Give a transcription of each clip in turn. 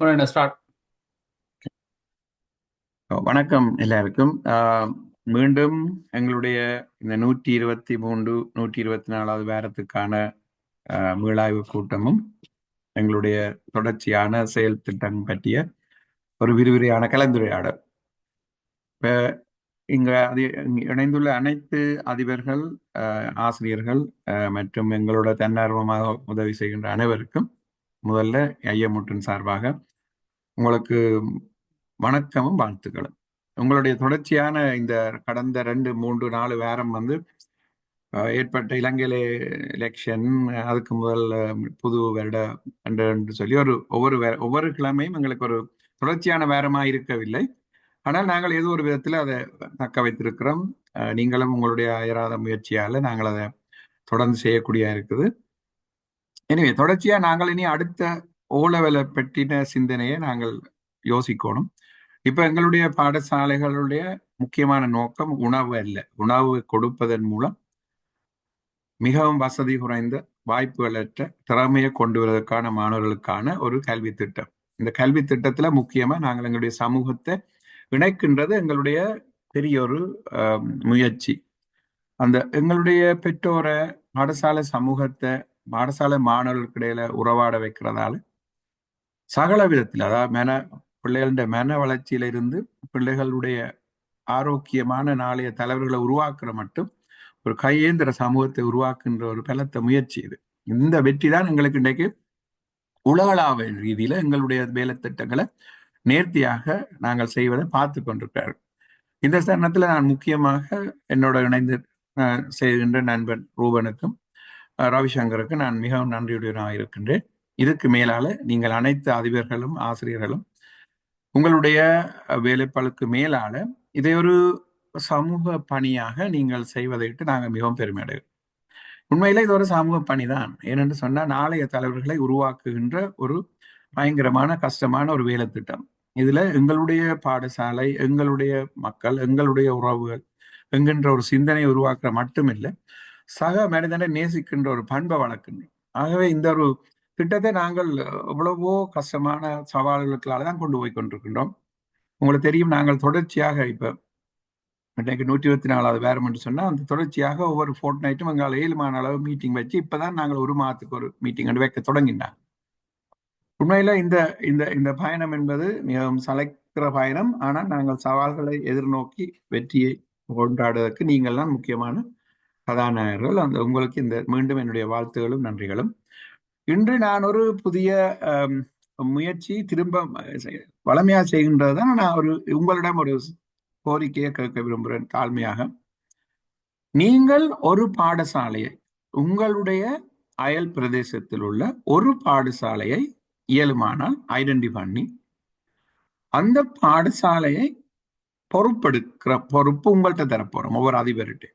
Start. வணக்கம் எல்லாருக்கும். மீண்டும் எங்களுடைய இந்த 123 124வது வாரத்துக்கான மீளாய்வு கூட்டமும் எங்களுடைய தொடர்ச்சியான செயல் திட்டம் பற்றிய ஒரு விரிவுரையான கலந்துரையாடல். இப்ப இங்க இணைந்துள்ள அனைத்து அதிபர்கள், ஆசிரியர்கள் மற்றும் எங்களோட தன்னார்வமாக உதவி செய்கின்ற அனைவருக்கும் முதல்ல ஐயமுற்றின் சார்பாக உங்களுக்கு வணக்கமும் வாழ்த்துக்களும். உங்களுடைய தொடர்ச்சியான இந்த கடந்த 2-3-4 வாரம் ஏற்பட்ட இலங்கையில எலெக்ஷன், அதுக்கு முதல் புது வருட என்று சொல்லி ஒவ்வொரு கிழமையும் எங்களுக்கு ஒரு தொடர்ச்சியான வாரமா இருக்கவில்லை. ஆனால் நாங்கள் ஏதோ ஒரு விதத்தில் அதை தக்க வைத்திருக்கிறோம். நீங்களும் உங்களுடைய அயராத முயற்சியால நாங்கள் அதை தொடர்ந்து செய்யக்கூடிய இருக்குது. எனவே தொடர்ச்சியா நாங்கள் இனி அடுத்த ஓலவெலை பற்றின சிந்தனையை நாங்கள் யோசிக்கணும். இப்ப எங்களுடைய பாடசாலைகளுடைய முக்கியமான நோக்கம் உணவு அல்ல. உணவு கொடுப்பதன் மூலம் மிகவும் வசதி குறைந்த, வாய்ப்புகளற்ற, திறமையை கொண்டு வருவதற்கான மாணவர்களுக்கான ஒரு கல்வி திட்டம். இந்த கல்வி திட்டத்துல முக்கியமா நாங்கள் எங்களுடைய சமூகத்தை இணைக்கின்றது எங்களுடைய பெரிய ஒரு முயற்சி. அந்த எங்களுடைய பெற்றோரை, பாடசாலை சமூகத்தை, பாடசாலை மாணவர்களுக்கு இடையில உறவாட வைக்கிறதால சகல விதத்தில், அதாவது பிள்ளைகளுடைய மன வளர்ச்சியிலிருந்து பிள்ளைகளுடைய ஆரோக்கியமான நாளைய தலைவர்களை உருவாக்குற மட்டும் ஒரு கையேந்திர சமூகத்தை உருவாக்குகின்ற ஒரு பலத்த முயற்சி இது. இந்த வெற்றி தான் எங்களுக்கு இன்றைக்கு உலகளாவ ரீதியில எங்களுடைய வேலை திட்டங்களை நேர்த்தியாக நாங்கள் செய்வதை பார்த்து கொண்டிருக்கிறார்கள். இந்த தருணத்துல நான் முக்கியமாக என்னோட இணைந்து செய்கின்ற நண்பன் ரூபனுக்கும் ரவிசங்கருக்கும் நான் மிகவும் நன்றியுடையவனாக இருக்கின்றேன். இதுக்கு மேலால நீங்கள் அனைத்து அதிபர்களும் ஆசிரியர்களும் உங்களுடைய வேலைப்பாளுக்கு மேலால இதை ஒரு சமூக பணியாக நீங்கள் செய்வதைட்டு நாங்கள் மிகவும் பெருமை அடைகிறோம். உண்மையில இது ஒரு சமூக பணிதான். ஏனென்று சொன்னால் நாளைய தலைவர்களை உருவாக்குகின்ற ஒரு பயங்கரமான கஷ்டமான ஒரு வேலை திட்டம். இதுல எங்களுடைய பாடசாலை, எங்களுடைய மக்கள், எங்களுடைய உறவுகள் என்கின்ற ஒரு சிந்தனை உருவாக்குற மட்டுமில்லை, சக மனிதனை நேசிக்கின்ற ஒரு பண்பை வளர்க்கின்றோம். ஆகவே இந்த ஒரு திட்டத்தை நாங்கள் எவ்வளவோ கஷ்டமான சவால்களுக்களால தான் கொண்டு போய் கொண்டிருக்கின்றோம். உங்களுக்கு தெரியும், நாங்கள் தொடர்ச்சியாக இப்ப இன்னைக்கு 124வது வாரம் என்று சொன்னா அந்த தொடர்ச்சியாக ஒவ்வொரு ஃபோர்ட் நைட்டும் எங்களால் 7 மாத அளவு மீட்டிங் வச்சு இப்பதான் நாங்கள் ஒரு மாதத்துக்கு ஒரு மீட்டிங் வைக்க தொடங்கினாங்க. உண்மையில இந்த இந்த இந்த பயணம் என்பது மிகவும் சளைக்கிற பயணம். ஆனால் நாங்கள் சவால்களை எதிர்நோக்கி வெற்றியை கொண்டாடுவதற்கு நீங்கள் தான் முக்கியமான கதாநாயகர்கள். அந்த உங்களுக்கு இந்த மீண்டும் என்னுடைய வாழ்த்துகளும் நன்றிகளும். இன்று நான் ஒரு புதிய முயற்சி திரும்ப வளமையா செய்கின்றதுதான். நான் உங்களிடம் ஒரு கோரிக்கையை கேட்க விரும்புகிறேன் தாழ்மையாக. நீங்கள் ஒரு பாடசாலையை, உங்களுடைய அயல் பிரதேசத்தில் உள்ள ஒரு பாடசாலையை இயலுமானால் ஐடென்டி பண்ணி அந்த பாடசாலையை பொறுப்பெடுக்கிற பொறுப்பு உங்கள்கிட்ட தரப்போறோம். ஒவ்வொரு அதிபர்கிட்ட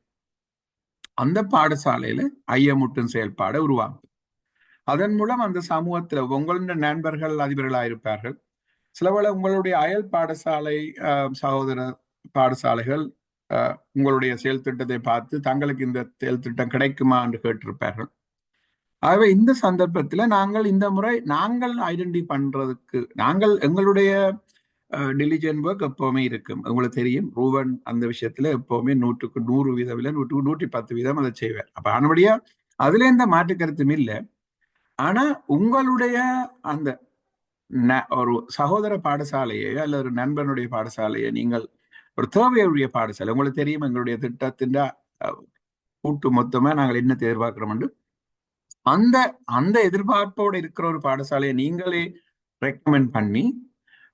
அந்த பாடசாலையில ஐயமுட்டும் செயல்பாடை உருவாக்கும். அதன் மூலம் அந்த சமூகத்துல உங்களுடைய நண்பர்கள் அதிபர்களாயிருப்பார்கள். சிலவேளை உங்களுடைய அயல் பாடசாலை சகோதர பாடசாலைகள் உங்களுடைய செயல் திட்டத்தை பார்த்து தங்களுக்கு இந்த செயல் திட்டம் கிடைக்குமா என்று கேட்டிருப்பார்கள். ஆகவே இந்த சந்தர்ப்பத்துல இந்த முறை நாங்கள் ஐடென்டி பண்றதுக்கு எங்களுடைய டிலிஜென்ட் ஒர்க் எப்பவுமே இருக்கும். உங்களுக்கு தெரியும், ரூபன் அந்த விஷயத்துல எப்பவுமே 100க்கு 100% 100க்கு 110% அதை செய்வார். அப்ப ஆனபடியா அதுல எந்த மாற்று கருத்தும் இல்லை. ஆனா உங்களுடைய அந்த ஒரு சகோதர பாடசாலையை அல்லது ஒரு நண்பனுடைய பாடசாலையை நீங்கள் ஒரு தேவையுடைய பாடசாலை, உங்களுக்கு தெரியும் எங்களுடைய திட்டத்தின் கூட்டு மொத்தமா நாங்கள் என்ன எதிர்பார்க்கிறோம் என்று அந்த அந்த எதிர்பார்ப்போடு இருக்கிற ஒரு பாடசாலையை நீங்களே ரெக்கமெண்ட் பண்ணி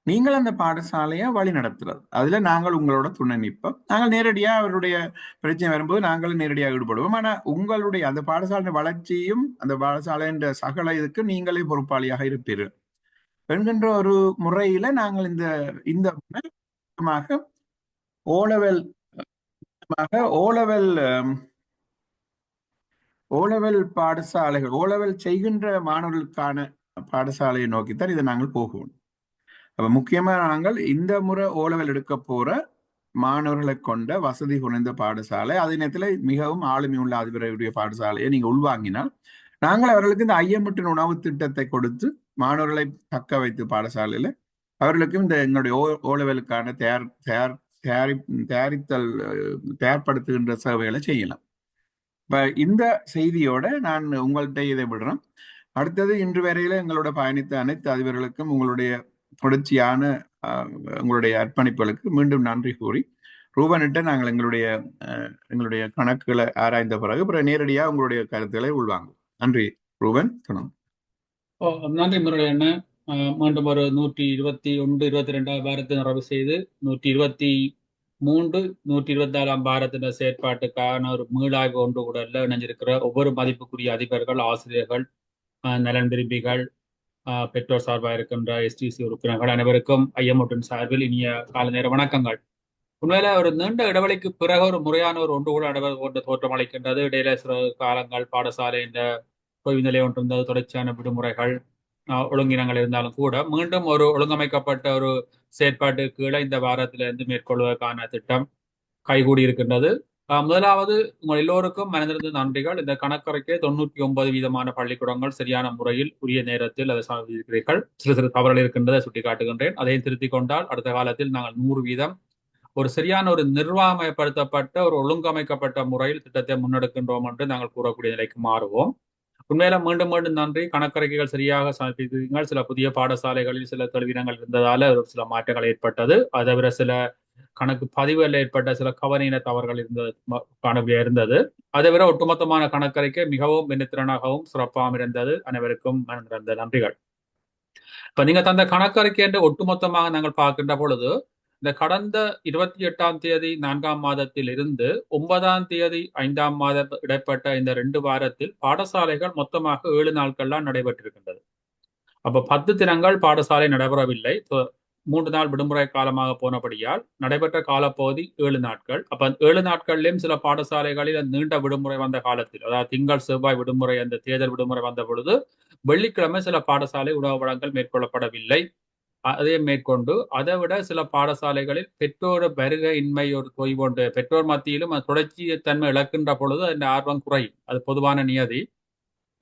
நீங்கள் அந்த பாடசாலையை வழி நடத்துறது, அதுல நாங்கள் உங்களோட துணை நிற்போம். நாங்கள் நேரடியா அவருடைய பிரச்சனை வரும்போது நாங்களும் நேரடியாக ஈடுபடுவோம். ஆனா உங்களுடைய அந்த பாடசாலை வளர்ச்சியும் அந்த பாடசாலைன்ற சகல இதுக்கு நீங்களே பொறுப்பாளியாக இருப்பீர்கள் என்கின்ற ஒரு முறையில நாங்கள் இந்த இந்த ஓலவெல் ஓலவெல் ஓலவெல் பாடசாலைகள், ஓலவெல் செய்கின்ற மாணவர்களுக்கான பாடசாலையை நோக்கித்தான் இதை நாங்கள் போகுவோம். அப்ப முக்கியமா நாங்கள் இந்த முறை ஓலவெல் எடுக்க போற மாணவர்களை கொண்ட வசதி குறைந்த பாடசாலை, அதே நேரத்தில் மிகவும் ஆளுமை உள்ள அதிபருடைய பாடசாலையை நீங்க உள்வாங்கினால் நாங்கள் அவர்களுக்கு இந்த ஐஎம்எட்டின் உணவு திட்டத்தை கொடுத்து மாணவர்களை தக்க வைத்து பாடசாலையில் அவர்களுக்கும் இந்த எங்களுடைய ஓலெவலுக்கான தயாரி தயாரித்தல் தயார்படுத்துகின்ற சேவைகளை செய்யலாம். இப்ப இந்த செய்தியோட நான் உங்கள்கிட்ட இதை விடுறேன். அடுத்தது இன்று வரையில எங்களோட பயணித்த அனைத்து அதிபர்களுக்கும் உங்களுடைய தொடர்ச்சியான உங்களுடைய அர்ப்பணிப்புகளுக்கு மீண்டும் நன்றி கூறி ரூபனிட்ட நாங்கள் எங்களுடைய கணக்குகளை ஆராய்ந்த பிறகு நேரடியாக உங்களுடைய கருத்துக்களை உள்வாங்கும். நன்றி ரூபன். நன்றி முரளி அண்ணன். மீண்டும் ஒரு 121 22 பாரத்தை நிறைவு செய்து 123 124 பாரத்தின செயற்பாட்டுக்கான ஒரு மீளாய்வு ஒன்று கூட இணைஞ்சிருக்கிற ஒவ்வொரு மதிப்புக்குரிய அதிபர்கள், ஆசிரியர்கள், நலன் விரும்பிகள், பெற்றோர் சார்பாக இருக்கின்ற STC உறுப்பினர்கள் அனைவருக்கும் ஐஎம்ஓட்டின் சார்பில் இனிய கால நேர வணக்கங்கள். உண்மையில ஒரு நீண்ட இடைவெளிக்கு பிறகு ஒரு முறையான ஒரு ஒன்று கூட கொண்டு தோற்றம் அளிக்கின்றது. இடையில சில காலங்கள் பாடசாலை இந்த ஓய்வு நிலை ஒன்றிருந்தது, தொடர்ச்சியான விடுமுறைகள், ஒழுங்கினங்கள் இருந்தாலும் கூட மீண்டும் ஒரு ஒழுங்கமைக்கப்பட்ட ஒரு செயற்பாட்டு கீழே இந்த வாரத்திலிருந்து மேற்கொள்வதற்கான திட்டம் கைகூடி இருக்கின்றது. முதலாவது உங்கள் எல்லோருக்கும் மனதிலிருந்து நன்றிகள். இந்த கணக்கறைக்கு 99% பள்ளிக்கூடங்கள் சரியான முறையில் உரிய நேரத்தில் அதை சாதிக்கிறீர்கள். சிறு தவறுகள் இருக்கின்றதை சுட்டிக்காட்டுகின்றேன். அதையும் திருத்திக் கொண்டால் அடுத்த காலத்தில் நாங்கள் 100% ஒரு சரியான ஒரு நிர்வாகமயப்படுத்தப்பட்ட ஒரு ஒழுங்கமைக்கப்பட்ட முறையில் திட்டத்தை முன்னெடுக்கின்றோம் என்று நாங்கள் கூறக்கூடிய நிலைக்கு மாறுவோம். உண்மையில மீண்டும் மீண்டும் நன்றி. கணக்கறிக்கைகள் சரியாக சமர்ப்பித்தீர்கள். சில புதிய பாடசாலைகளில் சில தொழில்வினங்கள் இருந்ததால சில மாற்றங்கள் ஏற்பட்டது. அதை தவிர சில கணக்கு பதிவுகளில் ஏற்பட்ட சில கவனின தவறுகள் இருந்தது. அதை விட ஒட்டுமொத்தமான கணக்கறிக்கை மிகவும் வினைத்திறனாகவும் சிறப்பாகவும் இருந்தது. அனைவருக்கும் மனந்திருந்த நன்றிகள். இப்ப நீங்க தந்த கணக்கறிக்கை என்று ஒட்டுமொத்தமாக நாங்கள் பார்க்கின்ற பொழுது இந்த கடந்த 28ஆம் தேதி 4ஆம் மாதத்தில் இருந்து 9ஆம் தேதி 5ஆம் மாதம் இடைப்பட்ட இந்த 2 வாரத்தில் பாடசாலைகள் மொத்தமாக 7 நாட்கள்லாம் நடைபெற்றிருக்கின்றது. அப்ப 10 தினங்கள் பாடசாலை நடைபெறவில்லை. 3 நாள் விடுமுறை காலமாக போனபடியால் நடைபெற்ற காலப்பகுதி 7 நாட்கள். அப்ப 7 நாட்கள்லயும் சில பாடசாலைகளில் நீண்ட விடுமுறை வந்த காலத்தில், அதாவது திங்கள் செவ்வாய் விடுமுறை, அந்த தேர்தல் விடுமுறை வந்த பொழுது வெள்ளிக்கிழமை சில பாடசாலை உணவு வழங்கல் மேற்கொள்ளப்படவில்லை. அதை மேற்கொண்டு அதை விட சில பாடசாலைகளில் பெற்றோர் வருகை இன்மை ஒரு தொய்வுண்டு, பெற்றோர் மத்தியிலும் தொடர்ச்சித்தன்மை இழக்கின்ற பொழுது அந்த ஆர்வம் குறையும். அது பொதுவான நியதி.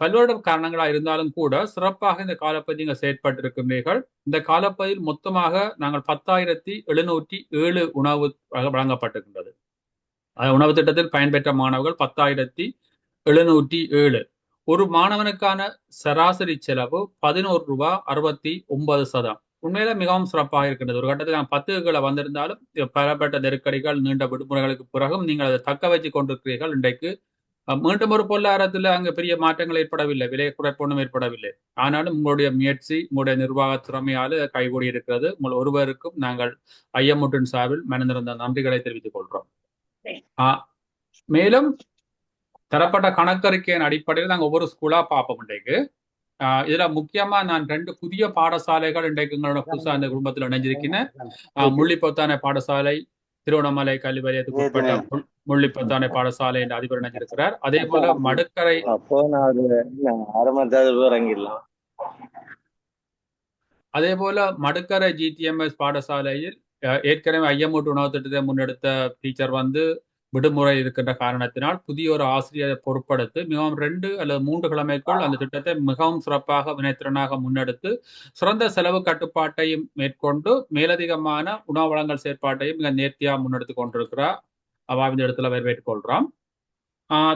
பல்வேறு காரணங்களாக இருந்தாலும் கூட சிறப்பாக இந்த காலப்பகுதி நீங்கள் செயற்பட்டிருக்கின்றீர்கள். இந்த காலப்பகுதியில் மொத்தமாக நாங்கள் 10,707 உணவு வழங்கப்பட்டிருக்கின்றது. உணவு திட்டத்தில் பயன்பெற்ற மாணவர்கள் 10,707. ஒரு மாணவனுக்கான சராசரி செலவு 11 ரூபாய் 69. உண்மையில மிகவும் சிறப்பாக இருக்கின்றது. ஒரு கட்டத்தில் நான் 10களை வந்திருந்தாலும் பலப்பட்ட நெருக்கடிகள், நீண்ட விடுமுறைகளுக்கு பிறகும் நீங்கள் அதை தக்க வச்சு கொண்டிருக்கிறீர்கள். இன்றைக்கு மீண்டும் ஒரு பொருளாதாரத்தில் அங்கு பெரிய மாற்றங்கள் ஏற்படவில்லை, விலை குறைப்பொன்றும் ஏற்படவில்லை. ஆனாலும் உங்களுடைய முயற்சி, உங்களுடைய நிர்வாக திறமையால் கைகூடி இருக்கிறது. உங்கள் ஒருவருக்கும் நாங்கள் ஐஎம்ஓட்டின் சார்பில் மனந்திருந்த நன்றிகளை தெரிவித்துக் கொள்கிறோம். மேலும் தரப்பட்ட கணக்கறிக்கையின் அடிப்படையில் நாங்கள் ஒவ்வொரு ஸ்கூலா பார்ப்போம். இன்றைக்கு இதுல முக்கியமா நான் 2 புதிய பாடசாலைகள் இன்றைக்கு எங்களோட புதுசா இந்த குடும்பத்தில் இணைஞ்சிருக்கிறேன். முள்ளிப்பொத்தானை பாடசாலை, திருவண்ணாமலை கல்வி வலயத்துக்கு உட்பட்ட முள்ளிப்பொத்தானை பாடசாலை என்ற அதிபர் இணைஞ்சிருக்கிறார். அதே போல மடுக்கரை GTMS பாடசாலையில் ஏற்கனவே ஐஎம்ஓடி உணவு திட்டத்தை முன்னெடுத்த டீச்சர் விடுமுறை இருக்கின்ற காரணத்தினால் புதிய ஒரு ஆசிரியரை பொறுப்படுத்தி மிகவும் 2 அல்லது 3 கிழமைக்குள் அந்த திட்டத்தை மிகவும் சிறப்பாக வினைத்திறனாக முன்னெடுத்து சிறந்த செலவு கட்டுப்பாட்டையும் மேற்கொண்டு மேலதிகமான உணவு வழங்கல் செயற்பாட்டையும் மிக நேர்த்தியாக முன்னெடுத்து கொண்டிருக்கிறார். இந்த இடத்துல வரவேற்றுக் கொள்றோம்.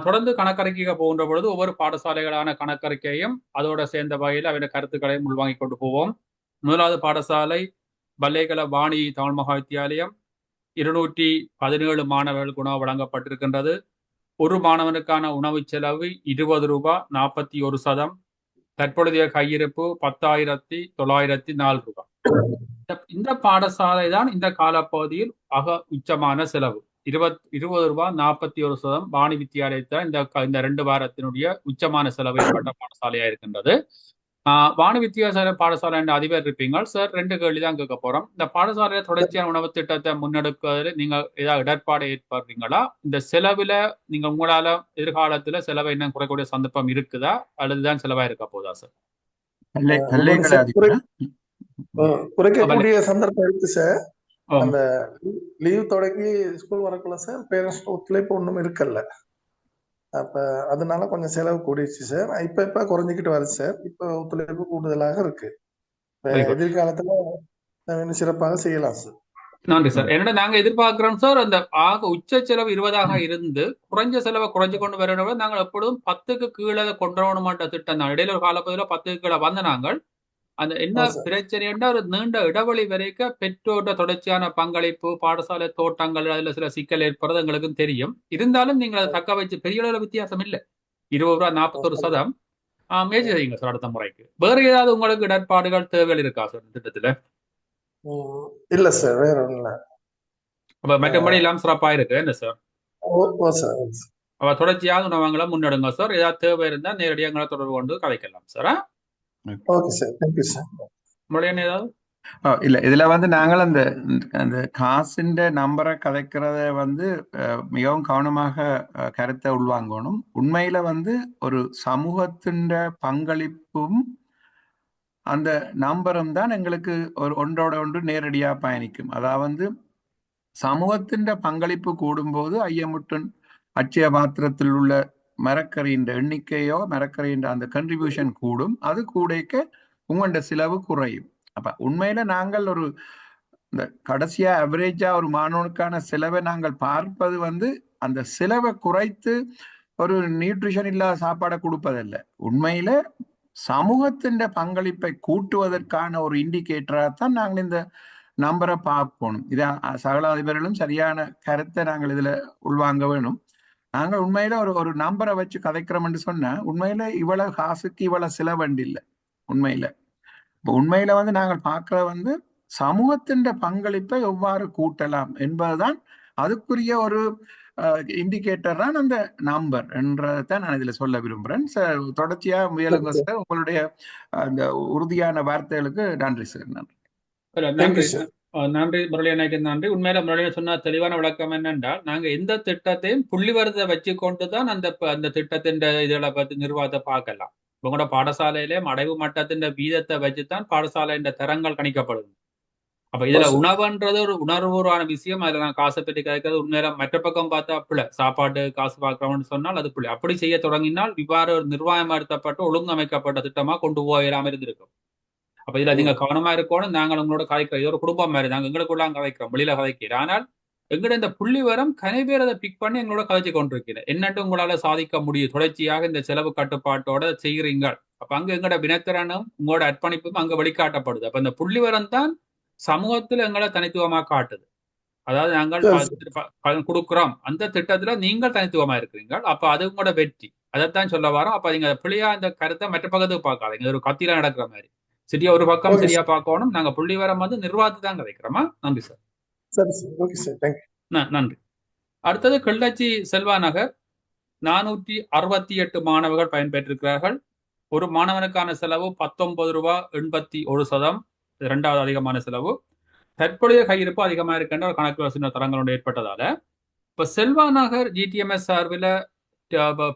தொடர்ந்து கணக்கறிக்கை போகின்ற பொழுது ஒவ்வொரு பாடசாலைகளான கணக்கறிக்கையும் அதோட சேர்ந்த வகையில் அவருடைய கருத்துக்களையும் உள்வாங்கிக் கொண்டு போவோம். முதலாவது பாடசாலை பல்லேகல வாணி தமிழ் மகா வித்தியாலயம். 217 மாணவர்களுக்கு உணவு வழங்கப்பட்டிருக்கின்றது. ஒரு மாணவனுக்கான உணவு செலவு 20 ரூபாய் 41. தற்பொழுதைய கையிருப்பு 10,904 ரூபாய். இந்த பாடசாலை தான் இந்த காலப்பகுதியில் உச்சமான செலவு 20 ரூபாய் 41. வாணி வித்தியாலயத்தில் இந்த 2 வாரத்தினுடைய உச்சமான செலவு ஏற்பட்ட பாடசாலையா இருக்கின்றது. வாணி வித்தியாசாலை பாடசாலை என்ற அதிபர் இருப்பீங்க சார். 2 கேள்வி தான் கேட்க போறோம். இந்த பாடசாலையில தொடர்ச்சியான உணவு திட்டத்தை முன்னெடுப்பதில் நீங்க ஏதாவது இடர்பாடு ஏற்படுறீங்களா? இந்த செலவுல நீங்க உங்களால எதிர்காலத்துல செலவை இன்னும் குறைக்கூடிய சந்தர்ப்பம் இருக்குதா, அல்லதுதான் செலவா இருக்க போதா சார்? குறைக்கக்கூடிய சந்தர்ப்பம் இருக்கு சார். அந்த லீவ் தொடங்கி ஸ்கூல் வரக்குள்ள சார் பேரண்ட்ஸ் ஒத்துழைப்பு ஒண்ணும் இருக்கல்ல. அப்ப அதனால கொஞ்சம் செலவு கூடிடுச்சு சார். இப்ப குறைஞ்சிக்கிட்டு வருது சார். இப்ப ஒத்துழைப்பு கூடுதலாக இருக்கு. Very good. எதிர்காலத்துல இன்னும் சிறப்பாக செய்யலாம் சார். நன்றி சார். என்னடா நாங்க எதிர்பார்க்கிறோம் சார், அந்த ஆக உச்ச செலவு 20 இருந்து குறைஞ்ச செலவை குறைஞ்சு கொண்டு வரணும். நாங்கள் எப்பொழுதும் 10க்கு கீழே கொண்டு வரணுமாட்ட திட்டம் தான். இடையில ஒரு காலப்பகுதியில் 10க்கு கீழே வந்த நாங்கள் அந்த என்ன சார். பிரச்சனைன்னா ஒரு நீண்ட இடைவெளி வரைக்கும் பெற்றோர்கிட்ட தொடர்ச்சியான பங்களிப்பு, பாடசாலை தோட்டங்கள், அதுல சில சிக்கல் ஏற்படுறது எங்களுக்கும் தெரியும். இருந்தாலும் நீங்கள் அதை தக்க வச்சு பெரிய அளவு வித்தியாசம் இல்லை. 20 ரூபா 41 முயற்சி செய்யுங்க சார் அடுத்த முறைக்கு. வேற ஏதாவது உங்களுக்கு இடர்பாடுகள் தேவைகள் இருக்கா சார் திட்டத்துல? இல்ல சார், வேற ஒண்ணும் இல்ல. அப்ப மற்றபடி எல்லாம் சிறப்பா இருக்கு என்ன சார்? சார். அவ தொடர்ச்சியாக உணவங்களை முன்னெடுங்க சார். ஏதாவது தேவை இருந்தா நேரடியாக எங்களை தொடர்பு கொண்டு கதைக்கலாம் sir. Okay sir, thank you sir. முறையான ஏதாவது? இல்ல இதுல வந்து நாங்கள் அந்த அந்த காசின் நம்பரை கதைக்கிறத வந்து மிகவும் கவனமாக கருத்தை உள்வாங்கணும். உண்மையில வந்து ஒரு சமூகத்தின் பங்களிப்பும் அந்த நம்பரும் தான் எங்களுக்கு ஒரு ஒன்றோட ஒன்று நேரடியா பயணிக்கும். அதாவது சமூகத்தின் பங்களிப்பு கூடும்போது ஐயமுட்டன் அட்சய பாத்திரத்தில் உள்ள மரக்கறியின் எண்ணிக்கையோ மரக்கறியின் அந்த கன்ட்ரிபியூஷன் கூடும். அது கூடைக்க உங்களோட செலவு குறையும். அப்ப உண்மையில நாங்கள் ஒரு இந்த கடைசியா அவரேஜா ஒரு மாணவனுக்கான செலவை நாங்கள் பார்ப்பது வந்து அந்த செலவை குறைத்து ஒரு நியூட்ரிஷன் இல்லாத சாப்பாடை கொடுப்பதில்லை. உண்மையில சமூகத்தின் பங்களிப்பை கூட்டுவதற்கான ஒரு இண்டிகேட்டரா தான் நாங்கள் இந்த நம்பரை பார்க்கணும். இதை சகல அதிபர்களும் சரியான கருத்தை நாங்கள் இதுல உள்வாங்க வேணும். நாங்கள் உண்மையில ஒரு நம்பரை வச்சு கதைக்கிறோம்னு சொன்னா உண்மையில இவ்வளவு காசுக்கு இவ்வளவு செலவண்டு இல்லை. உண்மையில உண்மையில வந்து நாங்கள் பார்க்கிற வந்து சமூகத்தின் பங்களிப்பை எவ்வாறு கூட்டலாம் என்பதுதான் அதுக்குரிய ஒரு இண்டிகேட்டர் தான் அந்த நம்பர் என்றதான் நான் இதுல சொல்ல விரும்புறேன். தொடர்ச்சியா முயலுங்க சார். உங்களுடைய அந்த உறுதியான வார்த்தைகளுக்கு நன்றி சார். நன்றி. நன்றி முரளியனுக்கு நன்றி. உண்மையில முரளியன் சொன்ன தெளிவான விளக்கம் என்னென்றால், நாங்க எந்த திட்டத்தையும் புள்ளிவரத்தை வச்சு கொண்டுதான் அந்த திட்டத்தின் இதுகளை பத்தி நிர்வாகத்தை பார்க்கலாம். உங்களோட பாடசாலையிலே அடைவு மட்டத்தின் வீதத்தை வச்சுதான் பாடசாலையின் தரங்கள் கணிக்கப்படுது. அப்ப இதுல உணவுன்றது ஒரு உணர்வுபூர்வமான விஷயம். அதுல நான் காசை பற்றி கேட்கறது உண்மையில மற்ற பக்கம் பார்த்தா பிள்ளை சாப்பாட்டு காசு பார்க்கிறோம்னு சொன்னால் அது பிள்ளை. அப்படி செய்ய தொடங்கினால் இவ்வாறு ஒரு நிர்வாகப்படுத்தப்பட்டு ஒழுங்கமைக்கப்பட்ட திட்டமா கொண்டு போயிடாம இருந்திருக்கும். அப்ப இதுல நீங்க கவனமா இருக்கணும். நாங்கள் உங்களோட கதைக்கிறோம். இது ஒரு குடும்பம் மாதிரி நாங்க எங்களுக்குள்ள கதைக்கிறோம், வெளியில கதைக்கிறோம். ஆனால் எங்கட இந்த புள்ளி வரம் கனைபேர் அதை பிக் பண்ணி எங்களோட கதைச்சு கொண்டிருக்கிறேன். என்னட்டு உங்களால சாதிக்க முடியும் தொடர்ச்சியாக இந்த செலவு கட்டுப்பாட்டோட செய்கிறீங்க. அப்ப அங்க எங்கட வினத்திறனும் உங்களோட அர்ப்பணிப்பும் அங்க வெளிக்காட்டப்படுது. அப்ப இந்த புள்ளி வரம் தான் சமூகத்துல எங்களை தனித்துவமா காட்டுது. அதாவது நாங்கள் கொடுக்குறோம் அந்த திட்டத்துல நீங்கள் தனித்துவமா இருக்கிறீங்க. அப்ப அது உங்களோட வெற்றி. அதைத்தான் சொல்ல வரோம். அப்ப நீங்க பிள்ளையா இந்த கருத்தை மற்ற பக்கத்துக்கு பார்க்காதீங்க. ஒரு கத்தியில நடக்கிற மாதிரி சரியா ஒரு பக்கம் சரியா பார்க்கணும். நாங்க புள்ளி வரம் வந்து நிர்வாகத்தை தான் கதைக்கிறோமா. நன்றி சார். நன்றி. அடுத்தது கிள்ளச்சி செல்வா நகர் 468 மாணவர்கள் பயன்பெற்றிருக்கிறார்கள். ஒரு மாணவனுக்கான செலவு 19 ரூபாய் 81. இரண்டாவது அதிகமான செலவு. தற்போதைய கையிருப்பு அதிகமாக இருக்கின்ற ஒரு கணக்கு சின்ன தரங்களோடு ஏற்பட்டதால இப்ப செல்வா நகர் ஜிடிஎம்எஸ் சார்பில்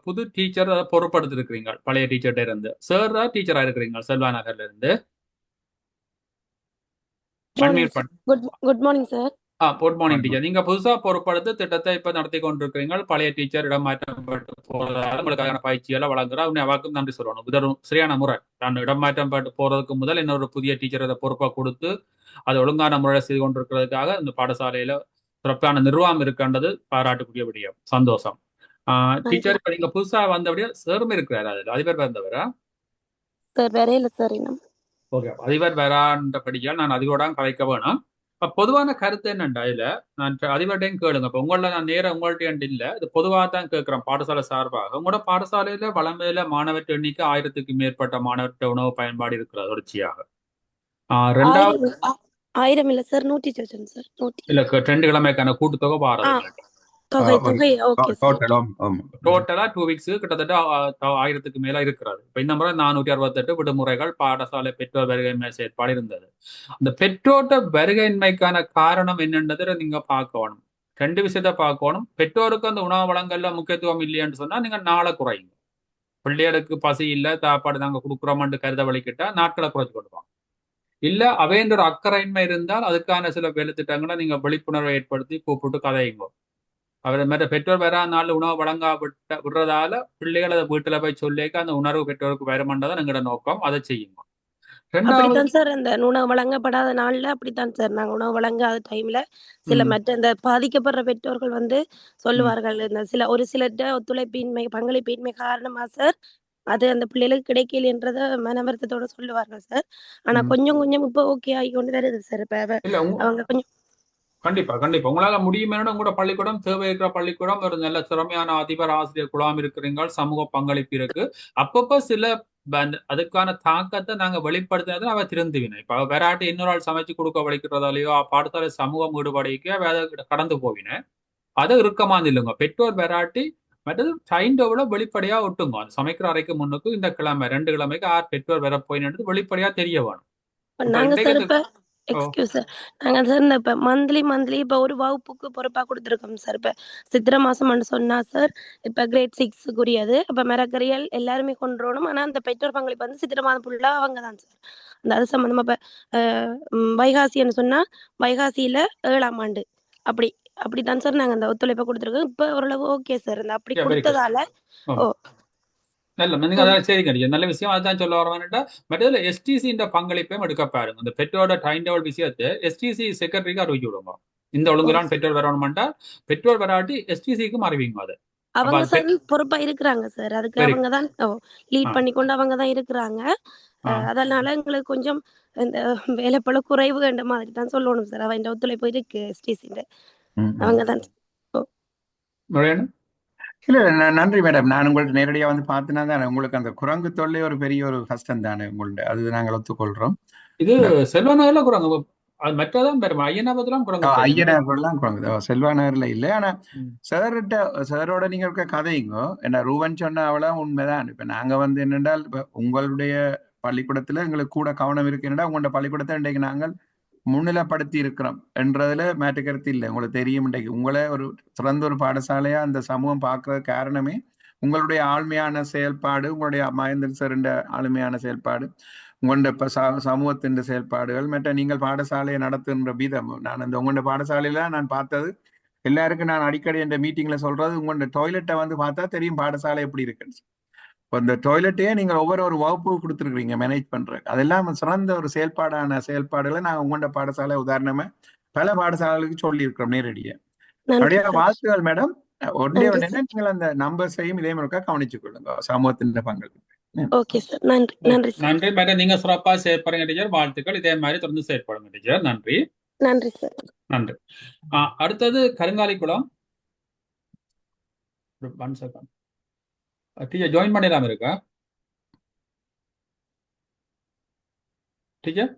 புது டீச்சர் பொறுப்படுத்திருக்கிறீங்க. பழைய டீச்சர்கிட்ட இருந்து சார் தான் டீச்சரா இருக்கிறீங்க செல்வா நகர்ல இருந்து. Good morning sir. Good morning teacher. நீங்க புதுசா பொறுப்படுத்து திட்டத்தை இப்ப நடத்தி கொண்டிருக்கிறீங்க. பழைய டீச்சர் இடமாற்றப்பட்டு போறதால உங்களுக்கான பயிற்சியெல்லாம் வழங்குறா. அவாக்கும் நன்றி சொல்லணும். இது சரியான முறை. நான் இடமாற்றப்பட்டு போறதுக்கு முதல் இன்னொரு புதிய டீச்சர் அதை பொறுப்பா கொடுத்து அதை ஒழுங்கான முறை செய்து கொண்டிருக்கிறதுக்காக இந்த பாடசாலையில சிறப்பான நிர்வாகம் இருக்கின்றது பாராட்டுக்குரிய விடயம். சந்தோஷம். டீச்சர் இப்ப நீங்க புதுசா வந்தபடியா சேரும் இருக்கிறாரு. அதுல அதிபர் வந்தவரா? ஓகே, அதிபர் வரான்றபடியால் நான் அதிபரோட கலைக்க வேணும். இப்ப பொதுவான கருத்து என்னண்டா இதுல நான் அதிபர்டையும் கேளுங்க. இப்ப உங்கள நான் நேரம் உங்கள்ட்ட இல்ல, இது பொதுவாக தான் கேட்கிறேன் பாடசாலை சார்பாக. உங்களோட பாடசாலையில வளமையில மாணவர் எண்ணிக்கை 1000க்கு மேற்பட்ட மாணவர்கிட்ட உணவு பயன்பாடு இருக்கிறது தொடர்ச்சியாக. 1000 இல்ல சார், 100 சார். இல்ல 2 கிழமைக்கான கூட்டுத்தொகை பாரது டோட்டலா 2 வீக்ஸ் கிட்டத்தட்ட 1000க்கு மேல இருக்கிறது. இப்ப இந்த முறை 468 விடுமுறைகள் பாடசாலை பெற்றோர் வருகையின்மை செயற்பாடு இருந்தது. அந்த பெற்றோட்ட வருகையின்மைக்கான காரணம் என்னன்றதை நீங்க பார்க்கணும். 2 விஷயத்த பார்க்கணும். பெற்றோருக்கு அந்த உணவு வழங்கல்ல முக்கியத்துவம் இல்லையான்னு சொன்னா நீங்க நாளை குறையுங்க. பிள்ளைகளுக்கு பசி இல்ல சாப்பாடு நாங்க கொடுக்குறோம்னு கருத வலிக்கிட்டா நாட்களை குறைச்சு கொடுப்பாங்க. இல்ல அவைன்ற ஒரு அக்கறையின்மை இருந்தால் அதுக்கான சில வேலை திட்டங்களை நீங்க விழிப்புணர்வை ஏற்படுத்தி கூப்பிட்டு கதையுங்க. அவர் மற்ற பெற்றோர் வேற நாள் உணவு வழங்கா விடுறதால பிள்ளைகள் அதை வீட்டுல போய் சொல்லிக்க அந்த உணர்வு பெற்றோருக்கு வருமன்றதான் எங்களோட நோக்கம். அதை செய்யுங்க. ரெண்டாவது அப்படித்தான் சார் இந்த உணவு வழங்கப்படாத நாள்ல அப்படித்தான் சார் நாங்க உணவு வழங்காத டைம்ல சில ம், மற்ற இந்த பாதிக்கப்படுற பெற்றோர்கள் வந்து ம், சொல்லுவார்கள் இந்த ஒரு சிலர்ட ஒத்துழைப்பின்மை பங்களிப்பின்மை காரணமா சார் அது அந்த பிள்ளைகளுக்கு கிடைக்கலன்றத மன வருத்தத்தோட சொல்லுவார்கள் சார். ஆனா ம். கொஞ்சம் கொஞ்சம் இப்ப ஓகே ஆகி கொண்டு வருது சார். இப்ப இல்ல அவங்க கொஞ்சம் கண்டிப்பா கண்டிப்பா உங்களால முடியுமேனு உங்களோட பள்ளிக்கூடம் தேவை இருக்கிற பள்ளிக்கூடம் ஒரு நல்ல திறமையான அதிபர் ஆசிரியர் குழாம் இருக்கிறீங்க, சமூக பங்களிப்பு இருக்கு. அப்பப்ப சில அதுக்கான தாக்கத்தை நாங்க வெளிப்படுத்தினது அவ திருந்துவினேன். இப்ப வெராட்டி இன்னொரு ஆள் சமைச்சு கொடுக்க வலிக்கிறதாலேயோ பாடசாலை சமூகம் ஈடுபடைக்கோ அதை கடந்து போவினேன். அதை இறுக்கமா இல்லைங்க பெற்றோர் வெராட்டி. மற்றது டைம் டேபிள வெளிப்படையா ஒட்டுங்க. அந்த சமைக்கிற அறைக்கு முன்னுக்கு இந்த கிழமை 2 கிழமைக்கு பெற்றோர் வர போயின்னு வெளிப்படையா தெரிய வேணும். இப்ப நாங்க சார் இன்றைக்கு இப்ப ஓ, எக்ஸ்கியூஸ் சார். நாங்க சார் இந்த இப்ப மந்த்லி இப்ப ஒரு வகுப்புக்கு பொறுப்பா கொடுத்துருக்கோம் சார். இப்ப சித்திரை மாசம்னு சொன்னா சார் இப்ப கிரேட் 6க்குரியது அப்ப மெரக்கரியல் எல்லாருமே கொண்டு வரணும். ஆனா அந்த பெற்றோர் பங்களிப்பு வந்து சித்திரை மாதம் ஃபுல்லா அவங்க தான் சார். அந்த அது சம்பந்தமா இப்ப வைகாசின்னு சொன்னா வைகாசியில 7ஆம் ஆண்டு அப்படி அப்படித்தான் சார் நாங்க அந்த ஒத்துழைப்பை கொடுத்துருக்கோம். இப்ப ஓரளவு ஓகே சார். இந்த அப்படி வெரி குட். கொடுத்ததால ஓ நல்ல நீங்க அதான் சரி கிடையாது நல்ல விஷயம். அதான் சொல்ல வரவேன்டா. மற்றதுல எஸ்டிசி பங்களிப்பையும் எடுக்க பாருங்க. இந்த பெற்றோரோட டைம் டேபிள் விஷயத்தை எஸ்டிசி செக்ரட்டரிக்கு அறிவிச்சு விடுங்க. இந்த ஓ ஒழுங்குதான் பெற்றோர் வரணும்ட்டா பெற்றோர் வராட்டி எஸ்டிசிக்கும் அறிவிங்க அது. அப்ப அவங்க அது சார் பொறுப்பா இருக்கிறாங்க சார். அதுக்கு வெரி அவங்க தான் லீட் ஆ பண்ணி கொண்டு அவங்க தான் இருக்கிறாங்க. ஆ அதனால எங்களுக்கு கொஞ்சம் இந்த வேலைப்பளு குறைவு என்ற மாதிரி தான் சொல்லணும் சார். அவன் ஒத்துழைப்பு இருக்கு எஸ்டிசிന്റെ ம், ம். அவங்க தான். ஓ முறையான இல்ல நன்றி மேடம். நான் உங்கள்ட்ட நேரடியா வந்து பார்த்தனா தானே உங்களுக்கு அந்த குரங்கு தொல்லை ஒரு பெரிய ஒரு கஷ்டம் தானே உங்கள்ட்ட. அது நாங்கள் ஒத்துக்கொள்றோம். இது இந்த செல்வநகர்ல குறாங்க. அது மற்றதான் பெருமை ஐயனாபத்திரம் குரங்கு பிரச்சனை. ஐயனார்லாம் குரங்கு செல்வா நகர்ல இல்லை. ஆனா ம், சாரோட நீங்க இருக்க கதைங்கோ என்ன ரூவன் சொன்ன அவளா உண்மைதான். இப்ப நாங்க வந்து என்னென்றால் இப்ப உங்களுடைய பள்ளிக்கூடத்துல எங்களுக்கு கூட கவனம் இருக்கு. என்னடா உங்களோட பள்ளிக்கூடத்தை இன்றைக்கு நாங்கள் முன்னிலைப்படுத்தி இருக்கிறோம் என்றதுல மாற்று கருத்து இல்லை. உங்களுக்கு தெரியும் இன்றைக்கு உங்களை ஒரு சிறந்த ஒரு பாடசாலையா அந்த சமூகம் பார்க்கறது காரணமே உங்களுடைய ஆழ்மையான செயல்பாடு, உங்களுடைய மகேந்திரன் சார் ஆளுமையான செயல்பாடு, உங்களோட இப்ப சமூகத்தின் செயல்பாடுகள் மற்ற நீங்கள் பாடசாலையை நடத்துகின்ற விதம். நான் அந்த உங்களோட பாடசாலையில நான் பார்த்தது எல்லாருக்கும் நான் அடிக்கடி இந்த மீட்டிங்ல சொல்றது உங்களோட டாய்லெட்டை வந்து பார்த்தா தெரியும் பாடசாலை எப்படி இருக்குன்னு. இப்போ இந்த டாய்லெட்டையே நீங்க ஒவ்வொரு வகுப்பு கொடுத்துருக்கீங்க மேனேஜ் பண்ற. அதெல்லாம் சிறந்த ஒரு செயல்பாடுகளை நான் உங்களோட பாடசாலை உதாரணமா பல பாடசாலைகளுக்கு சொல்லி இருக்கிறோம் நேரடியா. நன்றி அப்படியே சார். வாழ்த்துகள் மேடம். ஒன்றே நன்றி ஒன்று சார். நீங்கள் அந்த நம்பர்ஸையும் இதே மாதிரி கவனிச்சுக் கொள்ளுங்க சமூகத்தின் பங்களிப்பு. Okay sir. நன்றி நன்றி சார். நன்றி மேடம். நீங்க சிறப்பா செயற்படுங்க டீச்சர். வாழ்த்துக்கள். இதே மாதிரி தொடர்ந்து செயற்படுங்க டீச்சர். நன்றி நன்றி சார். நன்றி. அடுத்தது கருங்காலிக்குளம். ஒன் செகண்ட் டீச்சர் ஜாயின் பண்ணிடாம இருக்கா டீச்சர்?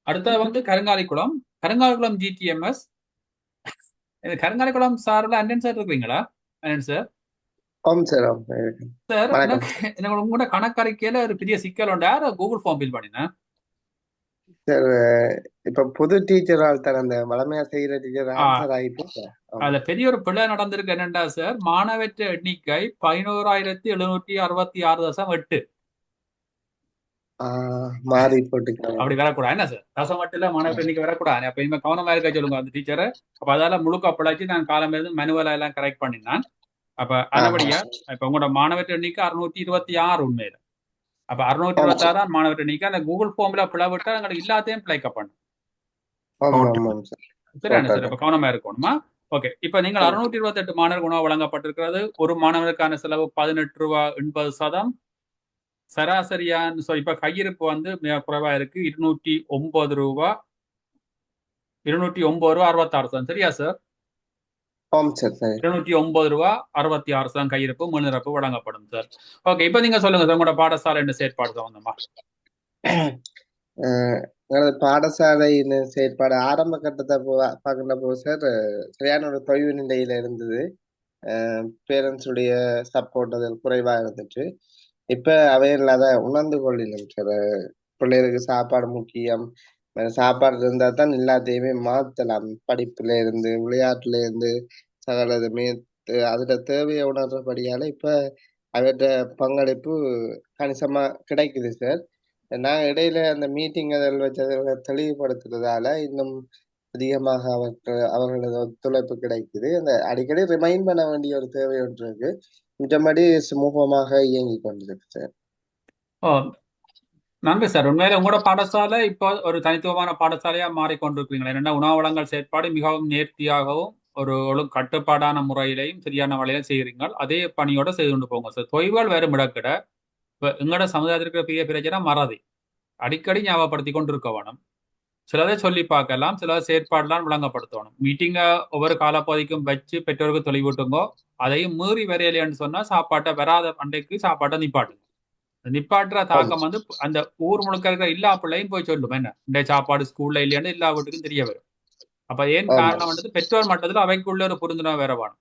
அடுத்தது வந்து கருங்காலிக்குளம் ஜிடிஎம்எஸ். இது கருங்காலிக்குளம் சார்ல அண்ணன் சார் இருக்கிறீங்களா? அண்ணன் சார் ஆம் சார். சார் வணக்கம். எனக்கு உங்களோட கணக்கறிக்கையில ஒரு பெரிய சிக்கல் உண்டு. யார் கூகுள் ஃபார்ம் ஃபில் பண்ணினேன் சார் இப்ப புது டீச்சர் ஆள் தர அந்த வளமையா செய்யற டீச்சர் ஆன்சர் ஆயிட்டு சார். அதுல பெரிய ஒரு பிழை நடந்திருக்கு. என்னண்டா சார் மாணவற்ற எண்ணிக்கை 11,766.8 மாறி போட்டுக்கலாம். அப்படி வரக்கூடாது என்ன சார்? தசமட்டில் மாணவர் எண்ணிக்கை வரக்கூடாது. அப்ப இனிமே கவனமா இருக்க சொல்லுங்க அந்த டீச்சரை. அப்ப அதால முழுக்க பிழைச்சி நான் காலம் இருந்து மேனுவலா எல்லாம் கரெக்ட் பண்ணினான். அப்ப அதுபடியா இப்ப உங்களோட மாணவர் எண்ணிக்கை 626 உண்மையில. அப்ப 626 மாணவர் எண்ணிக்கை அந்த கூகுள் ஃபார்ம்ல பிளவிட்டா எங்களுக்கு எல்லாத்தையும் பிழைக்க பண்ணும். சரியான சார். இப்ப கவனமா இருக்கணுமா? ஓகே. இப்ப நீங்கள் 628 மாணவர் உணவு வழங்கப்பட்டிருக்கிறது. ஒரு மாணவருக்கான செலவு 18 ரூபாய் 80%. சராசரியான்னு சொல்லி இப்ப கையிருப்பு வந்து மிக குறைவா இருக்கு. 209 ரூபாய் 66 சரியா சார்? 209 ரூபாய் 66 கையிருப்பு முன்னிரப்பு வழங்கப்படும் சார். ஓகே. இப்ப நீங்க சொல்லுங்க சார் உங்களோட பாடசாலை என்ன செயற்பாடு சம்பந்தமா? பாடசாலை செயற்பாடு ஆரம்ப கட்டத்தை பார்க்கின்ற போது சார் சரியான ஒரு தொய்வு நிலையில இருந்தது. பேரண்ட்ஸுடைய சப்போர்ட் அதில் குறைவாக இருந்துச்சு. இப்ப அவையில் அதை உணர்ந்து கொள்ளணும் சார். பிள்ளைகளுக்கு சாப்பாடு முக்கியம். சாப்பாடு இருந்தா தான் எல்லாத்தையுமே மாத்தலாம். படிப்புல இருந்து விளையாட்டுல இருந்து சகலதுமே அதுல தேவையை உணர்றபடியால இப்ப அவற்ற பங்களிப்பு கணிசமா கிடைக்குது சார். நான் இடையில அந்த மீட்டிங் அதில் வச்சதை தெளிவுபடுத்துறதால இன்னும் அதிகமாக அவர்களது ஒத்துழைப்பு கிடைக்குது. அந்த அடிக்கடி ரிமைண்ட் பண்ண வேண்டிய ஒரு தேவை ஒன்று இருக்கு. மற்றபடி சுமூகமாக இயங்கி கொண்டிருக்கு சார். ஓ, நன்றி சார். உண்மையில உங்களோட பாடசாலை இப்போ ஒரு தனித்துவமான பாடசாலையா மாறிக்கொண்டிருக்கிறீங்களா? ஏன்னா உணவு வழங்கல் செயற்பாடு மிகவும் நேர்த்தியாகவும் ஒரு கட்டுப்பாடான முறையிலையும் சரியான வழியில செய்கிறீங்க. அதே பணியோட செய்து கொண்டு போங்க சார். தொய்வுகள் வேறு மிடக்கிட இப்ப எங்களோட சமுதாயத்திற்கு பெரிய பிரச்சனை மறதி. அடிக்கடி ஞாபகப்படுத்தி கொண்டு இருக்க வேணும். சிலதை சொல்லி பார்க்கலாம், சில செயற்பாடுலாம் விளங்கப்படுத்தணும். மீட்டிங்கை ஒவ்வொரு காலப்பகுதிக்கும் வச்சு பெற்றோருக்கு தொலைவிட்டுங்கோ. அதையும் மீறி வரையலைன்னு சொன்னா சாப்பாட்டை வராத அன்றைக்கு சாப்பாட்டை நிப்பாட்டுங்க. நிப்பாட்டுற தாக்கம் வந்து அந்த ஊர் முழுக்க இருக்கிற எல்லா பிள்ளையும் போய் சொல்லும், என்ன இந்த சாப்பாடு ஸ்கூல்ல இல்லையான்னு எல்லா வீட்டுக்கும் தெரிய வரும். அப்ப ஏன் காரணம் வந்து பெற்றோர் மட்டத்தில் அவைக்குள்ள ஒரு புரிந்துணர்வு வேற வேணும்.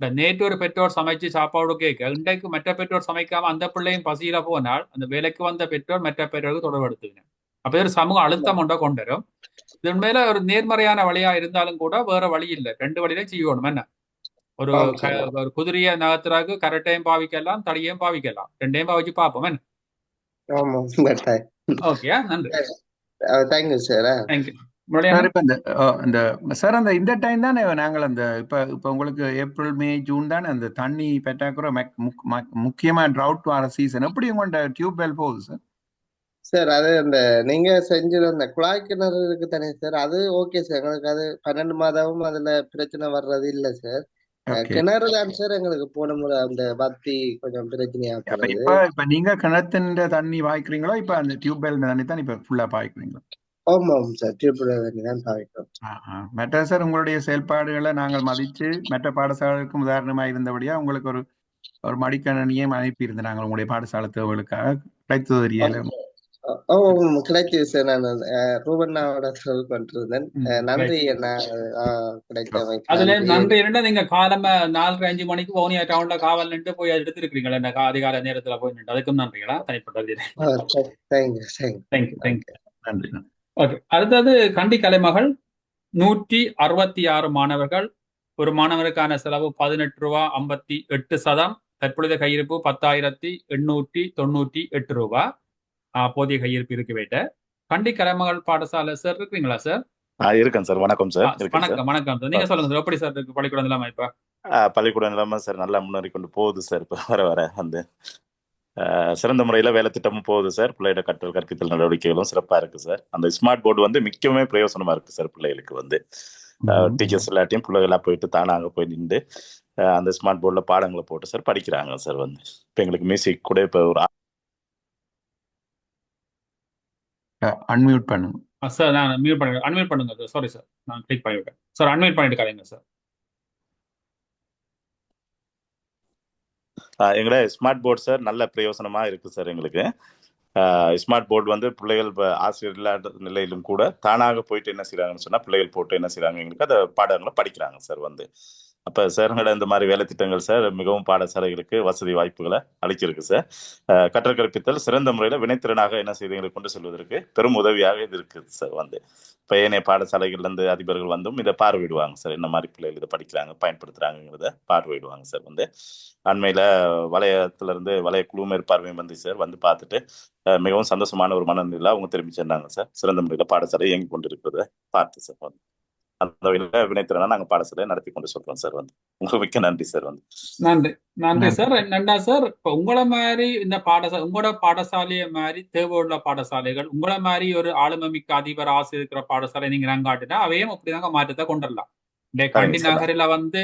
இந்த நேற்று ஒரு பெற்றோர் சமைச்சு சாப்பாடு கேட்க இன்றைக்கு மற்ற பெற்றோர் சமைக்காம அந்த பிள்ளையும் பசியில போனால் அந்த வேலைக்கு வந்த பெற்றோர் மற்ற பெற்றோருக்கு தொடர்படுத்துங்க. அப்ப ஒரு சமூக அழுத்தம் ஒன்றை கொண்டு வரும். இது உண்மையில ஒரு நேர்மறையான வழியா இருந்தாலும் கூட வேற வழி இல்லை. ரெண்டு வழியில செய்யணும். என்ன ஒரு குதிரையை நகர்த்துறாக்கு கரெக்டையும் பாவிக்கலாம், தடியையும் பாவிக்கலாம், ரெண்டையும் பாவிச்சு பார்ப்போம். என்ன ஓகே, நன்றி. Thank you sir. தேங்க்யூ. சார் இப்ப சார் இந்த டைம் தானே நாங்கள் இப்ப உங்களுக்கு ஏப்ரல் மே ஜூன் தானே அந்த தண்ணி பற்றாக்குறை முக்கியமா ட்ரவுட் வர சீசன். எப்படி உங்களோட டியூப் வெல் போகுது சார்? சார் அது அந்த நீங்க செஞ்சது அந்த குழாய் கிணறு இருக்கு தானே சார், அது ஓகே சார். எங்களுக்கு அது 12 மாதமும் அதுல பிரச்சனை வர்றது இல்லை சார். கிணறு தான் சார் எங்களுக்கு போன முறை அந்த பத்தி கொஞ்சம் பிரச்சனையா போகுது. இப்ப நீங்க கிணத்தின் தண்ணி பாய்க்கிறீங்களோ இப்ப அந்த டியூப் வெல் தண்ணி தான் இப்ப ஃபுல்லா பாய்க்கிறீங்களா? ஆமாம் சார், டியூப் வெல் தண்ணி தான் பாய்க்கிறோம். மற்ற சார் உங்களுடைய செயல்பாடுகளை நாங்கள் மதிச்சு மற்ற பாடசாலைக்கும் உதாரணமா இருந்தபடியா உங்களுக்கு ஒரு மடிக்கணினியை அனுப்பி இருந்தேன் நாங்கள் உங்களுடைய பாடசாலை தேவைகளுக்காக. கிடைத்தது தெரியல. கிடைச்சது சார். நான் ரூபண்ணாவோட கொண்டிருந்தேன். நன்றி அண்ணா கிடைத்தவை. அதுல நன்றி என்ன, நீங்க காலமா 4-5 மணிக்கு வவுனியா டவுன்ல காவல் நின்று போய் எடுத்திருக்கீங்களா என்ன அதிகால நேரத்துல போய் நின்று, அதுக்கும் நன்றிகளா தனிப்பட்டது. நன்றி. ஓகே, அடுத்தது கண்டி கலைமகள் 166 மாணவர்கள். ஒரு மாணவருக்கான செலவு 18 ரூபா 58 சதம். தற்பொழுது கையிருப்பு 10,898 ரூபா. போதிய கையிருப்பு இருக்கு வேட்ட. கண்டி கலைமகள் பாடசாலை சார் இருக்கிறீங்களா சார்? இருக்கேன் சார். வணக்கம் சார். வணக்கம் வணக்கம் சார். நீங்க சொல்லுங்க சார், எப்படி சார் இருக்கு பள்ளிக்கூடம் நிலைமை? இப்ப பள்ளிக்கூடம் நிலைமை சார் நல்லா முன்னேறி கொண்டு போகுது சார். இப்ப வர வந்து சிறந்த முறையில வேலை திட்டமும் போகுது சார். பிள்ளையோட கற்பித்தல் நடவடிக்கைகளும் சிறப்பா இருக்கு சார். அந்த ஸ்மார்ட் போர்டு வந்து மிக்கவே பிரயோசனமா இருக்கு சார். பிள்ளைகளுக்கு வந்து டீச்சர்ஸ் எல்லாத்தையும் பிள்ளைகளா போயிட்டு தானாக போய் நின்று அந்த ஸ்மார்ட் போர்டுல பாடங்களை போட்டு சார் படிக்கிறாங்க சார். வந்து இப்ப எங்களுக்கு மியூசிக் கூட இப்ப ஒரு அன்மியூட் பண்ணுங்க சார். நான் மியூட் பண்ணுங்க, அன்மியூட் பண்ணுங்க சார். சாரி சார், நான் கிளிக் பண்ணிவிட்டேன் சார். அன்மியூட் பண்ணிட்டு காலைங்க சார். எங்களோட ஸ்மார்ட் போர்டு சார் நல்ல பிரயோசனமா இருக்கு சார். எங்களுக்கு ஸ்மார்ட் போர்டு வந்து பிள்ளைகள் ஆசிரியர் இல்லாத நிலையிலும் கூட தானாக போயிட்டு என்ன செய்யறாங்கன்னு சொன்னா பிள்ளைகள் போட்டு என்ன செய்யறாங்க எங்களுக்கு அந்த பாடங்களை படிக்கிறாங்க சார். வந்து அப்ப சார்ங்களோட இந்த மாதிரி வேலை திட்டங்கள் சார் மிகவும் பாடசாலைகளுக்கு வசதி வாய்ப்புகளை அளிச்சிருக்கு சார். கற்றல் கற்பித்தல் சிறந்த முறையில வினைத்திறனாக என்ன செய்திகளை கொண்டு செல்வதற்கு பெரும் உதவியாக இது இருக்குது சார். வந்து இப்ப ஏனைய பாடசாலைகள்ல இருந்து அதிபர்கள் வந்தும் இதை பார்வையிடுவாங்க சார். என்ன மாதிரி பிள்ளைகள் இதை படிக்கிறாங்க பயன்படுத்துறாங்கிறத பார்வையிடுவாங்க சார். வந்து அண்மையில வலயத்துல இருந்து வலய குழு மேற்பார்வையும் வந்து சார் வந்து பார்த்துட்டு மிகவும் சந்தோஷமான ஒரு மனநிலையில அவங்க திரும்பி சென்றாங்க சார். சிறந்த முறையில பாடசாலை இயங்கி கொண்டு இருக்கிறத பார்த்து சார். வந்து அந்த வகையில வினைத்திறனா நாங்க பாடசாலையை நடத்தி கொண்டு சொல்றோம் சார். வந்து உங்களுக்கு மிக்க நன்றி சார். வந்து நன்றி சார். என்னண்டா சார், இப்ப உங்களை மாதிரி இந்த உங்களோட பாடசாலையை மாதிரி தேவையுள்ள பாடசாலைகள், உங்களை மாதிரி ஒரு ஆளுமை மிக்க அதிபர் ஆசிரியர் இருக்கிற பாடசாலை நீங்க நாங்காட்டினா அவையும் அப்படிதாங்க மாற்றத்தை கொண்டுடலாம். இந்த கண்டி நகரில வந்து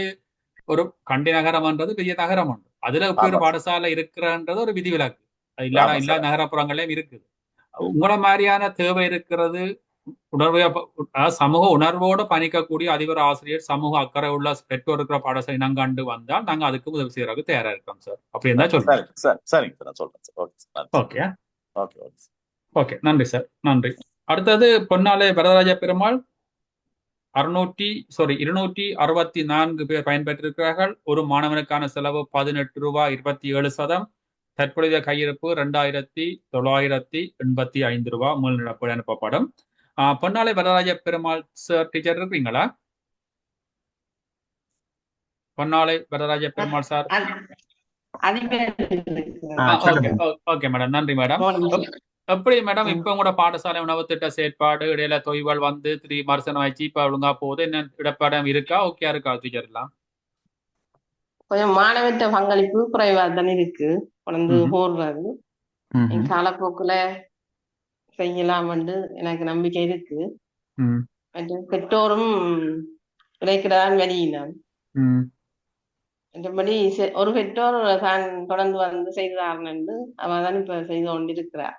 ஒரு கண்டி நகரம்ன்றது பெரிய நகரம் உண்டு. அதுல இப்ப ஒரு பாடசாலை இருக்கிறன்றது ஒரு விதிவிலக்கு. அது எல்லா நகரப்புறங்களையும் இருக்குது. உங்களை மாதிரியான தேவை இருக்கிறது சமூக உணர்வோடு பணிக்கக்கூடிய அதிபர் ஆசிரியர் சமூக அக்கறை உள்ள பெற்றோர் இருக்கிற பாடசாலை இனங்கண்டு வந்தால் நாங்க அதுக்கு உதவி செய்யறதுக்கு தயாரா இருக்கோம் சார். அப்படி இருந்தா சொல்லுங்க. ஓகே, நன்றி சார். நன்றி. அடுத்தது பொன்னாலை வரதராஜ பெருமாள் 264 பேர் பயன்பெற்றிருக்கிறார்கள். ஒரு மாணவனுக்கான செலவு 18 ரூபா 27 சதம். தற்பொழுதைய கையிருப்பு 2,985 ரூபா மூலநிலப்படி அனுப்பப்படும். பொன்னாலை வரதராஜ பெருமாள் சார் டீச்சர் இருக்கீங்களா? Ponnalai Varadaraja Perumal sir. Okay madam, நன்றி மேடம். எப்படி மேடம் ம். இப்ப கூட பாடசாலை உணவு திட்ட செயற்பாடு இடையில தொய்வுகள் வந்து விமர்சனம் ஆயிடுச்சு இப்ப ஒழுங்கா போகுது என்ன இடப்படம் இருக்கா ஓகே இருக்கா டீச்சர்லாம்? கொஞ்சம் மாணவர்கிட்ட பங்களிப்பு குறைவா தானே இருக்கு கொண்டு ம்ஹும். போடுறது. ம்ஹும். காலப்போக்குல செய்யலாம்னு எனக்கு நம்பிக்கை இருக்கு. ம். மற்றும் பெற்றோரும் கிடைக்கிறான் வெளியினான். ம். மற்றபடி ஒரு பெற்றோர் தான் தொடர்ந்து வந்து செய்தார்னு அவ தான் இப்ப செய்து கொண்டிருக்கிறார்.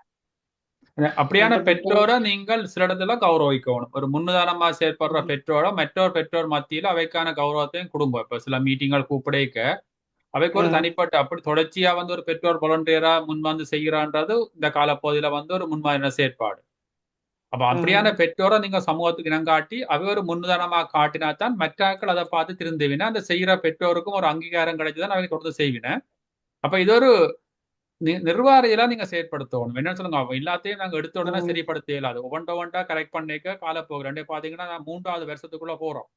அப்படியான மற்ற பெற்றோர் பெற்றோரை நீங்கள் சில இடத்துல கௌரவிக்கணும். ஒரு முன்னுதாரணமா செயற்படுற பெற்றோரை பெற்றோர் மத்தியில அவைக்கான கௌரவத்தையும் கொடுங்க. இப்ப சில மீட்டிங்கள் கூப்பிடைக்க அவைக்கு ஒரு தனிப்பட்ட அப்படி தொடர்ச்சியா வந்து ஒரு பெற்றோர் வாலண்டியரா முன் வந்து செய்கிறான்றது இந்த காலப்பகுதியில வந்து ஒரு முன்மாதிரியான செயற்பாடு. அப்ப அப்படியான பெற்றோரை நீங்க சமூகத்துக்கு இனங்காட்டி அவை ஒரு முன்னுதாரணமா காட்டினா தான் மற்றாக்கள் அதை பார்த்து திருந்துவினா அந்த செய்யற பெற்றோருக்கும் ஒரு அங்கீகாரம் கிடைச்சுதான் அவை தொடர்ந்து செய்வின. அப்ப இது ஒரு நிர்வாகிகளா நீங்க செயற்படுத்தணும். என்ன சொல்லுங்க எல்லாத்தையும் நாங்க எடுத்த உடனே சரிப்படுத்த இயலாது. ஒவ்வொன்றா கரெக்ட் பண்ணிக்க காலப்போகு ரெண்டே பாத்தீங்கன்னா 3வது வருஷத்துக்குள்ள போறோம்.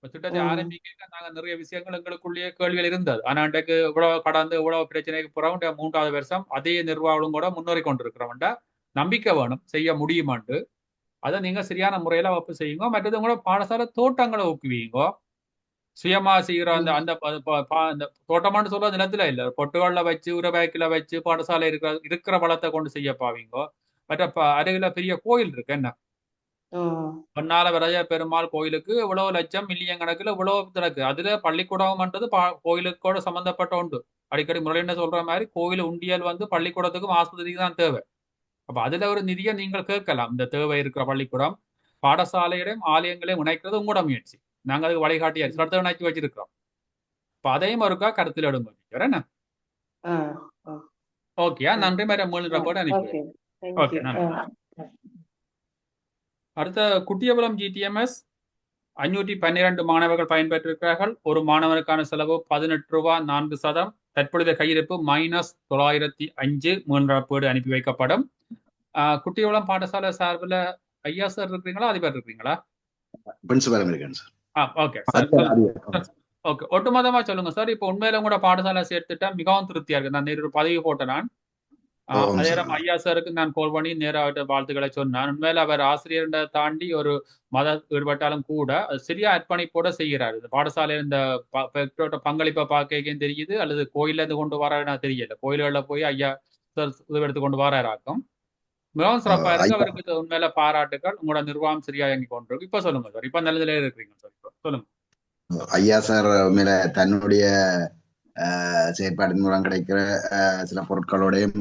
திட்டத்தை ஆரம்பிக்க நாங்க நிறைய விஷயங்கள் எங்களுக்குள்ளேயே கேள்விகள் இருந்தது. ஆனா இன்றைக்கு இவ்வளவு கடந்து இவ்வளவு பிரச்சனைக்கு போறோம் 3வது வருஷம் அதே நிர்வாகம் கூட முன்னேறி கொண்டிருக்கிறோம்டா நம்பிக்கை வேணும் செய்ய முடியுமாண்டு. அதை நீங்க சரியான முறையில வகுப்பு செய்யுங்க. மற்றது கூட பாடசாலை தோட்டங்களை ஊக்குவீங்க. சுயமா செய்கிற அந்த அந்த தோட்டமானு சொல்ற நிலத்துல இல்ல பொட்டுகள்ல வச்சு உரவேக்கில வச்சு பாடசாலை இருக்கிற வளத்தை கொண்டு செய்ய பாவீங்க. மற்ற அருகில பெரிய கோயில் இருக்கு என்ன பொன்னால விரைய பெருமாள் கோயிலுக்கு இவ்வளவு லட்சம் மில்லியன் கணக்குல இவ்வளவு கிடக்கு. அதுல பள்ளிக்கூடம்ன்றது கோயிலுக்கோட சம்பந்தப்பட்ட உண்டு. அடிக்கடி முறையின சொல்ற மாதிரி கோயில் உண்டியல் வந்து பள்ளிக்கூடத்துக்கும் ஆஸ்பத்திரிக்கு தான் தேவை. அப்ப அதுல ஒரு நிதியை நீங்கள் கேட்கலாம். இந்த தேவை இருக்கிற பள்ளிக்கூடம் பாடசாலையுடையும் ஆலயங்களையும் இணைக்கிறது உங்களோட முயற்சி. நாங்க அதுக்கு வழிகாட்டியா சிலத்தை இணைச்சி வச்சிருக்கிறோம். இப்ப அதையும் ஒருக்கா கருத்தில் எடுங்க. என்ன ஓகே நன்றி மேடம். கூட அனுப்பி ஓகே நன்றி. அடுத்த குட்டியபுரம் GTMS 512 மாணவர்கள் பயன்பெற்றிருக்கிறார்கள். ஒரு மாணவருக்கான செலவு 18 ரூபாய் 4 சதம். தற்பொழுது கையிருப்பு -905 மூன்றாம் அனுப்பி வைக்கப்படும். குட்டியபுரம் பாடசாலை சார்பில் ஐயா சார் இருக்கிறீங்களா அதிபர் இருக்கிறீங்களா? ஓகே சார் ஓகே ஒட்டுமொத்தமா சொல்லுங்க சார். இப்ப உண்மையில கூட பாடசாலை சேர்த்துட்டா மிகவும் திருப்தியா இருக்கு. நான் நேரு பதவி போட்டேன். நான் அதே ஐயா சாருக்கு நான் கால் பண்ணி நேராக வாழ்த்துக்களை சொன்னேன். உண்மையில அவர் ஆசிரியரை தாண்டி ஒரு மத ஈடுபட்டாலும் கூட அது சரியா அர்ப்பணிப்போட செய்கிறாரு. இந்த பாடசாலையில் இந்த பெற்றோட்ட பங்களிப்பை பார்க்கையும் தெரியுது. அல்லது கோயில இருந்து கொண்டு வராருன்னா தெரியல. கோயில்களில் போய் ஐயா சார் உதவி எடுத்து கொண்டு வராராக்கும் மிகவும் சிறப்பா இருக்கு. அவருக்கு உண்மையில பாராட்டுகள். உங்களோட நிர்வாகம் சரியா இயங்கி கொண்டிருக்கு. இப்ப சொல்லுங்க சார். இப்ப நல்ல நிலையில இருக்கிறீங்க சார். இப்ப சொல்லுங்க. ஐயா சார் மேல தன்னுடைய செயற்பாட்டின் மூலம் கிடைக்கிற சில பொருட்களோடையும்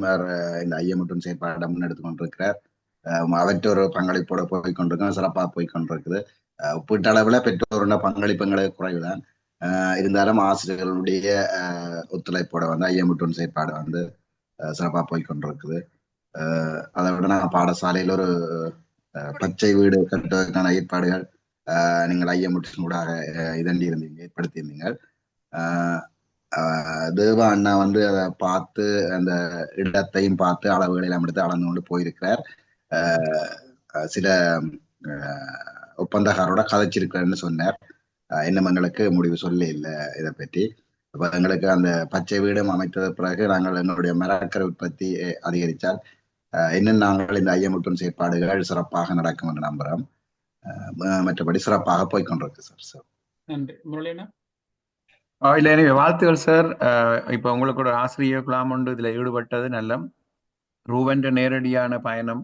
இந்த ஐயமுட்டும் செயற்பாட்டை முன்னெடுத்து கொண்டிருக்கிறார். அவற்ற ஒரு பங்களிப்போட போய் கொண்டிருக்கோம். சிறப்பாக போய் கொண்டிருக்குது. ஒப்பீட்டளவில் பெற்றோருடைய பங்களிப்புங்களுக்கு குறைவுதான். இருந்தாலும் ஆசிரியர்களுடைய ஒத்துழைப்போட வந்து ஐயமுட்டும் செயற்பாடு வந்து சிறப்பாக போய் கொண்டிருக்குது. அதை விட நான் பாடசாலையில் ஒரு பச்சை வீடு கட்டுவதற்கான ஏற்பாடுகள் நீங்கள் ஐயமுட்டின் கூட இதண்டி இருந்தீங்க ஏற்படுத்தியிருந்தீங்க. தேவா அண்ணா வந்து அதை பார்த்து அந்த இடத்தையும் பார்த்து அளவுகளில் எடுத்து அளந்து கொண்டு போயிருக்கிறார். சில ஒப்பந்தக்காரோட கதைச்சிருக்கிறார்னு சொன்னார். இன்னும் எங்களுக்கு முடிவு சொல்ல இல்லை இதை பற்றி. அப்ப எங்களுக்கு அந்த பச்சை வீடும் அமைத்தது பிறகு நாங்கள் எங்களுடைய மரக்கரை உற்பத்தி அதிகரித்தால் இன்னும் நாங்கள் இந்த ஐயமுட்டும் செயற்பாடுகள் சிறப்பாக நடக்கும் என்று நம்புகிறோம். மற்றபடி சிறப்பாக போய்கொண்டிருக்கு சார். நன்றி. முரளினா இல்லை எனவே வாழ்த்துக்கள் சார். இப்போ உங்களுக்கு ஒரு ஆசிரியர் குழாம் ஒன்று இதில் ஈடுபட்டது நல்ல ரூவென்ற நேரடியான பயணம்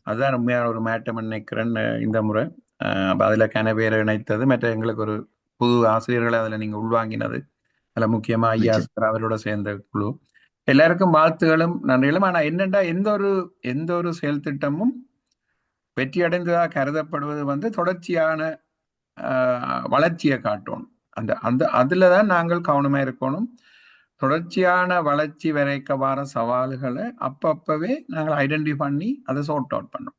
அதுதான் உண்மையான ஒரு மாற்றம் நினைக்கிறேன் இந்த முறை. அப்போ அதில் கனவேரை இணைத்தது மற்ற எங்களுக்கு ஒரு புது ஆசிரியர்களை அதில் நீங்கள் உள்வாங்கினது அதில் முக்கியமாக ஐயா சார் அவரோட சேர்ந்த குழு எல்லாருக்கும் வாழ்த்துகளும் நன்றிகளும். ஆனால் என்னென்னா எந்த ஒரு செயல் திட்டமும் வெற்றி அடைந்ததாக கருதப்படுவது வந்து தொடர்ச்சியான வளர்ச்சியை காட்டணும். அதுல தான் நாங்கள் கவனமா இருக்கணும். தொடர்ச்சியான வளர்ச்சி வரைக்க வர சவால்களை அப்பவே நாங்கள் ஐடென்டிஃபை பண்ணி அதை சார்ட் அவுட் பண்ணோம்.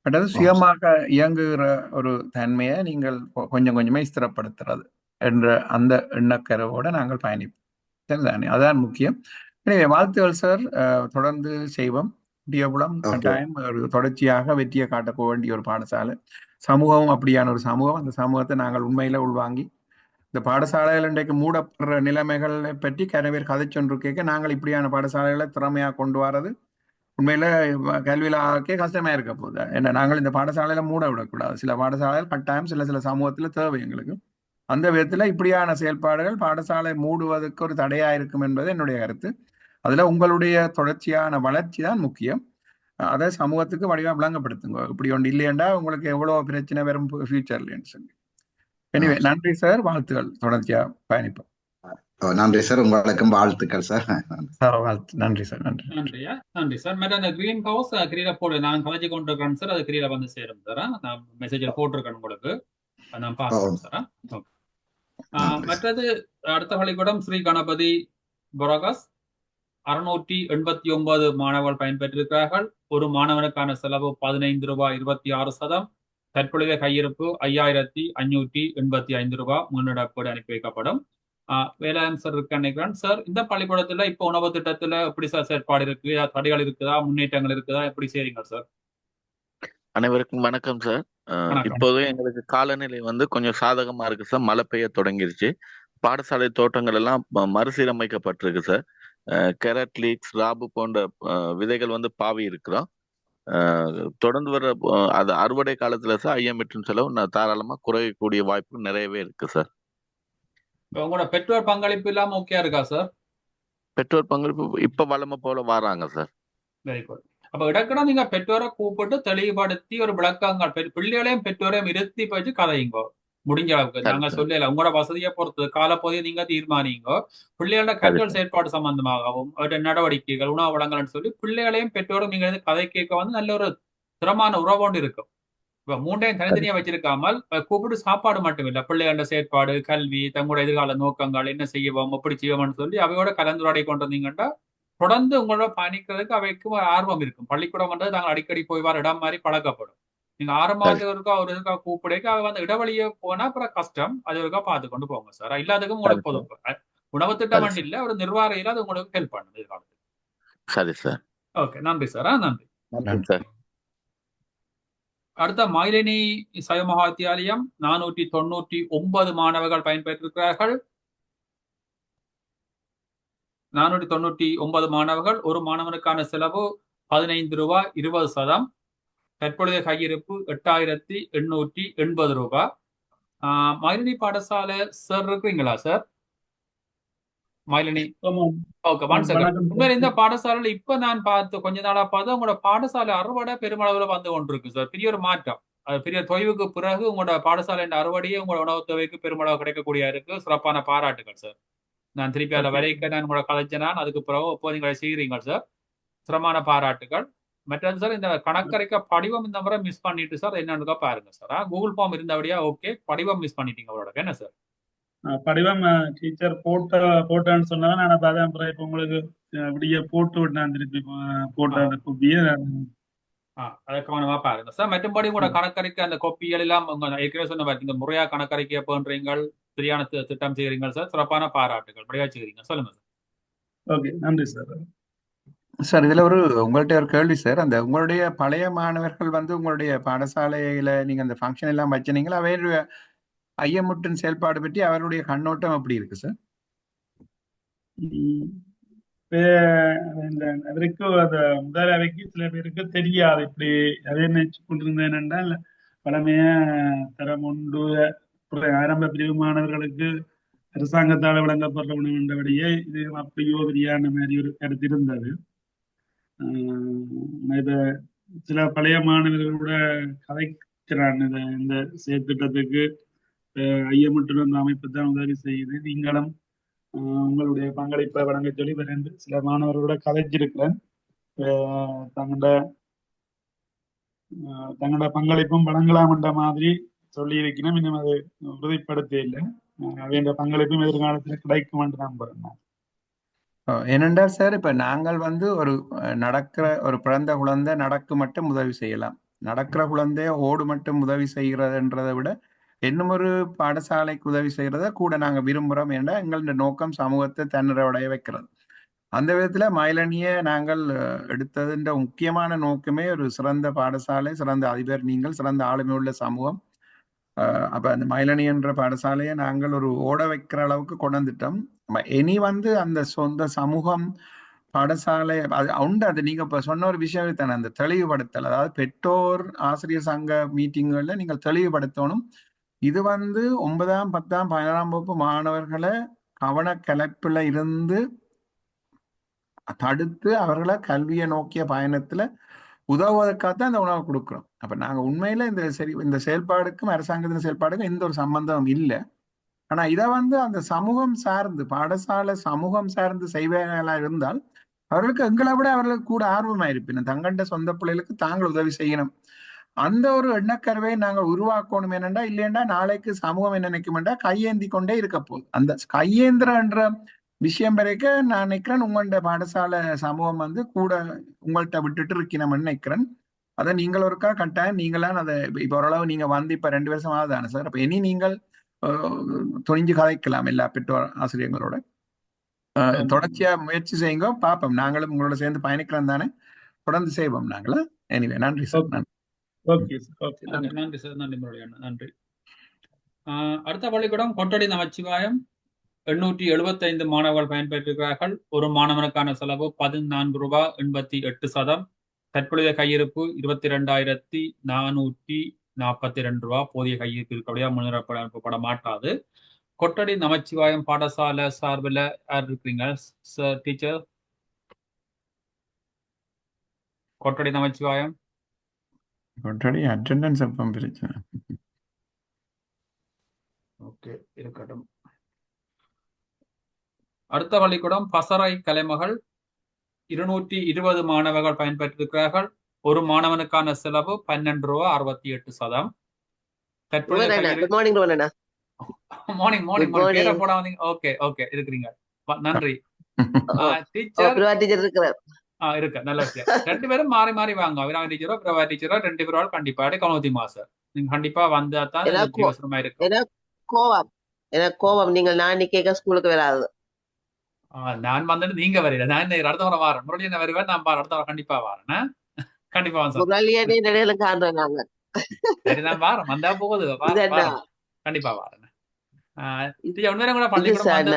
பட் அது சுயமாக இயங்குகிற ஒரு தன்மையை நீங்கள் கொஞ்சம் கொஞ்சமே ஸ்திரப்படுத்துறது என்ற அந்த எண்ணக்கருவோட நாங்கள் பயணிப்போம். சரிதானே? அதான் முக்கியம். எனவே வாழ்த்துகள் சார். தொடர்ந்து செய்வோம். குட்டியபுரம் கட்டாயம் ஒரு தொடர்ச்சியாக வெற்றியை காட்ட வேண்டிய ஒரு பாடசாலை. சமூகமும் அப்படியான ஒரு சமூகம். அந்த சமூகத்தை நாங்கள் உண்மையில உள்வாங்கி இந்த பாடசாலைகள் இன்றைக்கு மூடப்படுற நிலைமைகளை பற்றி கனவேர் கதைச்சொன்று கேட்க நாங்கள் இப்படியான பாடசாலைகளை திறமையாக கொண்டு வரது உண்மையில கல்வியில ஆக்கே கஷ்டமா இருக்க போகுது. ஏன்னா நாங்கள் இந்த பாடசாலையில மூட விடக்கூடாது. சில பாடசாலைகள் கட்டாயம் சில சமூகத்துல தேவை எங்களுக்கு. அந்த விதத்துல இப்படியான செயல்பாடுகள் பாடசாலை மூடுவதற்கு ஒரு தடையா இருக்கும் என்பது என்னுடைய கருத்து. அதுல உங்களுடைய தொடர்ச்சியான வளர்ச்சி தான் முக்கியம். அதை சமூகத்துக்கு வடிவா விளங்கப்படுத்துங்க. இப்படி ஒன்று இல்லையண்டா உங்களுக்கு எவ்வளவு பிரச்சனை வரும் ஃபியூச்சர்லன்னு சொல்லி. எனிவே நன்றி சார், வாழ்த்துக்கள், தொடர்ச்சியா பயணிப்போம். நன்றி சார், உங்களுக்கும் வாழ்த்துக்கள் சார். நன்றி சார். நன்றி சார். மேடம் அந்த கிரீன் ஹவுஸ் கிரீல போடு நான் கலைச்சு கொண்டிருக்கேன் சார். அது கிரீல வந்து சேரும் சார். நான் மெசேஜில் போட்டிருக்கேன் உங்களுக்கு, நான் பார்க்கிறேன் சார். மற்றது அடுத்த பள்ளிக்கூடம் ஸ்ரீ கணபதி பொரகாஸ் 689 மாணவர்கள் பயன்பெற்றிருக்கிறார்கள். ஒரு மாணவனுக்கான செலவு 15 ரூபாய் 26 சதம். தற்பொழுதைய கையிருப்பு 5585 ரூபாய் முன்னிடப்போடு அனுப்பி வைக்கப்படும். வேளாண் சார் இருக்க நினைக்கிறேன் சார். இந்த பள்ளிக்கூடத்துல இப்ப உணவு திட்டத்துல எப்படி சார் செயற்பாடு இருக்கு? தடைகள் இருக்குதா, முன்னேற்றங்கள் இருக்குதா, எப்படி செய்றீங்க சார்? அனைவருக்கும் வணக்கம் சார். இப்போது எங்களுக்கு காலநிலை வந்து கொஞ்சம் சாதகமா இருக்கு சார். மழை பெய்ய தொடங்கிருச்சு. பாடசாலை தோட்டங்கள் எல்லாம் மறுசீரமைக்கப்பட்டிருக்கு சார். கேரட், லீக்ஸ், ராபு போன்ற விதைகள் வந்து பாவி இருக்கிறோம். தொடர்ந்து வர அது அறுவடை காலத்துல சார் ஐயமிட்டும் செலவு தாராளமா குறையக்கூடிய வாய்ப்பு நிறையவே இருக்கு சார். உங்களோட பெற்றோர் பங்களிப்பு இல்லாம ஓகே இருக்கா சார்? பெற்றோர் பங்களிப்பு இப்ப வளமை போல வராங்க சார். Very good. அப்ப இடக்கடா நீங்க பெற்றோரை கூப்பிட்டு தெளிவுபடுத்தி ஒரு விளக்கங்கள் பிள்ளைகளையும் பெற்றோரையும் இருத்தி வச்சு கதையுங்கோ முடிஞ்ச அளவுக்கு. நாங்க சொல்லல, உங்களோட வசதியை பொறுத்து காலப்போதையை நீங்க தீர்மானிங்கோ. பிள்ளைகளோட கற்றல் செயற்பாடு சம்பந்தமாகவும் நடவடிக்கைகள், உணவு வளங்கள்னு சொல்லி பிள்ளைகளையும் பெற்றோரும் நீங்க கதை கேட்க வந்து நல்ல ஒரு திறமான உறவோண்டு இருக்கும். இப்ப மூண்டையும் தனித்தனியா வச்சிருக்காமல் கூப்பிட்டு சாப்பாடு மட்டும் இல்ல, பிள்ளைகளோட செயற்பாடு, கல்வி, தங்களோட எதிர்கால நோக்கங்கள், என்ன செய்வோம், எப்படி செய்வோம்னு சொல்லி அவையோட கலந்துரையாடி கொண்டு வந்தீங்கன்னா தொடர்ந்து உங்களோட பயணிக்கிறதுக்கு அவைக்கு ஆர்வம் இருக்கும். பள்ளிக்கூடம்ன்றது நாங்கள் அடிக்கடி போய் வர இடம் மாதிரி பழக்கப்படும். நீங்க ஆரம்பத்துல இருக்கா ஒரு இருக்கா கூப்பிடுக்க அவ வந்து இடவழியே போனா அப்புறம் கஷ்டம். அது இருக்கா பார்த்து கொண்டு போங்க சார். இல்லாததுக்கும் உங்களுக்கு போதும். உணவு திட்டம் இல்ல, ஒரு நிர்வாகம் அது உங்களுக்கு ஹெல்ப் பண்ணுது எதிர்காலத்துக்கு. சரி சார். ஓகே, நன்றி சார். நன்றி சார். அடுத்த மயிலினி சைவமகா வித்தியாலயம் 499 மாணவர்கள் பயன்பெற்றிருக்கிறார்கள். 499 மாணவர்கள். ஒரு மாணவனுக்கான செலவு 15 ரூபாய் 20 சதம். தற்பொழுதைய கையிருப்பு 8880 ரூபாய். மயிலினி பாடசாலை சார் இருக்கிறீங்களா sir? Mayilini okay, one second. உண்மையில இந்த பாடசாலையில இப்ப நான் பார்த்து கொஞ்ச நாளா பார்த்து உங்களோட பாடசாலை அறுவடை பெருமளவுல வந்து கொண்டிருக்கு சார். பெரிய ஒரு மாற்றம். பெரிய தொய்வுக்கு பிறகு உங்களோட பாடசாலையின் அறுவடையே உங்களோட உணவு தொகைக்கு பெருமளவு கிடைக்கக்கூடிய இருக்கு. சிறப்பான பாராட்டுகள் சார். நான் திருப்பி அதில் வரைக்கும் நான் உங்களோட கலைச்சனான் அதுக்கு பிறகு இப்போ நீங்கள் செய்கிறீங்க சார். சிரமமான பாராட்டுகள். மற்றது சார், இந்த கணக்கரைக்க படிவம் இந்த முறை மிஸ் பண்ணிட்டு சார் என்னன்னு பாருங்க சார். கூகுள் ஃபார்ம் இருந்தபடியா ஓகே, படிவம் மிஸ் பண்ணிட்டீங்க அவரோட என்ன சார்? படிவம் டீச்சர் போட்டேன்னு சொன்னா நான் பார்த்தேன். அப்புறம் இப்போ உங்களுக்கு அப்படியே போட்டு விட்டேன் திருப்பி போட்ட அந்த கோப்பியை. அதை கவனமா பாருங்க சார். மற்றபடி உங்களோட கணக்கறிக்க அந்த கோப்பிகள் எல்லாம் உங்க ஏற்கனவே சொன்ன மாதிரி இந்த முறையா கணக்கறிக்க பண்றீங்கள், சரியான திட்டம் செய்கிறீங்க சார். சிறப்பான பாராட்டுகள், படிவா செய்கிறீங்க. சொல்லுங்க சார். ஓகே, நன்றி சார். சார், இதுல உங்கள்ட்ட ஒரு கேள்வி சார். அந்த உங்களுடைய பழைய மாணவர்கள் வந்து உங்களுடைய பாடசாலையில நீங்க அந்த ஃபங்க்ஷன் எல்லாம் வச்சினீங்களா? அவருடைய ஐயமுட்டின் செயல்பாடு பற்றி அவருடைய கண்ணோட்டம் எப்படி இருக்கு சார்? அதற்கு அந்த முதல் அவைக்கு சில பேருக்கு தெரியாது. இப்படி அதை நினைச்சு கொண்டிருந்தேன் என்றால் பழமைய தரம் ஒன்று ஆரம்ப பிரிவு மாணவர்களுக்கு அரசாங்கத்தால் வழங்கப்படுற உணவு என்றபடியே இது அப்படியோ பெரியான மாதிரி ஒரு கருத்து இருந்தது. இதை சில பழைய மாணவர்களோட கதைக்கிறான். இந்த செயற்திட்டத்துக்கு ஐயமுற்று அந்த அமைப்பு தான் உதவி செய்யுது. நீங்களும் உங்களுடைய பங்களிப்பை வழங்க சொல்லி சில மாணவர்களோட கதைச்சிருக்கிறேன். தங்களோட பங்களிப்பும் வழங்கலாம் என்ற மாதிரி சொல்லி இருக்கணும். இன்னும் அது உறுதிப்படுத்த இல்லை. அவைய பங்களிப்பும் எதிர்காலத்தில் கிடைக்கும் என்று நம்புறேன். ஏனென்றால் சார், இப்ப நாங்கள் வந்து ஒரு பிறந்த குழந்தை நடக்கு மட்டும் உதவி செய்யலாம். நடக்கிற குழந்தைய ஓடு மட்டும் உதவி செய்கிறதுன்றதை விட இன்னும் ஒரு பாடசாலைக்கு உதவி செய்யறத கூட நாங்க விரும்புறோம். ஏன்னா எங்களோட நோக்கம் சமூகத்தை தன்னிறைவடைய வைக்கிறது. அந்த விதத்துல மயிலணிய நாங்கள் எடுத்ததுன்ற முக்கியமான நோக்கமே ஒரு சிறந்த பாடசாலை, சிறந்த அதிபர் நீங்கள், சிறந்த ஆளுமை உள்ள சமூகம். அப்ப அந்த மயிலணி என்ற பாடசாலையை நாங்கள் ஒரு ஓட வைக்கிற அளவுக்கு கொண்டு வந்துட்டோம். இனி வந்து அந்த சொந்த சமூகம் பாடசாலை உண்டு. அது நீங்க இப்ப சொன்ன ஒரு விஷயம் தானே, அந்த தெளிவுபடுத்தல். அதாவது பெற்றோர் ஆசிரியர் சங்க மீட்டிங்கள்ல நீங்கள் தெளிவுபடுத்தணும். இது 9ஆம் 10ஆம் 11ஆம் வகுப்பு மாணவர்களை கவனக்கலைப்புல இருந்து தடுத்து அவர்களை கல்வியை நோக்கிய பயணத்துல உதவுவதற்காகத்தான் இந்த உணவை கொடுக்குறோம். அப்ப நாங்க உண்மையில இந்த செயல்பாடுக்கும் அரசாங்கத்தின் செயல்பாடுக்கும் எந்த ஒரு சம்பந்தம் இல்லை. ஆனா இதை அந்த சமூகம் சார்ந்து, பாடசாலை சமூகம் சார்ந்து செய்வர்களா இருந்தால் அவர்களுக்கு எங்களை விட அவர்களுக்கு கூட ஆர்வமாயிருப்பினும் தங்கண்ட சொந்த பிள்ளைகளுக்கு தாங்கள் உதவி செய்யணும். அந்த ஒரு எண்ணக்கருவை நாங்கள் உருவாக்கணும். என்னண்டா இல்லையண்டா நாளைக்கு சமூகம் என்ன நினைக்கும்டா கையேந்தி கொண்டே இருக்க போகுது. அந்த கையேந்திரன்ற விஷயம் வரைக்கும் நான் நினைக்கிறேன் உங்கள்ட பாடசாலை சமூகம் கூட உங்கள்கிட்ட விட்டுட்டு இருக்கணும்னு நினைக்கிறேன். அதை நீங்கள் ஒருக்கா கட்டாயம் நீங்களாம் அதை இப்ப ஓரளவு நீங்க இப்ப 2 வருஷம் ஆகுதானே சார். அப்ப இனி நீங்கள் துணிஞ்சு கதைக்கலாம் எல்லா பெற்றோர் ஆசிரியர்களோட. தொடர்ச்சியா முயற்சி செய்யுங்க, பாப்போம். நாங்களும் உங்களோட சேர்ந்து பயணிக்கிறோம் தானே, தொடர்ந்து செய்வோம் நாங்களா. எனிவே நன்றி சார். நன்றி சார். நன்றி முரளியண்ணா, நன்றி. அடுத்த பள்ளிக்கூடம் கொட்டடி நமச்சிவாயம். 875 மாணவர்கள் பயன்பெற்றிருக்கிறார்கள். ஒரு மாணவனுக்கான செலவு 14 ரூபாய் 88 சதம். தற்பொழுதைய கையிருப்பு 22,442 ரூபாய். போதிய கையிருப்பு இருக்கக்கூடிய முன்னிறப்பட மாட்டாது. கொட்டடி நமச்சிவாயம் பாடசாலை சார்பில் யார் இருக்கிறீங்க sir? Teacher Kottady Namachivayam. Kottady attendance அப்போ பிரச்சனை. ஓகே, இருக்கட்டும். அடுத்த பள்ளிக்கூடம் பசறை கலைமகள். 220 மாணவர்கள் பயன்பெற்றிருக்கிறார்கள். ஒரு மாணவனுக்கான செலவு 12 ரூபாய் 68 சதம். இருக்கிறீங்க. நன்றி டீச்சர். இருக்க நல்ல விஷயம். 2 பேரும் மாறி மாறி வாங்க. அபிராமி டீச்சரோ பிரபா டீச்சரோ 2 பேரோட கண்டிப்பா கௌமுதி மாஸ்டர் நீங்க கண்டிப்பா வந்தா தான் அவசரமா இருக்கு. கோவம் நீங்கள் நான் கேட்க ஸ்கூலுக்கு வராது. நான் வந்துட்டு நீங்க வரல. நான் அடுத்த வாரம் வரேன். முரளி என்ன வருவேன். நான் அடுத்த வாரம் கண்டிப்பா வரேன். கண்டிப்பா வந்து நான் வாரம் வந்தா போகுது. கண்டிப்பா வரேன். பள்ளிக்கூடம்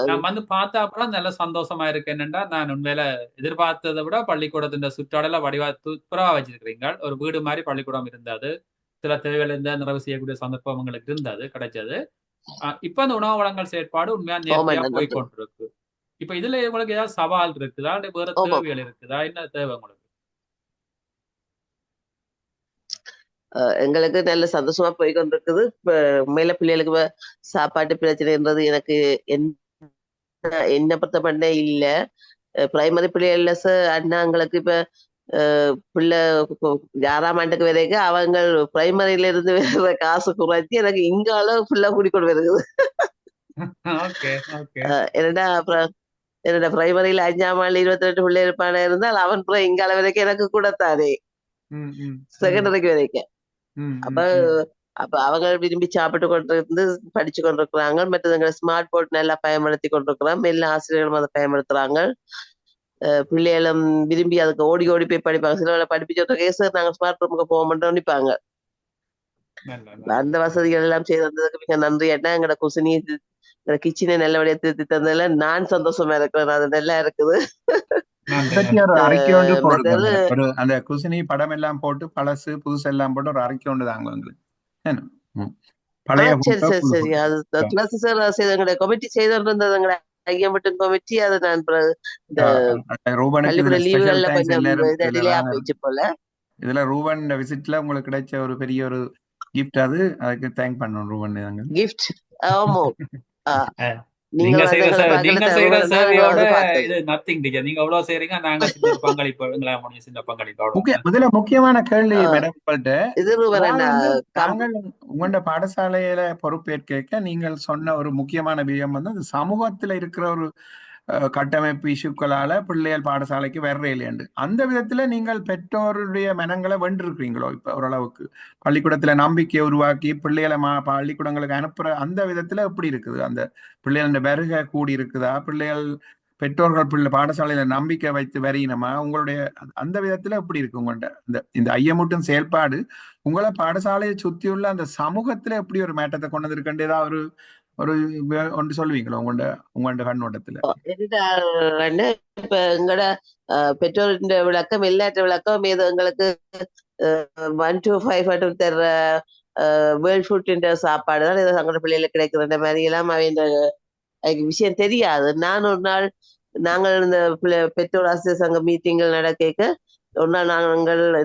நான் வந்து பார்த்தா அப்புறம் நல்ல சந்தோஷமா இருக்கு. என்னன்னா நான் உண்மையில எதிர்பார்த்ததை விட பள்ளிக்கூடத்தின் சுற்றாடல வடிவா துப்புரவா வச்சிருக்கிறீங்க. ஒரு வீடு மாதிரி பள்ளிக்கூடம் இருந்தது. சில தேவைகள் இருந்தா நிறைவு செய்யக்கூடிய சந்தர்ப்பம் உங்களுக்கு இருந்தது, கிடைச்சது. இப்ப அந்த உணவு வழங்கல் செயற்பாடு உண்மையா நேர்த்தியா போய்கொண்டிருக்கு. இப்ப இதுல உங்களுக்கு ஏதாவது சவால் இருக்குதா, வேற தேவைகள் இருக்குதா? என்ன தேவை உங்களுக்கு? எங்களுக்கு நல்ல சந்தோஷமா போய்கொண்டிருக்குது. மேல பிள்ளைகளுக்கு சாப்பாட்டு பிரச்சனைன்றது எனக்கு என்ன பொறுத்த பண்ண இல்ல. பிரைமரி பிள்ளைகள்ல அண்ணாங்களுக்கு இப்ப பிள்ளை 6ஆம் ஆண்டுக்கு வரைக்கும் அவங்க பிரைமரியில இருந்து வேற காசு குறைச்சி எனக்கு இங்கால பிள்ளை கூட்டிக்கொண்டு வருது. என்னடா பிரைமரியில 5ஆம் ஆண்டு 22 பிள்ளை இருப்பான இருந்தால் அவன் இங்கால வரைக்கும் எனக்கு கூட தானே செகண்டரிக்கு வரைக்கும். அப்ப அவங்க விரும்பி சாப்பிட்டு கொண்டிருந்து படிச்சு கொண்டிருக்கிறாங்க. மற்றது ஸ்மார்ட் போர்ட் நல்லா பயன்படுத்தி கொண்டிருக்கிறோம். எல்லா ஆசிரியர்களும் அதை பயன்படுத்துறாங்க. பிள்ளைகளும் விரும்பி அதுக்கு ஓடி ஓடி போய் படிப்பாங்க. சில படிப்பிச்சு சார் நாங்க ஸ்மார்ட் ரூமுக்கு போக மாட்டோம் நினைப்பாங்க. அந்த வசதிகள் எல்லாம் செய்து தந்ததுக்கு மிக நன்றி. ஏன்னா எங்களோட குசினி கிச்சனை நல்லபடியா திருத்தி தந்ததுல நான் சந்தோஷமா இருக்கிறேன். அது நல்லா இருக்குது. அந்த குசினி படம் எல்லாம் போட்டு பழசு புதுசு எல்லாம் போட்டு ஒரு அறிக்கை ஒன்று தாங்க எங்களுக்கு. சரி அது துளசி சார் எங்களுடைய கமிட்டி செய்திருந்தது. ஐயா மட்டும் கமிட்டி அதை நான் லீவுகள்ல கொஞ்சம் டிலே போயிடுச்சு போல. இதுல ரூபன் விசிட்ல உங்களுக்கு கிடைச்ச ஒரு பெரிய ஒரு கிஃப்ட். அதுக்கு தேங்க் பண்ணணும் ரூபன். கிஃப்ட் ஆமா. நீங்க செய்யற சேவையோட இது நத்திங் டீச்சர். நீங்க எவ்வளவு செய்றீங்க, நாங்க சின்ன பங்களிப்பு எங்களால முடிஞ்ச சின்ன பங்களிப்போட. இதுல முக்கியமான கேள்வி மேடம் நாங்கள் உங்களோட பாடசாலையில பொறுப்பேற்க நீங்கள் சொன்ன ஒரு முக்கியமான விஷயம் அந்த சமூகத்துல இருக்கிற ஒரு கட்டமைப்பு இஷ்யூக்களால பிள்ளைகள் பாடசாலைக்கு வர்றேன். அந்த விதத்துல நீங்கள் பெற்றோருடைய மனங்களை வென்றிருக்கிறீங்களோ? இப்ப ஓரளவுக்கு பள்ளிக்கூடத்துல நம்பிக்கையை உருவாக்கி பிள்ளைகளை பள்ளிக்கூடங்களுக்கு அனுப்புற அந்த விதத்துல எப்படி இருக்குது? அந்த பிள்ளைகளோட வருகை கூடி இருக்குதா? பிள்ளைகள் பெற்றோர்கள் பாடசாலையில நம்பிக்கை வைத்து வரையினமா? உங்களுடைய அந்த விதத்துல எப்படி இருக்கு உங்கள்கிட்ட இந்த ஐயமூட்டும் செயல்பாடு உங்களை பாடசாலையை சுத்தியுள்ள அந்த சமூகத்துல எப்படி ஒரு மாற்றத்தை கொண்டு வந்திருக்கின்ற ஏதாவது ஒரு ஒரு ஒன்று சொல்லுவீங்களா உங்களோட கண்ணோட்டத்துல? இப்ப எங்கட பெற்றோரின் விளக்கம் எல்லாற்ற விளக்கம் இது எங்களுக்கு 1 to 5 தர்ற வேர்ல்ட் ஃபுட் சாப்பாடு தான் இது எங்களோட பிள்ளைகளுக்கு கிடைக்கிற மாதிரி எல்லாம் விஷயம் தெரியாது. நான் ஒரு நாள் நாங்கள் இந்த பெற்றோர் ஆசிரியர் சங்க மீட்டிங்கள் நடக்க ஒரு நாள்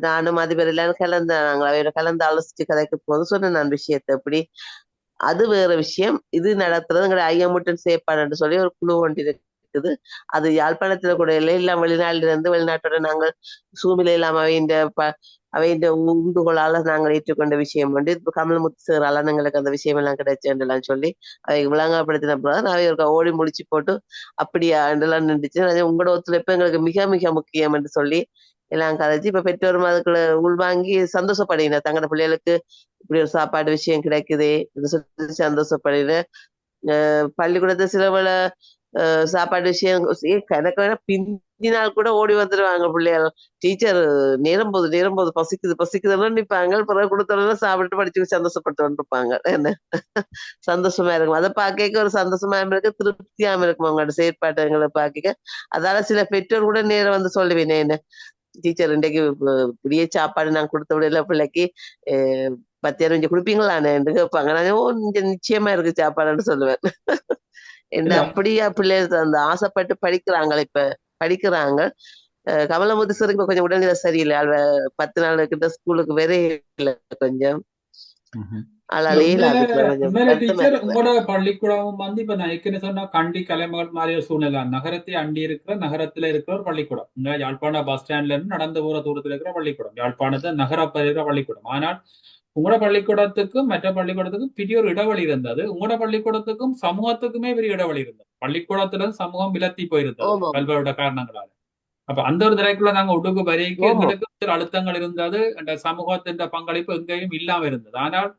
நானும் அதிபர் எல்லாரும் கலந்து ஆலோசிச்சு கதைக்க போது சொன்னேன் நான் விஷயத்தை எப்படி. அது வேற விஷயம். இது நடத்துறது எங்களுடைய ஐயமுட்டன் சேப்பாடுன்னு சொல்லி ஒரு குழு ஒன்று இருக்குது. அது யாழ்ப்பாணத்துல கூட இல்லை, எல்லாம் வெளிநாட்டில இருந்து வெளிநாட்டோட நாங்கள் சூமில இல்லாம அவையின் உண்டுகளால நாங்கள் ஏற்றுக்கொண்ட விஷயம் உண்டு. இப்ப கமலமுத்து சாரால எங்களுக்கு அந்த விஷயம் எல்லாம் கிடைச்சேன்லாம் சொல்லி அவை விளங்கப்படுத்தின பிறகு அவை ஓடி முடிச்சு போட்டு அப்படியா என்றெல்லாம் நின்றுச்சு. உங்களோட ஒத்துழைப்பு எங்களுக்கு மிக மிக முக்கியம் என்று சொல்லி எல்லாம் கதைச்சு இப்ப பெற்றோரும் அதுக்குள்ள உள்வாங்கி சந்தோஷப்படுகிற தங்களோட பிள்ளைகளுக்கு இப்படி ஒரு சாப்பாடு விஷயம் கிடைக்குது சொல்லி சந்தோஷப்படுகிற. பள்ளிக்கூடத்தை சில பல சாப்பாடு விஷயம் கணக்கு வேணா பிந்தினால் கூட ஓடி வந்துடுவாங்க பிள்ளைகள். டீச்சர் நேரம் போது பசிக்குதுன்னு நிற்பாங்க. பிறகு கொடுத்தோம்னா சாப்பிட்டு படிச்சு சந்தோஷப்பட்டு வந்துருப்பாங்க. என்ன சந்தோஷமா இருக்கும். அதை பார்க்க ஒரு சந்தோஷமாயும் இருக்கு, திருப்தியாம இருக்கும் அவங்களோட செயற்பாட்டுகளை பார்க்க. அதால சில பெற்றோர் கூட நேரம் வந்து சொல்லுவேன், என்ன டீச்சர் இன்றைக்கு இப்படியே சாப்பாடு நான் கொடுத்த விடல பிள்ளைக்கு 10 கொஞ்சம் கொடுப்பீங்களான்னு கேட்பாங்க. நான் நிச்சயமா இருக்கு சாப்பாடுன்னு சொல்லுவேன். என்ன அப்படியா பிள்ளைகள் அந்த ஆசைப்பட்டு படிக்கிறாங்க. கமலமுத்து சார் இப்ப கொஞ்சம் உடல்நிலை சரியில்லை. 10 நாள் கிட்ட ஸ்கூலுக்கு வேற இல்லை கொஞ்சம். உங்களோட பள்ளிக்கூடம் வந்து இப்ப நான் ஏற்கனவே சொன்னா கண்டி கலைமகள் மாதிரிய சூழ்நிலை நகரத்தை அண்டி இருக்கிற நகரத்துல இருக்கிற ஒரு பள்ளிக்கூடம். இங்க யாழ்ப்பாண பஸ் ஸ்டாண்ட்ல இருந்து நடந்து போற தூரத்துல இருக்கிற பள்ளிக்கூடம், யாழ்ப்பாணத்தை நகரப்ப இருக்கிற பள்ளிக்கூடம். ஆனால் உங்களோட பள்ளிக்கூடத்துக்கும் மற்ற பள்ளிக்கூடத்துக்கும் பெரிய ஒரு இடைவெளி இருந்தது. உங்களோட பள்ளிக்கூடத்துக்கும் சமூகத்துக்குமே பெரிய இடைவெளி இருந்தது. பள்ளிக்கூடத்துல சமூகம் விலத்தி போயிருந்தது பல்வேறு காரணங்களால. அப்ப அந்த ஒரு திரைக்குள்ள நாங்க உடுக்கு வரைக்கும் எங்களுக்கு சில அழுத்தங்கள் இருந்தது. அந்த சமூகத்தின் பங்களிப்பு எங்கேயும் இல்லாம இருந்தது. ஆனால்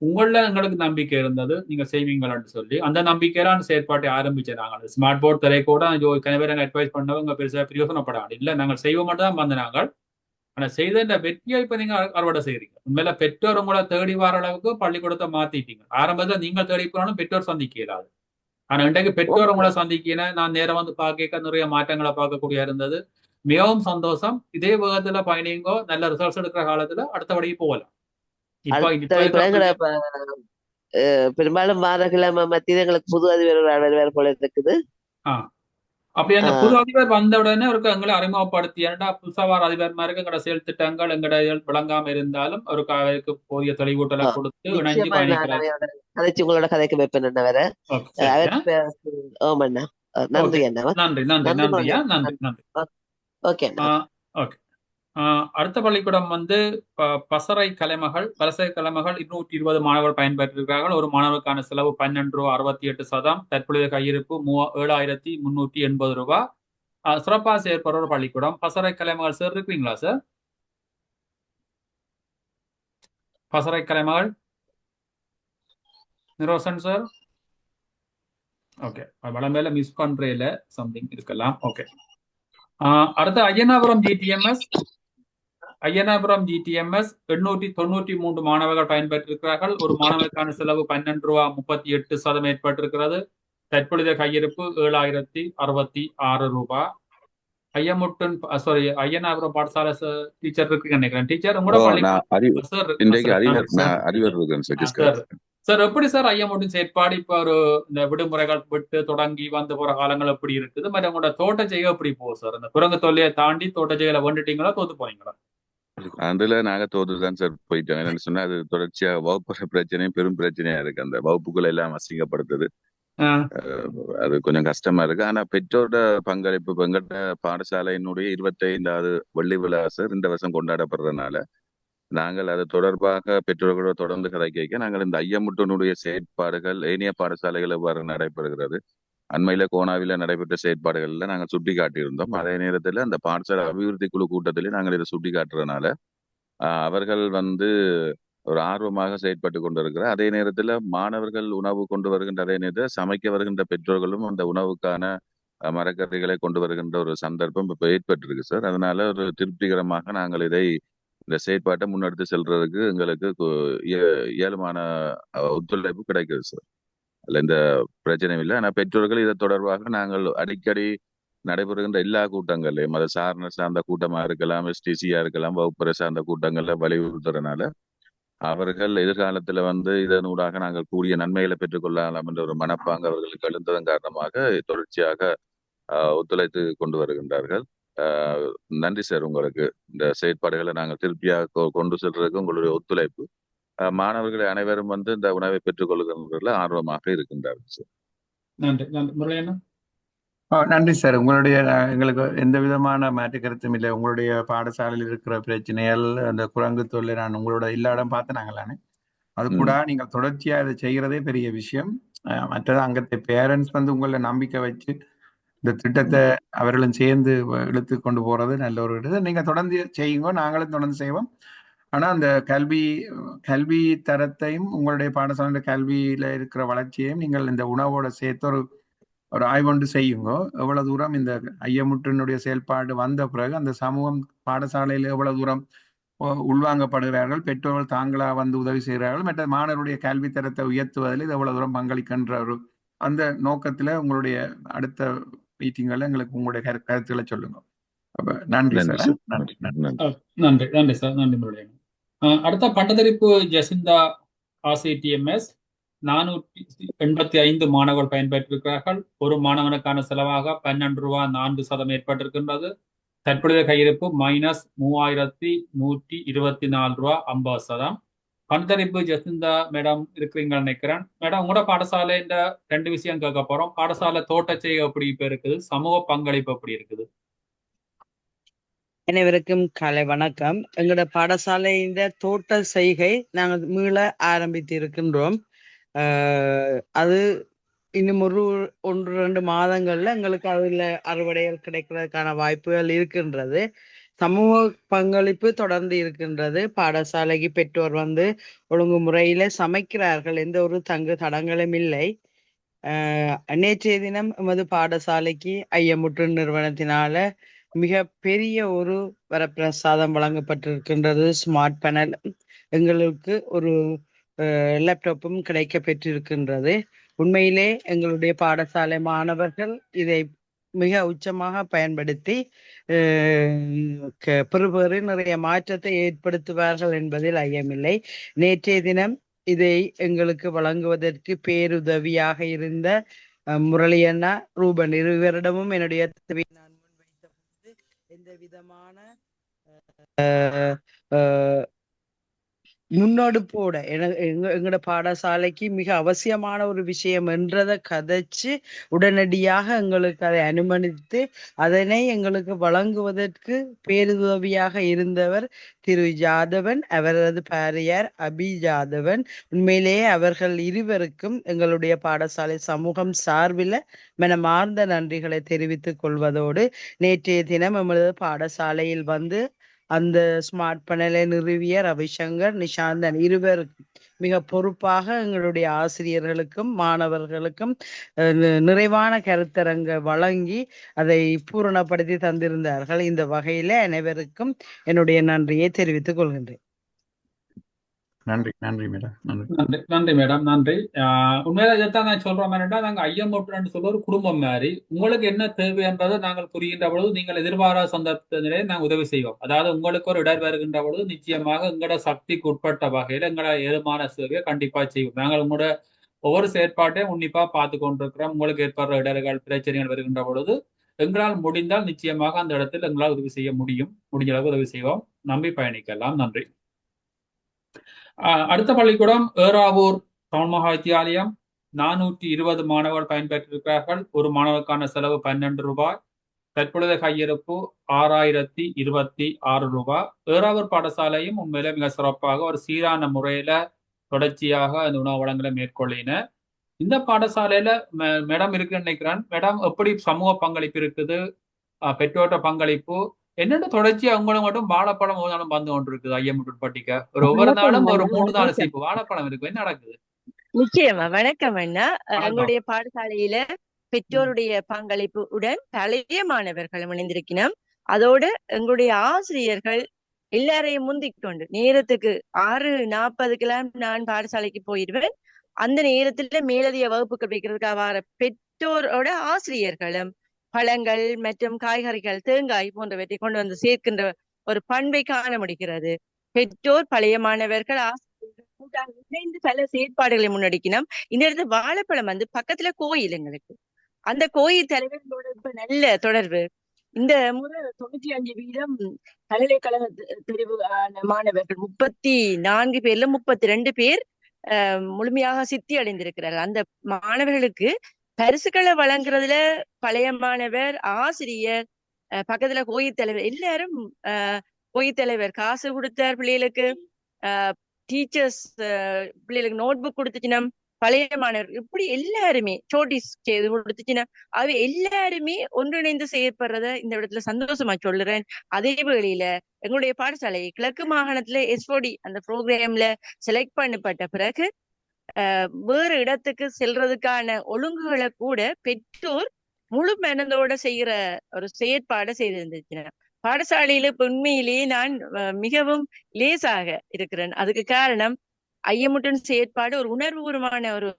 உங்கள எங்களுக்கு நம்பிக்கை இருந்தது, நீங்க செய்வீங்களான்னு சொல்லி அந்த நம்பிக்கையில அந்த செயற்பாட்டை ஆரம்பிச்சாங்க. ஸ்மார்ட் போர்ட் திரை கூட கனவே அட்வைஸ் பண்ணவங்க பெருசா பிரயோசனப்படாது இல்ல, நாங்கள் செய்வோம் மட்டும் தான் வந்து நாங்கள். ஆனா செய்த இந்த வெற்றியை இப்ப நீங்க அறுவடை செய்யறீங்க. உண்மையில பெற்றோர் உங்களை தேடி வர அளவுக்கு பள்ளிக்கூடத்தை மாத்திட்டீங்க. ஆரம்பத்துல நீங்கள் தேடி போனாலும் பெற்றோர் சந்திக்க இயலாது. ஆனா இன்றைக்கு பெற்றோர் உங்களை சந்திக்கிறேன், நான் நேரம் வந்து பார்க்க நிறைய மாற்றங்களை பார்க்கக்கூடிய இருந்தது. மிகவும் சந்தோஷம். இதே வேகத்துல பயணிங்கோ, நல்ல ரிசல்ட்ஸ் எடுக்கிற காலத்துல அடுத்தபடிக்கு போகலாம். பெரும்பாலும் வாரக்கிழமை மத்திய எங்களுக்கு புது அதிபர் வேற போல இருக்குது. அப்படி அந்த புது அதிபர் வந்த உடனே அவருக்கு எங்களை அறிமுகப்படுத்தி ஏன்னா புதுசாவார அதிபர் மாதிரி எங்களோட செயல் திட்டங்கள் எங்கட விளங்காம இருந்தாலும் அவருக்கு போதிய தெளிவூட்டலை கொடுத்து இணைஞ்சு பயணிக்கிறார். உங்களோட கதைக்கு வைப்பேன் வேற. நன்றி நன்றி நன்றி நன்றியா நன்றி நன்றி. ஓகே. அடுத்த பள்ளிக்கூடம் வந்து பசறை கலைமகள் 220 மாணவர்கள் பயன்பெற்றிருக்கிறார்கள். ஒரு மாணவருக்கான செலவு ₹12.68. தற்பொழுது கையிருப்பு ₹7,380. சிறப்பாக செயற்படுற ஒரு பள்ளிக்கூடம் பசறை கலைமகள். சார் இருக்கிறீங்களா sir? Passara Kalaimagal Nirosan sir. Okay, வளமேல மிஸ் பண்றேல சம்திங் இருக்கலாம். ஓகே, அடுத்து ஐயனாபுரம் ஜிடிஎம்எஸ் 893 மாணவர்கள் பயன்பெற்றிருக்கிறார்கள். ஒரு மாணவருக்கான செலவு ₹12.38 ஏற்பட்டிருக்கிறது. தற்பொழுதைய கையிருப்பு ₹7,066. ஐயனாபுரம் பாடசாலை டீச்சர் இருக்கு நினைக்கிறேன். டீச்சர் உங்களோட சார் எப்படி சார் ஐயமுட்டன் செயற்பாடு இப்ப ஒரு இந்த விடுமுறைகள் விட்டு தொடங்கி வந்து போற காலங்கள் எப்படி இருக்குது? மற்ற உங்களோட தோட்ட செய்ய எப்படி போகுது சார்? இந்த குரங்கு தொல்லையை தாண்டி தோட்ட செய்யல வந்துட்டீங்களா, தோத்து போனீங்களா? அதுல நாங்க தோத்துதான் சார் போயிட்டோம். என்னன்னு சொன்னா அது தொடர்ச்சியா வகுப்பு பிரச்சனையும் பெரும் பிரச்சனையா இருக்கு. அந்த வகுப்புகள் எல்லாம் அசிங்கப்படுத்துது. அது கொஞ்சம் கஷ்டமா இருக்கு. ஆனா பெற்றோட பங்களிப்பு எங்கள்கிட்ட பாடசாலையினுடைய 25வது வெள்ளி விழா சார் இந்த வருஷம் கொண்டாடப்படுறதுனால நாங்கள் அது தொடர்பாக பெற்றோர்களோட தொடர்ந்து கதைக்க நாங்கள் இந்த ஐயமுட்டனுடைய செயற்பாடுகள் ஏனைய பாடசாலைகள் எவ்வாறு நடைபெறுகிறது, அண்மையில கோனாவில நடைபெற்ற செயற்பாடுகள்ல நாங்கள் சுட்டி காட்டியிருந்தோம். அதே நேரத்துல அந்த பாடசாலை அபிவிருத்தி குழு கூட்டத்திலே நாங்கள் இதை சுட்டி காட்டுறதுனால அவர்கள் ஒரு ஆர்வமாக செயற்பட்டு கொண்டிருக்கிறார். அதே நேரத்துல மாணவர்கள் உணவு கொண்டு வருகின்ற அதே நேரத்தில் சமைக்க வருகின்ற பெற்றோர்களும் அந்த உணவுக்கான மரக்கறிகளை கொண்டு வருகின்ற ஒரு சந்தர்ப்பம் இப்ப ஏற்பட்டிருக்கு சார். அதனால ஒரு திருப்திகரமாக நாங்கள் இந்த செயற்பாட்டை முன்னெடுத்து செல்றதுக்கு எங்களுக்கு இயலுமான ஒத்துழைப்பு கிடைக்குது சார். அதுல எந்த பிரச்சனையும் இல்லை. ஆனா பெற்றோர்கள் இதை தொடர்பாக நாங்கள் அடிக்கடி நடைபெறுகின்ற எல்லா கூட்டங்களையும், அதை சார்ந்த கூட்டமா இருக்கலாம், எஸ்டிசியா இருக்கலாம், வகுப்பறை சார்ந்த கூட்டங்கள்ல வலியுறுத்துறதுனால அவர்கள் எதிர்காலத்துல இதனூடாக நாங்கள் கூடிய நன்மைகளை பெற்றுக்கொள்ளலாம் என்ற ஒரு மனப்பாங்கு அவர்களுக்கு எழுந்ததன் காரணமாக தொடர்ச்சியாக ஒத்துழைத்து கொண்டு வருகின்றார்கள். நன்றி சார், உங்களுக்கு இந்த செயற்பாடுகளை நாங்கள் திருப்தியாக கொண்டு செல்றதுக்கு உங்களுடைய ஒத்துழைப்பு. மாணவர்களை அனைவரும் இந்த உணவை பெற்றுக் கொள்கின்றதில் ஆர்வமாக இருக்கின்றார்கள் சார். நன்றி. நன்றி முரளியண்ணா. நன்றி சார். உங்களுடைய எங்களுக்கு எந்த விதமான மாற்று கருத்தும் இல்லை. உங்களுடைய பாடசாலையில் இருக்கிற பிரச்சனைகள், அந்த குரங்கு தொல்லை நான் உங்களோட எல்லா இடம் பார்த்து நாங்களானே அது கூட நீங்கள் தொடர்ச்சியா இதை செய்யறதே பெரிய விஷயம். மற்றது அங்கத்தை பேரண்ட்ஸ் உங்களை நம்பிக்கை வச்சு இந்த திட்டத்தை அவர்களும் சேர்ந்து இழுத்து கொண்டு போறது நல்ல ஒரு இது. நீங்க தொடர்ந்து செய்யுங்க, நாங்களும் தொடர்ந்து செய்வோம். ஆனா அந்த கல்வி தரத்தையும் உங்களுடைய பாடசாலை கல்வியில இருக்கிற வளர்ச்சியையும் நீங்கள் இந்த உணவோட சேர்த்து ஒரு ஆய்வொன்று செய்யுங்க. எவ்வளவு தூரம் இந்த ஐயமுற்றினுடைய செயல்பாடு வந்த பிறகு அந்த சமூகம் பாடசாலையில் எவ்வளவு தூரம் உள்வாங்கப்படுகிறார்கள், பெற்றோர்கள் தாங்களா உதவி செய்கிறார்கள், மற்ற மாணவருடைய கல்வி தரத்தை உயர்த்துவதில் இது எவ்வளவு தூரம் பங்களிக்கின்ற ஒரு அந்த நோக்கத்துல உங்களுடைய அடுத்த மீட்டிங்களை எங்களுக்கு உங்களுடைய கருத்துக்களை சொல்லுங்க. நன்றி சார். நன்றி. நன்றி. நன்றி சார். நன்றி முரளியண்ணா. அடுத்த பட்டத்தரிப்பு ஜெசிந்தா RCTMS 485 மாணவர்கள் பயன்பெற்றிருக்கிறார்கள். ஒரு மாணவனுக்கான செலவாக 12 ரூபாய் 4% ஏற்பட்டிருக்கின்றது. தற்பொழுதைய கையிருப்பு -3124 ரூபாய் 50%. பட்டத்தரிப்பு ஜெசிந்தா மேடம் இருக்கிறீங்கன்னு நினைக்கிறேன். மேடம், உங்களோட பாடசாலை இந்த 2 விஷயம் கேட்க போறோம். பாடசாலை தோட்டச்செய்கை எப்படி இப்ப இருக்குது, சமூக பங்களிப்பு எப்படி இருக்குது? அனைவருக்கும் காலை வணக்கம். எங்களோட பாடசாலை இந்த தோட்ட செய்கை நாங்கள் மீள ஆரம்பித்து இருக்கின்றோம். அது இன்னும் 1-2 மாதங்கள்ல எங்களுக்கு அதுல அறுவடைகள் கிடைக்கிறதுக்கான வாய்ப்புகள் இருக்கின்றது. சமூக பங்களிப்பு தொடர்ந்து இருக்கின்றது. பாடசாலைக்கு பெற்றோர் ஒழுங்குமுறையில சமைக்கிறார்கள், எந்த ஒரு தடங்களும் இல்லை. நேற்றைய தினம் எமது பாடசாலைக்கு ஐயமுற்று நிறுவனத்தினால மிக பெரிய ஒரு வரப்பிரசாதம் வழங்கப்பட்டிருக்கின்றது. ஸ்மார்ட் பேனல், எங்களுக்கு ஒரு லேப்டாப்பும் கிடைக்க பெற்றிருக்கின்றது. உண்மையிலே எங்களுடைய பாடசாலை மாணவர்கள் இதை மிக உச்சமாக பயன்படுத்தி பெறுபேறு நிறைய மாற்றத்தை ஏற்படுத்துவார்கள் என்பதில் ஐயமில்லை. நேற்றைய தினம் இதை எங்களுக்கு வழங்குவதற்கு பேருதவியாக இருந்த முரளியண்ணா, ரூபன் இருவரிடமும் என்னுடைய நான் முன்வைத்த போது எந்த விதமான முன்னெடுப்போட எங்களோட பாடசாலைக்கு மிக அவசியமான ஒரு விஷயம் என்றதை கதைச்சு உடனடியாக எங்களுக்கு அதை அனுமதித்து அதனை எங்களுக்கு வழங்குவதற்கு பேருதவியாக இருந்தவர் திரு ஜாதவன், அவரது பாரியார் அபி ஜாதவன். உண்மையிலேயே அவர்கள் இருவருக்கும் எங்களுடைய பாடசாலை சமூகம் சார்பில் மனமார்ந்த நன்றிகளை தெரிவித்துக் கொள்வதோடு, நேற்றைய தினம் எமது பாடசாலையில் அந்த ஸ்மார்ட் பேனலை நிறுவிய ரவிசங்கர், நிஷாந்தன் இருவருக்கும் மிக பொறுப்பாக எங்களுடைய ஆசிரியர்களுக்கும் மாணவர்களுக்கும் நிறைவான கருத்தரங்க வழங்கி அதை பூரணப்படுத்தி தந்திருந்தார்கள். இந்த வகையில அனைவருக்கும் என்னுடைய நன்றியை தெரிவித்துக் கொள்கின்றேன். நன்றி. நன்றி மேடம். நன்றி. நன்றி மேடம். நன்றி. உண்மையில இதைத்தான் நான் சொல்றோம். நாங்கள் ஐயமுற்று சொல்ல ஒரு குடும்பம் மாதிரி உங்களுக்கு என்ன தேவை என்பதை நாங்கள் புரிகின்ற பொழுது நீங்கள் எதிர்பாராத சந்தர்ப்பத்திலே நாங்கள் உதவி செய்வோம். அதாவது உங்களுக்கு ஒரு இடர் வருகின்ற பொழுது நிச்சயமாக எங்களோட சக்திக்கு உட்பட்ட வகையில் எங்களோட ஏதுமான சேவையை கண்டிப்பா செய்வோம். நாங்கள் உங்களோட ஒவ்வொரு செயற்பாட்டையும் உன்னிப்பா பார்த்து கொண்டிருக்கிறோம். உங்களுக்கு ஏற்படுற இடர்கள் பிரச்சனைகள் வருகின்ற பொழுது எங்களால் முடிந்தால் நிச்சயமாக அந்த இடத்தில் எங்களால் உதவி செய்ய முடியும். முடிஞ்ச அளவுக்கு உதவி செய்வோம். நம்பி பயணிக்கலாம். நன்றி. அடுத்த பள்ளிக்கூடம் ஏறாவூர் தமிழ் மகா வித்தியாலயம் 420 மாணவர்கள் பயன்பெற்றிருக்கிறார்கள். ஒரு மாணவருக்கான செலவு 12 ரூபாய். தற்பொழுதைய கையிருப்பு 6026 ரூபாய். ஏறாவூர் பாடசாலையும் உண்மையில மிக சிறப்பாக ஒரு சீரான முறையில தொடர்ச்சியாக அந்த உணவு வளங்களை மேற்கொள்ளின. இந்த பாடசாலையில மேடம் இருக்குன்னு நினைக்கிறேன். மேடம், எப்படி சமூக பங்களிப்பு இருக்குது, பெற்றோட்ட பங்களிப்பு என்னென்ன தொடர்ச்சியா அவங்களும் மட்டும் வாழைப்பழம் ஒரு நாளும் வந்து கொண்டு இருக்குது. ஐயமுற்று பட்டிக்க ஒவ்வொரு நாளும் ஒரு 3 நாள் சீப்பு வாழைப்பழம் இருக்கு. என்ன நடக்குது? நிச்சயமா. வணக்கம் அண்ணா. எங்களுடைய பாடசாலையில பெற்றோருடைய பங்களிப்பு உடன் பழைய மாணவர்கள் இணைந்திருக்கணும். அதோடு எங்களுடைய ஆசிரியர்கள் எல்லாரையும் முந்திக் கொண்டு நேரத்துக்கு 6:40 நான் பாடசாலைக்கு போயிடுவேன். அந்த நேரத்துல மேலதிக வகுப்புகள் வைக்கிறதுக்காக வர பெற்றோரோட ஆசிரியர்களும் பழங்கள் மற்றும் காய்கறிகள், தேங்காய் போன்றவற்றை கொண்டு வந்து சேர்க்கின்ற ஒரு பண்பை காண முடிகிறது. பெற்றோர், பழைய மாணவர்கள், ஆசிரியர்கள் கூட்டாக இணைந்து பல செயற்பாடுகளை முன்னெடுக்கணும். இந்த இடத்துல வாழைப்பழம் வந்து பக்கத்துல கோயில், எங்களுக்கு அந்த கோயில் தலைவர்களோட இப்ப நல்ல தொடர்பு. இந்த முறை 95% பல்கலைக்கழக தெரிவு மாணவர்கள் 34 பேர்ல 32 பேர் முழுமையாக சித்தி அடைந்திருக்கிறார்கள். அந்த மாணவர்களுக்கு பரிசுகளை வழங்குறதுல பழைய மாணவர், ஆசிரியர், பக்கத்துல கோயில் தலைவர் எல்லாரும் கோயில் தலைவர் காசு கொடுத்தார் பிள்ளைகளுக்கு, டீச்சர்ஸ் பிள்ளைகளுக்கு நோட் புக் கொடுத்துச்சுன்னா, பழைய மாணவர் இப்படி எல்லாருமே சோட்டிஸ் செய்து கொடுத்துச்சுன்னா, அவை எல்லாருமே ஒன்றிணைந்து செயற்படுறத இந்த இடத்துல சந்தோஷமா சொல்லுறேன். அதே வேளையில எங்களுடைய பாடசாலை கிழக்கு மாகாணத்துல SOD அந்த ப்ரோக்ராம்ல செலக்ட் பண்ணப்பட்ட பிறகு வேறு இடத்துக்கு செல்றதுக்கான ஒழுங்குகளை கூட பெற்றோர் முழு மனதோட செய்யற ஒரு செயற்பாடை செய்திருந்துச்சு. பாடசாலையில உண்மையிலேயே நான் மிகவும் லேசாக இருக்கிறேன். அதுக்கு காரணம் ஐயமுட்டன் செயற்பாடு ஒரு உணர்வுபூர்வமான ஒரு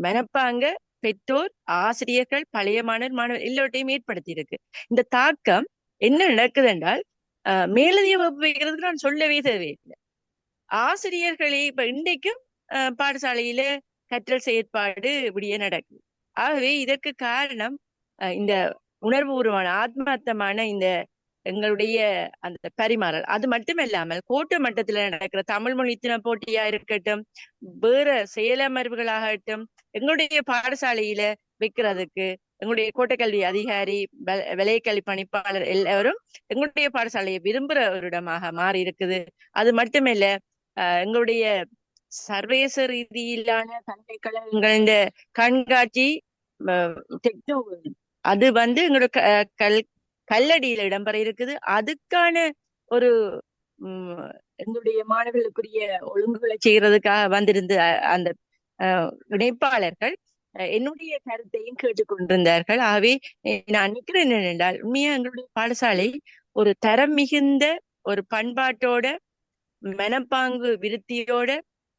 மனப்பாங்க பெற்றோர், ஆசிரியர்கள், பழைய மாணவர் எல்லோருடையும் ஏற்படுத்தி இருக்கு. இந்த தாக்கம் என்ன நடக்குது என்றால், மேலதிக வகுப்பு வைக்கிறதுக்கு நான் சொல்லவே தேவையில்லை. ஆசிரியர்களே இப்ப இன்றைக்கும் பாடசாலையில கற்றல் செயற்பாடு இப்படியே நடக்குது. ஆகவே இதற்கு காரணம் இந்த உணர்வுபூர்வமான ஆத்மார்த்தமான இந்த எங்களுடைய அந்த பரிமாறல். அது மட்டுமல்லாமல் கோட்ட மட்டத்துல நடக்கிற தமிழ் மொழி தின போட்டியா இருக்கட்டும், வேற செயலமர்வுகளாகட்டும், எங்களுடைய பாடசாலையில வைக்கிறதுக்கு எங்களுடைய கோட்டக்கல்வி அதிகாரி, விலைக்கல்வி பணிப்பாளர் எல்லாரும் எங்களுடைய பாடசாலையை விரும்புற ஒரு இடமாக மாறி இருக்குது. அது மட்டுமில்ல, எங்களுடைய சர்வதேச ரீதியிலான பல்கலைக்கழகங்கள கண்காட்சி அது வந்து எங்களோட கல்லடியில இடம்பெற இருக்குது. அதுக்கான ஒரு எங்களுடைய மாணவர்களுக்குரிய ஒழுங்குகளை செய்யறதுக்காக வந்திருந்த அந்த இணைப்பாளர்கள் என்னுடைய கருத்தையும் கேட்டுக்கொண்டிருந்தார்கள். ஆகவே நான் நினைக்கிறேன் என்னென்றால், உண்மையா எங்களுடைய பாடசாலை ஒரு தரம் மிகுந்த ஒரு பண்பாட்டோட, மனப்பாங்கு விருத்தியோட,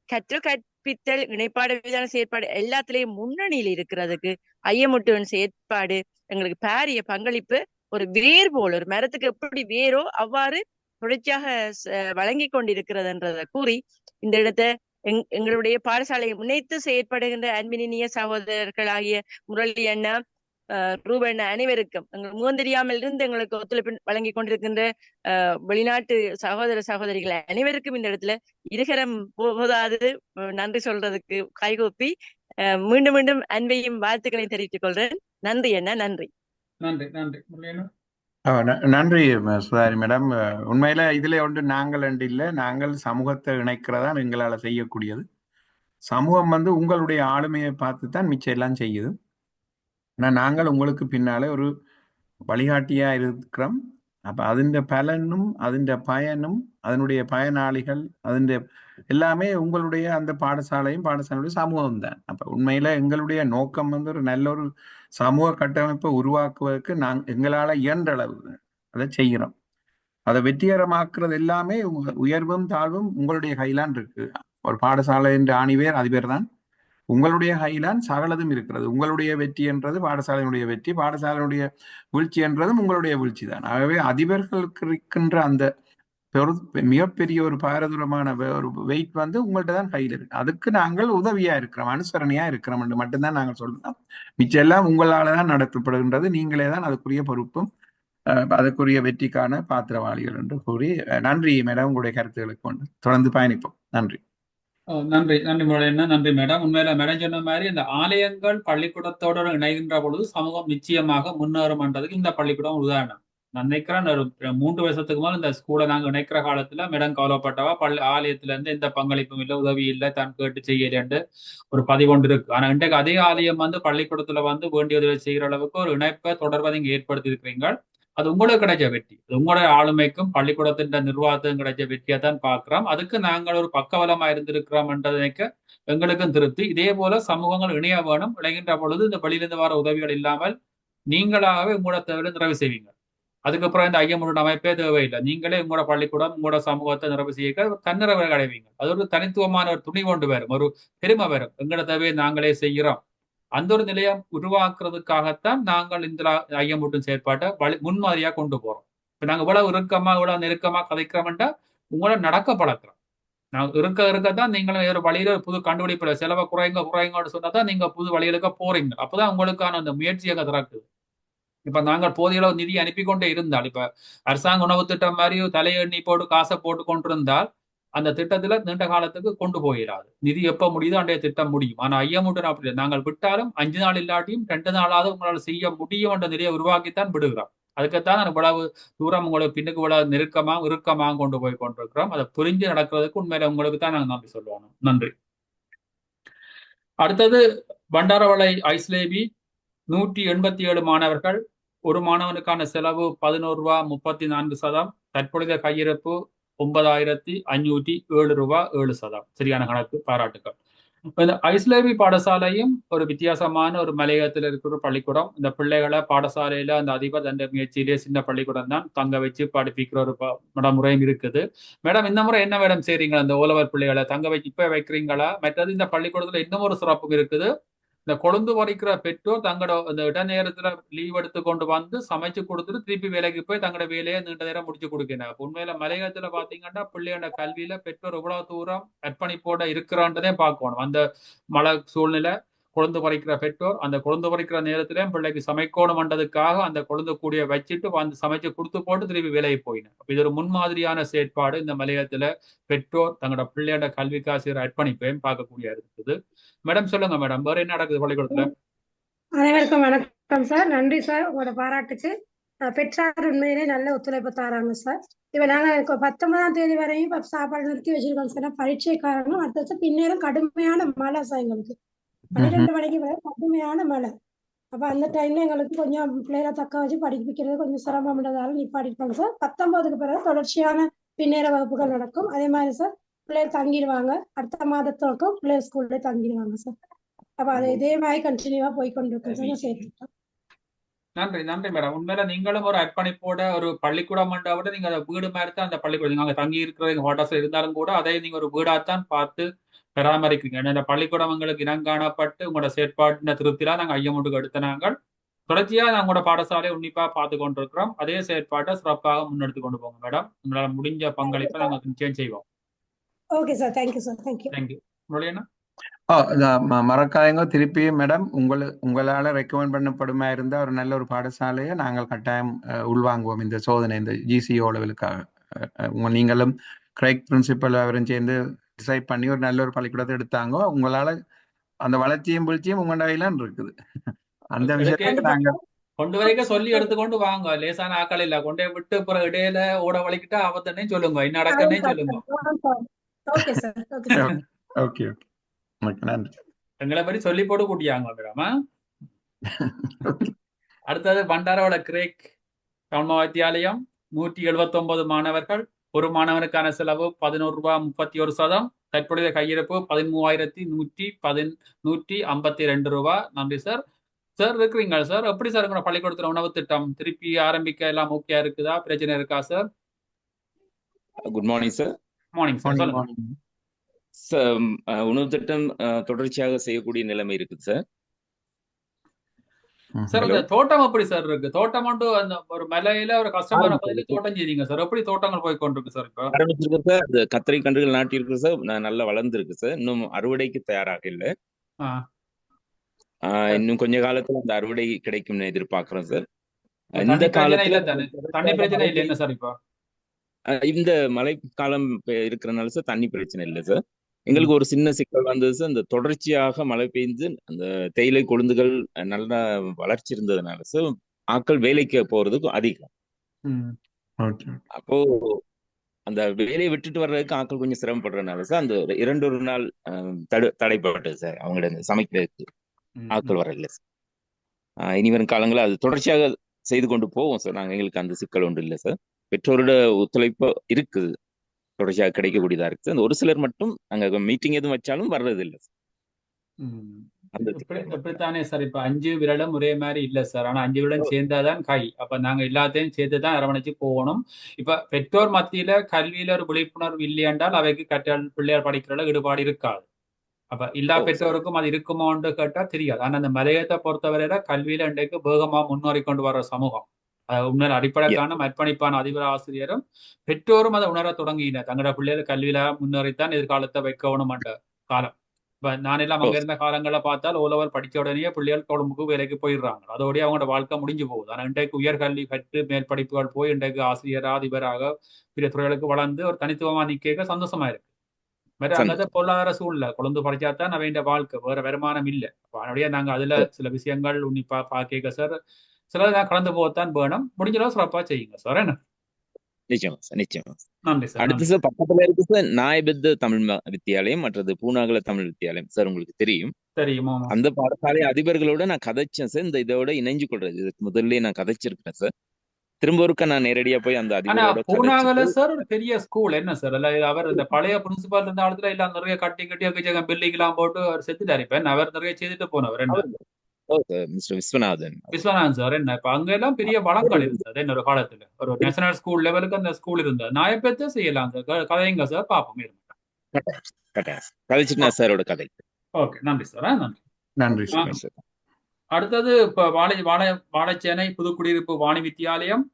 கற்பித்தல், இணைப்பாடு விதான செயற்பாடு எல்லாத்திலையும் முன்னணியில் இருக்கிறதுக்கு ஐயமுட்டுவன் செயற்பாடு எங்களுக்கு பாரிய பங்களிப்பு. ஒரு வேர் போல், ஒரு மரத்துக்கு எப்படி வேரோ அவ்வாறு தொடர்ச்சியாக வழங்கி கொண்டிருக்கிறதுன்றத கூறி இந்த இடத்தை எங்களுடைய பாடசாலையை முன்னைத்து செயற்படுகின்ற அன்பினிய சகோதரர்களாகிய முரளி அண்ணா, ரூபன் அனைவருக்கும், எங்கள் முகம் தெரியாமல் இருந்து எங்களுக்கு ஒத்துழைப்பு வழங்கி கொண்டிருக்கின்ற வெளிநாட்டு சகோதர சகோதரிகள் அனைவருக்கும் இந்த இடத்துல இருகரம் போதாது நன்றி சொல்றதுக்கு கைகூப்பி மீண்டும் மீண்டும் அன்பையும் வாழ்த்துக்களையும் தெரிவித்துக் கொள்றேன். நன்றி அண்ணா, நன்றி. நன்றி நன்றி. நன்றி சுதாரி மேடம். உண்மையில இதுல ஒன்று நாங்கள் ரெண்டு இல்லை, நாங்கள் சமூகத்தை இணைக்கிறதா எங்களால் செய்யக்கூடியது. சமூகம் வந்து உங்களுடைய ஆளுமையை பார்த்து தான் மிச்சம் எல்லாம் செய்யுது. ஆனால் நாங்கள் உங்களுக்கு பின்னாலே ஒரு வழிகாட்டியா இருக்கிறோம். அப்ப அதிண்ட பலனும் அதிண்ட பயனும் அதனுடைய பயனாளிகள் அதிண்ட எல்லாமே உங்களுடைய அந்த பாடசாலையும் பாடசாலையுடைய சமூகம் தான். அப்ப உண்மையில எங்களுடைய நோக்கம் வந்து ஒரு நல்ல ஒரு சமூக கட்டமைப்பை உருவாக்குவதற்கு எங்களால இயன்ற அளவு அதை செய்கிறோம். அதை வெற்றிகரமாக்குறது எல்லாமே உயர்வும் தாழ்வும் உங்களுடைய கையிலான் இருக்கு. ஒரு பாடசாலை என்ற ஆணிவேர் அதிபர் தான் உங்களுடைய கையிலான் சகலதும் இருக்கிறது. உங்களுடைய வெற்றி என்றது பாடசாலையினுடைய வெற்றி, பாடசாலையினுடைய வீழ்ச்சி என்றதும் உங்களுடைய வீழ்ச்சி தான். ஆகவே அதிபர்களுக்கு இருக்கின்ற அந்த மிகப்பெரிய ஒரு பாரதூரமான ஒரு வெயிட் வந்து உங்கள்கிட்ட தான் கையில் இருக்கு. அதுக்கு நாங்கள் உதவியா இருக்கிறோம், அனுசரணையா இருக்கிறோம் என்று மட்டும்தான் நாங்கள் சொல்றோம். மிச்சம் எல்லாம் உங்களால தான் நடத்தப்படுகின்றது. நீங்களே தான் அதுக்குரிய பொறுப்பும் அதுக்குரிய வெற்றிக்கான பாத்திரவாளிகள் என்று கூறி நன்றி மேடம். உங்களுடைய கருத்துக்களுக்கு கொண்டு தொடர்ந்து பயணிப்போம். நன்றி. நன்றி நன்றி முரளியண்ணா, நன்றி மேடம். உண்மையில மேடம் சொன்ன மாதிரி இந்த ஆலயங்கள் பள்ளிக்கூடத்தோடு இணைகின்ற பொழுது சமூகம் நிச்சயமாக முன்னேறும் என்றதுக்கு இந்த பள்ளிக்கூடம் உதாரணம். நான் நினைக்கிறேன் ஒரு 3 வருஷத்துக்கு மேலே இந்த ஸ்கூலை நாங்கள் இணைக்கிற காலத்துல மேடம் கவலைப்பட்டவா ஆலயத்துல இருந்து எந்த பங்களிப்பும் இல்லை, உதவி இல்லை, தான் கேட்டு செய்யலன்னு ஒரு பதிவு கொண்டு இருக்கு. ஆனா இன்றைக்கு அதே ஆலயம் வந்து பள்ளிக்கூடத்துல வந்து வேண்டிய உதவி செய்கிற அளவுக்கு ஒரு இணைப்பை தொடர்பை நீங்க ஏற்படுத்தி இருக்கிறீங்க. அது உங்களுக்கு கிடைச்ச வெற்றி, உங்களுடைய ஆளுமைக்கும் பள்ளிக்கூடத்தின் நிர்வாகத்துக்கும் கிடைச்ச வெற்றியை தான் பார்க்கிறோம். அதுக்கு நாங்கள் ஒரு பக்கவலமா இருந்திருக்கிறோம் என்றதைக்க எங்களுக்கும் திருப்தி. இதே போல சமூகங்கள் இணைய வேணும். இணைகின்ற பொழுது இந்த வெளியிலிருந்து வர உதவிகள் இல்லாமல் நீங்களாகவே உங்களோட தேவையை நிறைவு செய்வீங்க. அதுக்கப்புறம் இந்த ஐயமுடன் அமைப்பே தேவையில்லை. நீங்களே உங்களோட பள்ளிக்கூடம் உங்களோட சமூகத்தை நிறைவு செய்ய தன்னிறைவை அடைவீங்க. அது ஒரு தனித்துவமான ஒரு துணி கொண்டு வரும், ஒரு பெருமை வரும். எங்களோட தேவையை நாங்களே செய்கிறோம். அந்த ஒரு நிலையம் உருவாக்குறதுக்காகத்தான் நாங்கள் இந்த ஐயமுட்டும் செயற்பாட்டை முன்மாதிரியா கொண்டு போறோம். இப்ப நாங்க இவ்வளவு இறுக்கமா இவ்வளவு நெருக்கமா கதைக்கிறோம்னா உங்களை நடக்க பழக்கிறோம். நான் இருக்கத்தான் நீங்களும் ஒரு வழியில புது கண்டுபிடிப்புல செலவை குறைங்கன்னு சொன்னாதான் நீங்க புது வழிகளுக்கு போறீங்க. அப்பதான் உங்களுக்கான அந்த முயற்சி அங்க திறக்குது. இப்ப நாங்கள் போதிய அளவு நிதி அனுப்பி கொண்டே இருந்தால், இப்ப அரசாங்க உணவு திட்டம் மாதிரி தலையெண்ணி போட்டு காசை போட்டு கொண்டிருந்தால் அந்த திட்டத்துல நீண்ட காலத்துக்கு கொண்டு போயிடாது. நிதி எப்ப முடியுதோ அன்றைய திட்டம் முடியும். ஆனா ஐயமுடன் அப்படி நாங்கள் விட்டாலும் 5 நாள் இல்லாட்டியும் 2 நாளாவது உங்களால் செய்ய முடியும் என்ற நிலையை உருவாக்கித்தான் விடுகிறோம். அதுக்குத்தான் நான் இவ்வளவு தூரம் உங்களுக்கு பின்னுக்கு இவ்வளவு இறுக்கமாக கொண்டு போய் கொண்டிருக்கிறோம். அதை புரிஞ்சு நடக்கிறதுக்கு உண்மையில உங்களுக்கு தான் நாங்கள் நன்றி சொல்லுவோம். நன்றி. அடுத்தது பண்டாரவளை ஐஸ்லேபி 187 மாணவர்கள். ஒரு மாணவனுக்கான செலவு 11 ரூபா 34 சதம். தற்பொழுதைய கையிருப்பு 9,507 ரூபா 7 சதம். சரியான கணக்கு, பாராட்டுக்கள். இந்த ஐஸ்லேபி பாடசாலையும் ஒரு வித்தியாசமான ஒரு மலையகத்தில் இருக்கிற ஒரு பள்ளிக்கூடம். இந்த பிள்ளைகளை பாடசாலையில அந்த அதிபர் அந்த முயற்சியிலே சின்ன பள்ளிக்கூடம் தான் தங்க வச்சு படிப்பிக்கிற ஒரு நடைமுறையும் இருக்குது. மேடம், இந்த முறை என்ன மேடம் செய்றீங்களா? இந்த ஓலவர் பிள்ளைகளை தங்க வச்சு இப்ப வைக்கிறீங்களா? மற்றது இந்த பள்ளிக்கூடத்துல இன்னும் ஒரு சிறப்பும் இருக்குது. இந்த கொழுந்து வரைக்கிற பெற்றோர் தங்களோட அந்த இட நேரத்துல லீவ் எடுத்து கொண்டு வந்து சமைச்சு கொடுத்துட்டு திருப்பி வேலைக்கு போய் தங்களோட வேலையை நீண்ட நேரம் முடிச்சு கொடுக்கணும். உண்மையில மலையகத்துல பாத்தீங்கன்னா பிள்ளையோட கல்வியில பெற்றோர் எவ்வளவு தூரம் அர்ப்பணிப்போட இருக்கிறான்றதே பார்க்கணும். அந்த மழை சூழ்நிலை கொழுந்து பறிக்கிற பெற்றோர் அந்த கொழுந்து பறிக்கிற நேரத்திலேயும் பிள்ளைக்கு சமைக்கணும்ன்றதுக்காக அந்த கொழுந்து கூடிய வச்சுட்டு வந்து சமைச்சு கொடுத்து போட்டு திருப்பி வேலைக்கு போயினேன். இது ஒரு முன்மாதிரியான செயற்பாடு. இந்த மலையகத்துல பெற்றோர் தங்களோட பிள்ளையோட கல்விக்காசிரியர் அர்ப்பணிப்பையும் பார்க்கக்கூடிய இருக்குது. மேடம் சொல்லுங்க மேடம், வேற என்ன நடக்குது பள்ளிக்கூடத்துல? அனைவருக்கும் வணக்கம் சார். நன்றி சார் உங்களோட பாராட்டுக்கு. பெற்றார் உண்மையிலே நல்ல ஒத்துழைப்பு தராங்க சார். இப்ப நாங்க 19ஆம் தேதி வரையும் இப்ப சாப்பாடு நிறுத்தி வச்சிருக்கோம் சார். பரீட்சை காரணம் அடுத்த பின்னேறும் கடுமையான மழை சார். எங்களுக்கு 12 மணிக்கு வரை கடுமையான மழை. அப்ப அந்த டைம்ல எங்களுக்கு கொஞ்சம் பிள்ளைகளை தக்க வச்சு படிப்பிக்கிறது கொஞ்சம் சிரமம்ன்றதால நிப்பாட்டிருக்காங்க சார். 19க்கு பிறகு தொடர்ச்சியான பின்னேற வகுப்புகள் நடக்கும். அதே மாதிரி சார் பிள்ளைகள் தங்கிடுவாங்க. அடுத்த மாதத்துக்கும் பிள்ளைகள் ஸ்கூல்ல தங்கிடுவாங்க சார். அப்ப அது இதே மாதிரி கண்டினியூவா போய் கொண்டிருக்கோம் சார். சேர்த்துட்டோம். நன்றி நன்றி மேடம். உண்மையில நீங்களும் ஒரு அர்ப்பணிப்போட ஒரு பள்ளிக்கூடம் விட நீங்க அதை வீடு மாதிரி தான் அந்த பள்ளிக்கூடம் நீங்க அங்க தங்கி இருக்கிற ஹோட்டல்ஸ் இருந்தாலும் கூட அதை நீங்க ஒரு வீடாத்தான் பார்த்து பராமரிக்கிறீங்க. இந்த பள்ளிக்கூடம் எங்களுக்கு இனங்காணப்பட்டு உங்களோட செயற்பாட்டின திருப்திலாம் நாங்கள் ஐயமுட்டுக்கு எடுத்த நாங்கள் தொடர்ச்சியா உங்களோட பாடசாலையை உன்னிப்பா பார்த்து கொண்டிருக்கிறோம். அதே செயற்பாட்டை சிறப்பாக முன்னெடுத்து கொண்டு போங்க மேடம். உங்களால முடிஞ்ச பங்களிப்பை நாங்கள் நிச்சயம் செய்வோம். Okay sir. Thank you sir. Thank you. முரளியண்ணா? மறக்காதீங்க திருப்பி மேடம், உங்களால ரெக்கமெண்ட் பண்ணப்படுமா இருந்தா ஒரு நல்ல ஒரு பாடசாலையை நாங்கள் கட்டாயம் உள்வாங்குவோம் இந்த சோதனை, இந்த GCO லெவலுக்காக. நீங்களும் கிரைக் பிரின்சிபல் அவரும் சேர்ந்து டிசைட் பண்ணி ஒரு நல்ல ஒரு பள்ளிக்கூடத்தை எடுத்தாங்க. உங்களால அந்த வளர்ச்சியும் வீழ்ச்சியும் உங்க கையிலான் இருக்குது. அந்த விஷயத்தை நாங்க கொண்டு வரைக்கும் சொல்லி எடுத்துக்கொண்டு வாங்க. லேசான ஆக்கள் இல்ல கொண்டே விட்டு அப்புறம் இடையில ஓட வலிக்கிட்டா ஆபத்தனே சொல்லுங்க, என்ன நடக்கனே சொல்லுங்க. ஓகே நன்றி. எங்களை மாதிரி சொல்லி போட்டு கூட்டியாங்க மேடம். அடுத்தது பண்டாரோட கிரேக் டவுன் வித்தியாலயம் 179 மாணவர்கள். ஒரு மாணவனுக்கான செலவு 11 ரூபா 31 சதம். தற்பொழுதைய கையிருப்பு 13,152 ரூபா. நன்றி சார். சார் இருக்கிறீங்களா சார்? எப்படி சார் உங்களோட பள்ளிக்கூடத்துல உணவு திட்டம் திருப்பி ஆரம்பிக்க எல்லாம் ஓகே இருக்குதா? பிரச்சனை இருக்கா sir? Good morning sir. Morning sir. சொல்லுங்க சார். உணவு திட்டம் தொடர்ச்சியாக செய்யக்கூடிய நிலைமை இருக்குது சார். சார் இந்த தோட்டம் எப்படி சார் இருக்கு? தோட்டம் மட்டும் அந்த ஒரு மலையில ஒரு கஷ்டமான பகுதியில தோட்டம் செய்றீங்க சார். எப்படி தோட்டங்கள் போய் கொண்டிருக்கு சார்? இப்ப ஆரம்பிச்சிருக்கு சார். அந்த கத்திரி கன்றுகள் நாட்டி இருக்கு சார். நல்லா வளர்ந்துருக்கு சார். இன்னும் அறுவடைக்கு தயாராக இல்லை. இன்னும் கொஞ்ச காலத்துல அந்த அறுவடை கிடைக்கும்னு எதிர்பார்க்கிறோம் சார். இந்த காலத்துல தண்ணி பிரச்சனை இல்லை என்ன சார்? இப்ப இந்த மழை காலம் இருக்கிறனால சார் தண்ணி பிரச்சனை இல்லை சார். எங்களுக்கு ஒரு சின்ன சிக்கல் வந்தது சார். இந்த தொடர்ச்சியாக மழை பெய்ஞ்சு அந்த தேயிலை கொழுந்துகள் நல்லா வளர்ச்சி இருந்ததுனால சார் ஆட்கள் வேலைக்கு போறதுக்கு அதிகம். அப்போ அந்த வேலையை விட்டுட்டு வர்றதுக்கு ஆட்கள் கொஞ்சம் சிரமப்படுறதுனால சார் அந்த 2 நாள் தடைப்பட்டது சார். அவங்களோட சமைக்கிறதுக்கு ஆட்கள் வரல சார். இனி வரும் காலங்களில் அது தொடர்ச்சியாக செய்து கொண்டு போவோம் சார். எங்களுக்கு அந்த சிக்கல் ஒன்று இல்லை சார். பெற்றோரோட ஒத்துழைப்பு இருக்குது, தொடர்ச்சியாக கிடைக்கக்கூடியதா இருக்கு. அந்த ஒரு சிலர் மட்டும் நாங்க மீட்டிங் எதுவும் வச்சாலும் வர்றது இல்லை சார். அந்த எப்படித்தானே சார் இப்ப 5 விரலும் ஒரே மாதிரி இல்ல சார். ஆனா 5 விரலும் சேர்ந்தாதான் கை. அப்ப நாங்க எல்லாத்தையும் சேர்த்துதான் அரவணைச்சு போகணும். இப்ப பெற்றோர் மத்தியில கல்வியில ஒரு விழிப்புணர்வு இல்லையென்றால் அவைக்கு கற்றால் பிள்ளையார் படிக்கிறதுல ஈடுபாடு இருக்காது. அப்ப எல்லா பெற்றோருக்கும் அது இருக்குமோன்னு கேட்டா தெரியாது. ஆனா அந்த மலையத்தை பொறுத்தவரையில கல்வியில இன்றைக்கு வேகமா முன்னேறி கொண்டு வர்ற சமூகம். உணர் அடிப்படைக்கான அர்ப்பணிப்பான அதிபர் ஆசிரியரும் பெற்றோரும் அதை உணர தொடங்கின. தங்களோட பிள்ளைகள் கல்வியில முன்னேறித்தான் எதிர்காலத்தை வைக்கணும் என்ற காலம். இப்ப நான் எல்லாம் அங்க இருந்த காலங்களை பார்த்தால் ஓலவர் படிச்ச உடனே பிள்ளைகள் கொழும்புக்கு வேலைக்கு போயிடுறாங்க. அதோடய அவங்களோட வாழ்க்கை முடிஞ்சு போகுது. ஆனா இன்றைக்கு உயர்கல்வி கற்று மேல் படிப்புகள் போய் இன்றைக்கு ஆசிரியர் அதிபராக பிற துறைகளுக்கு வளர்ந்து ஒரு தனித்துவமா நிக்க சந்தோஷமா இருக்கு. அங்கே பொருளாதார சூழ்நிலை கொழுந்து படிச்சாதான் அவன் வாழ்க்கை, வேற வருமானம் இல்லை. அதனுடைய நாங்க அதுல சில விஷயங்கள் உன்னிப்பா பாக்க சார். சில கடந்து போகத்தான் வேணும். முடிஞ்சளவு சிறப்பா செய்யுங்க சார். என்ன நிச்சயமா சார், நிச்சயமா. நன்றி சார். அடுத்து சார் பக்கத்துல இருக்கு சார் நாயபெத்த தமிழ் வித்தியாலயம், மற்றது பூனாகல தமிழ் வித்தியாலயம் சார். உங்களுக்கு தெரியுமா? அந்த பாடசாலை அதிபர்களோட நான் கதைச்சேன் சார். இந்த இதோட இணைஞ்சு கொள்றது இதுக்கு முதல்ல நான் கதைச்சிருக்கேன் சார். திரும்ப ஒருக்க நான் நேரடியா போய் அந்த அதிபரோட பூனாகல சார் ஒரு பெரிய ஸ்கூல் என்ன சார்? இல்ல அவர் இந்த பழைய பிரின்சிபால் இருந்த இடத்துல எல்லாம் நிறைய கட்டி பில்டிங் எல்லாம் போட்டு அவர் செத்துட்டாரு. இப்ப அவர் நிறைய செய்துட்டு போனவர் என்ன மிஸ்டர் விஸ்வநாதன் சார். என்ன இப்ப அங்க எல்லாம் பெரிய வளங்கள் இருந்தது. என்ன ஒரு காலத்துல ஒரு நேஷனல் ஸ்கூல் லெவலுக்கு அந்த ஸ்கூல் இருந்தது. நாயப்பேத்த செய்யலாம் சார். கதைங்க சார், பாப்போம். கதைச்சிட்டா சாரோட கதை. ஓகே, நன்றி சார். நன்றி சார். அடுத்தது இப்ப வாழைச்சேனை புதுக்குடியிருப்பு வாணி வித்தியாலயம்